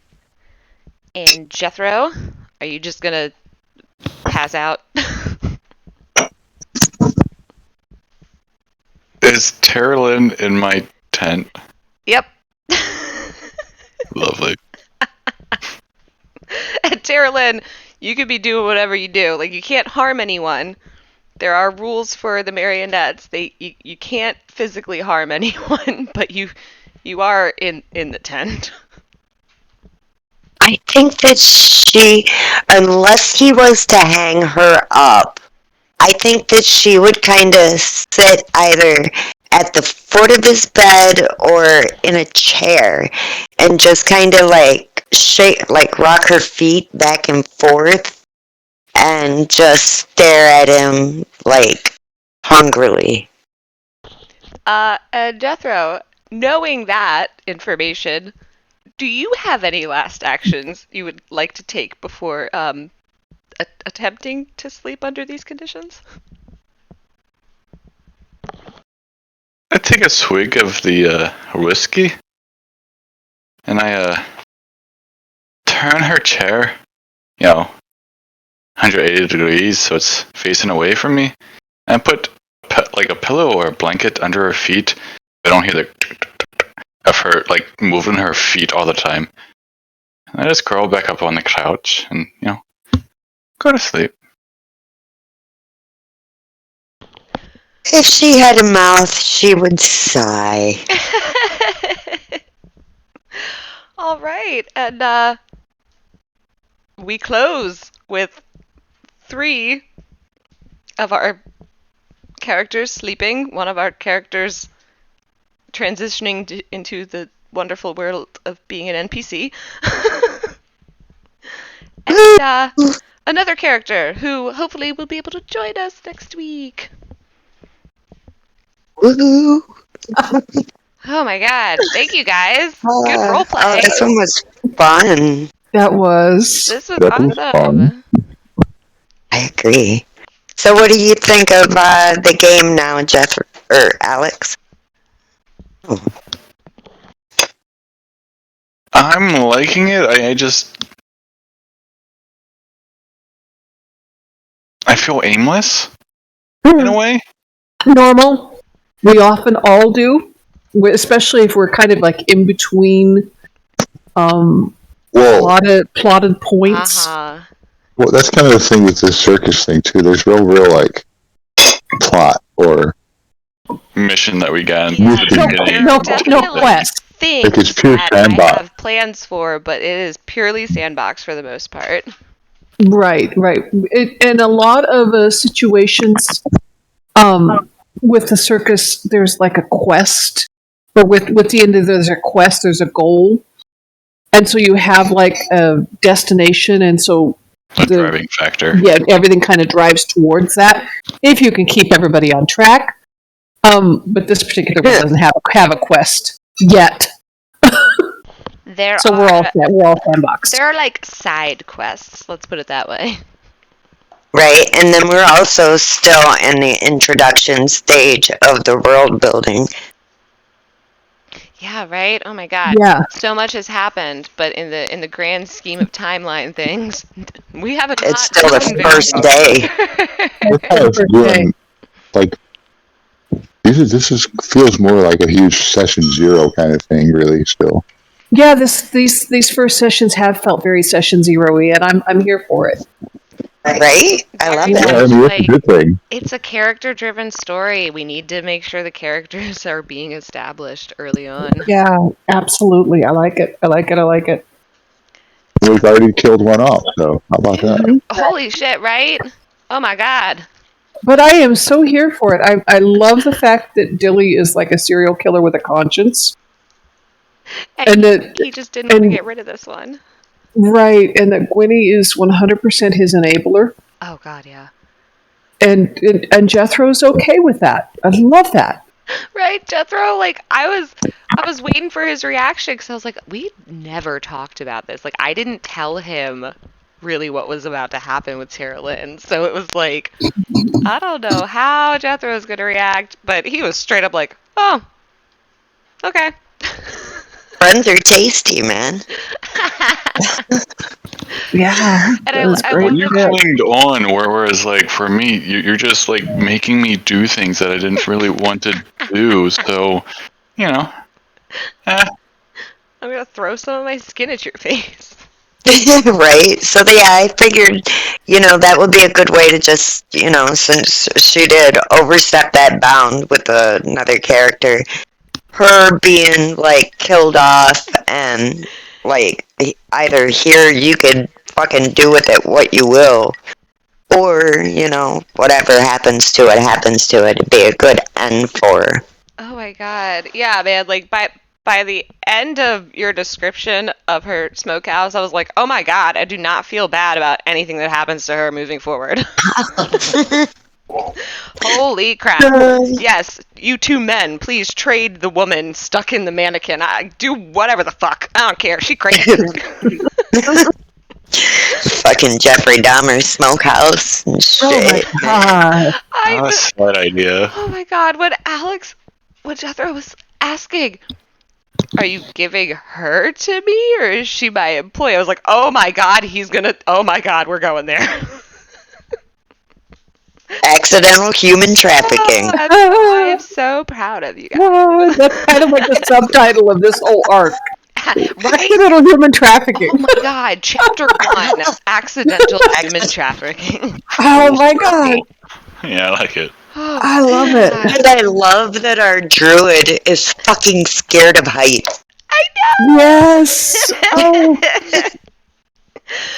And Jethro, are you just gonna pass out? Is Terralyn in my tent? Yep. Lovely. At Terralyn, you could be doing whatever you do. You can't harm anyone. There are rules for the marionettes. You can't physically harm anyone, but you are in the tent. I think that unless he was to hang her up, I think that she would kind of sit either at the foot of his bed or in a chair and just kind of shake, rock her feet back and forth and just stare at him hungrily. Jethro, knowing that information, do you have any last actions you would like to take before attempting to sleep under these conditions? I take a swig of the whiskey, and I turn her chair, 180 degrees so it's facing away from me, and put a pillow or a blanket under her feet. I don't hear of her moving her feet all the time. And I just curl back up on the couch and go to sleep. If she had a mouth, she would sigh. All right, and we close with 3 of our characters sleeping, one of our characters transitioning into the wonderful world of being an NPC, and another character who hopefully will be able to join us next week. Woohoo! Oh my god, thank you guys. Good roleplay. Oh, this one was fun. That was. This was awesome. Fun. I agree. So what do you think of the game now, Jeff or Alex? I'm liking it. I feel aimless in a way. Normal. We often all do, especially if we're kind of like in between Well, plotted points. Uh-huh. well, that's kind of the thing with this circus thing too. There's real like plot or Mission that we got. Yeah, at the No, beginning. no, definitely no quest. things Like, it's pure that sandbox. I have plans for, but it is purely sandbox for the most part. Right. And a lot of situations with the circus, there's like a quest, or with the end of there's a quest, there's a goal, and so you have like a destination, and so A driving factor. everything kind of drives towards that if you can keep everybody on track. But this particular one doesn't have a quest yet, so we're all sandboxed. There are like side quests, let's put it that way. Right, and then we're also still in the introduction stage of the world building. Yeah, right? Oh my god. Yeah. So much has happened, but in the grand scheme of timeline things, we haven't. It's still the first day. we're kind of doing like this feels more like a huge session 0 kind of thing, really. Still, Yeah, these first sessions have felt very session 0-y, and I'm here for it. Right? I love yeah, that. I mean, it's a good thing. It's a character-driven story. We need to make sure the characters are being established early on. Yeah, absolutely. I like it. We've already killed one off, so how about that? Holy shit, right? Oh my god. But I am so here for it. I love the fact that Dilly is like a serial killer with a conscience. And that he just didn't want to get rid of this one. Right, and that Gwynny is 100% his enabler. Oh god, yeah. And Jethro's okay with that. I love that. Right, Jethro, like, I was waiting for his reaction, because I was like, we never talked about this. Like, I didn't tell him really what was about to happen with Tara Lynn, so it was like, I don't know how Jethro was going to react, but he was straight up like, oh, okay. Friends are tasty, man. Yeah. And I When wonder, you clinged on, whereas like for me, you're just like making me do things that I didn't really want to do. So, you know, I'm going to throw some of my skin at your face. Right? So, I figured, that would be a good way to just, since she did overstep that bound with another character, her being, like, killed off and, like, either here you could fucking do with it what you will, or, whatever happens to it, it'd be a good end for her. Oh my god. Yeah, man, like, by the end of your description of her smokehouse, I was like, oh my god, I do not feel bad about anything that happens to her moving forward. Holy crap. Yes, you two men, please trade the woman stuck in the mannequin. Do whatever the fuck. I don't care. She crazy. Fucking Jeffrey Dahmer smokehouse and shit. Oh my god. that's that idea. Oh my god, when Jethro was asking, are you giving her to me, or is she my employee? I was like, oh my god, we're going there. Accidental human trafficking. I am so proud of you guys. That's kind of like the subtitle of this whole arc. Right? Accidental human trafficking. Oh my god, chapter 1, accidental human trafficking. Oh my god. Yeah, I like it. Oh, I love it. And I love that our druid is fucking scared of heights. I know! Yes. Oh. Yeah,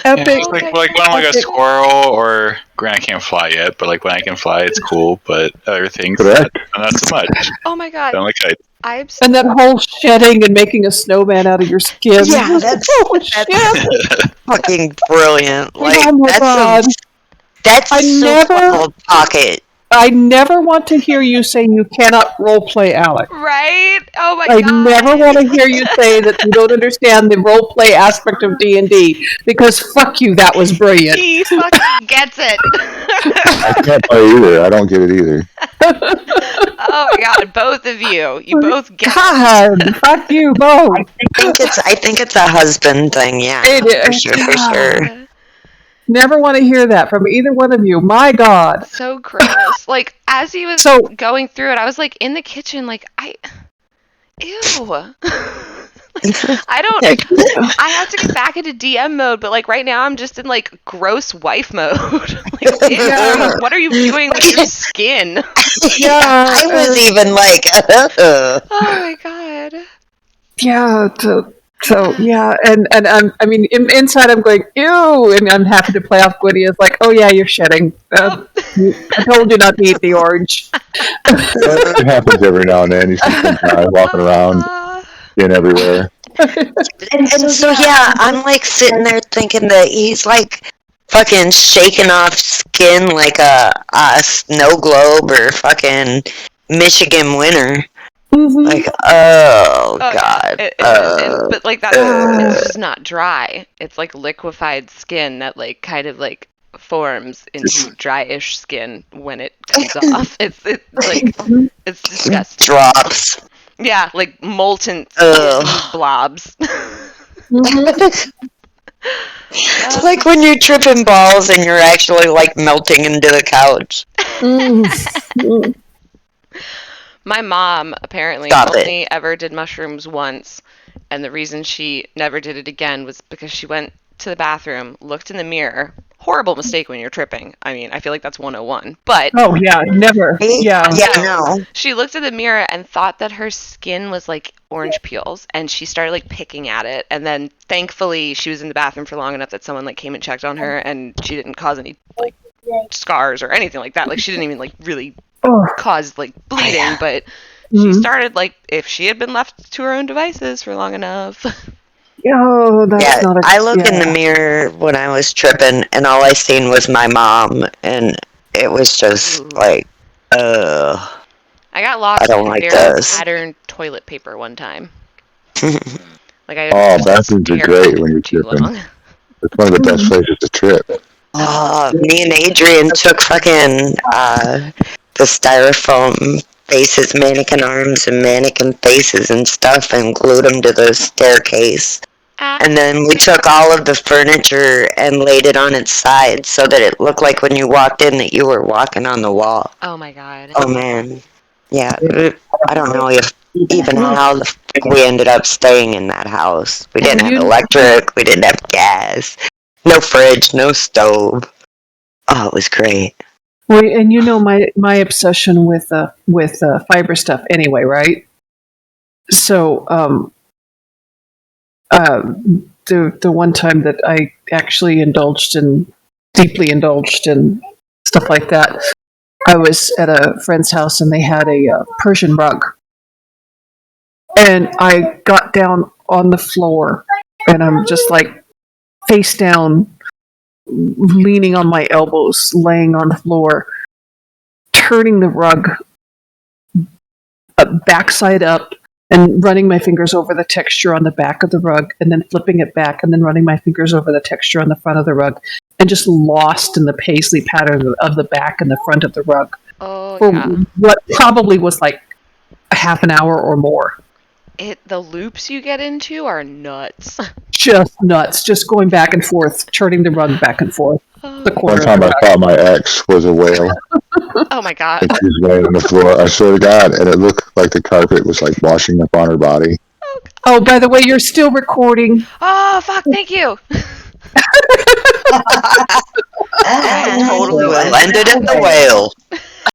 Epic. it's like when I'm like a squirrel, or I can't fly yet, but like when I can fly, it's cool. But other things, Correct. not so much. Oh my god. I don't like heights. I'm so And that whole shedding and making a snowman out of your skin. Yeah, that's shit. fucking brilliant. Like Oh my god. that's I so never- pocket I never want to hear you say you cannot role play, Alex. Right? Oh my I god. never want to hear you say that you don't understand the role play aspect of D&D, because fuck you, that was brilliant. He fucking gets it. I can't play either. I don't get it either. Oh my god, both of you. You both get it. God, fuck you both. I think it's a husband thing, yeah. It is. For sure. Never want to hear that from either one of you. My God. So gross. Like, as he was So- going through it, I was like in the kitchen, like, ew. I have to get back into DM mode, but like right now I'm just in like gross wife mode. Like, ew, what are you doing with your skin? Yeah. I was even like, Oh my god. Yeah. So yeah, and I mean, inside I'm going ew, and I'm happy to play off Gwynny as like, oh yeah, you're shedding. I told you not to eat the orange. It happens every now and then. You see some guy walking around, in everywhere. and so yeah, I'm like sitting there thinking that he's like fucking shaking off skin like a snow globe or fucking Michigan winter. Mm-hmm. Like, oh god. But like that, it's just not dry. It's like liquefied skin that like kind of like forms into dryish skin when it comes off. It's like it's disgusting. Drops. Yeah, like molten blobs. It's like when you're tripping balls and you're actually like melting into the couch. My mom apparently only ever did mushrooms once, and the reason she never did it again was because she went to the bathroom, looked in the mirror. Horrible mistake when you're tripping. I mean, I feel like that's 101. But oh yeah, never. Yeah. No. She looked in the mirror and thought that her skin was like orange peels, and she started like picking at it. And then thankfully she was in the bathroom for long enough that someone like came and checked on her, and she didn't cause any like scars or anything like that. Like she didn't even like really cause like bleeding, but she started like if she had been left to her own devices for long enough. Oh, that's not a, I looked in the mirror when I was tripping, and all I seen was my mom, and it was just like, I got lost in a very patterned toilet paper one time. Like bathrooms are great when you're tripping. It's one of the best places to trip. Oh, me and Adrian took fucking the styrofoam faces, mannequin arms and mannequin faces and stuff, and glued them to the staircase. And then we took all of the furniture and laid it on its side so that it looked like when you walked in that you were walking on the wall. Oh my god. Oh man. Yeah, I don't know even how the fuck we ended up staying in that house. We didn't have electric, we didn't have gas, no fridge, no stove. Oh, it was great. Well, and you know my obsession with fiber stuff anyway, right? So the one time that I actually deeply indulged in stuff like that, I was at a friend's house and they had a Persian rug, and I got down on the floor and I'm just like face down, leaning on my elbows, laying on the floor, turning the rug backside up and running my fingers over the texture on the back of the rug, and then flipping it back, and then running my fingers over the texture on the front of the rug, and just lost in the paisley pattern of the back and the front of the rug for what probably was like a half an hour or more. The loops you get into are nuts. Just nuts. Just going back and forth, turning the rug back and forth. One time I thought my ex was a whale. Oh my god. And she was laying on the floor. I swear to God, and it looked like the carpet was like washing up on her body. Oh, by the way, you're still recording. Oh, fuck, thank you. Totally landed at the whale.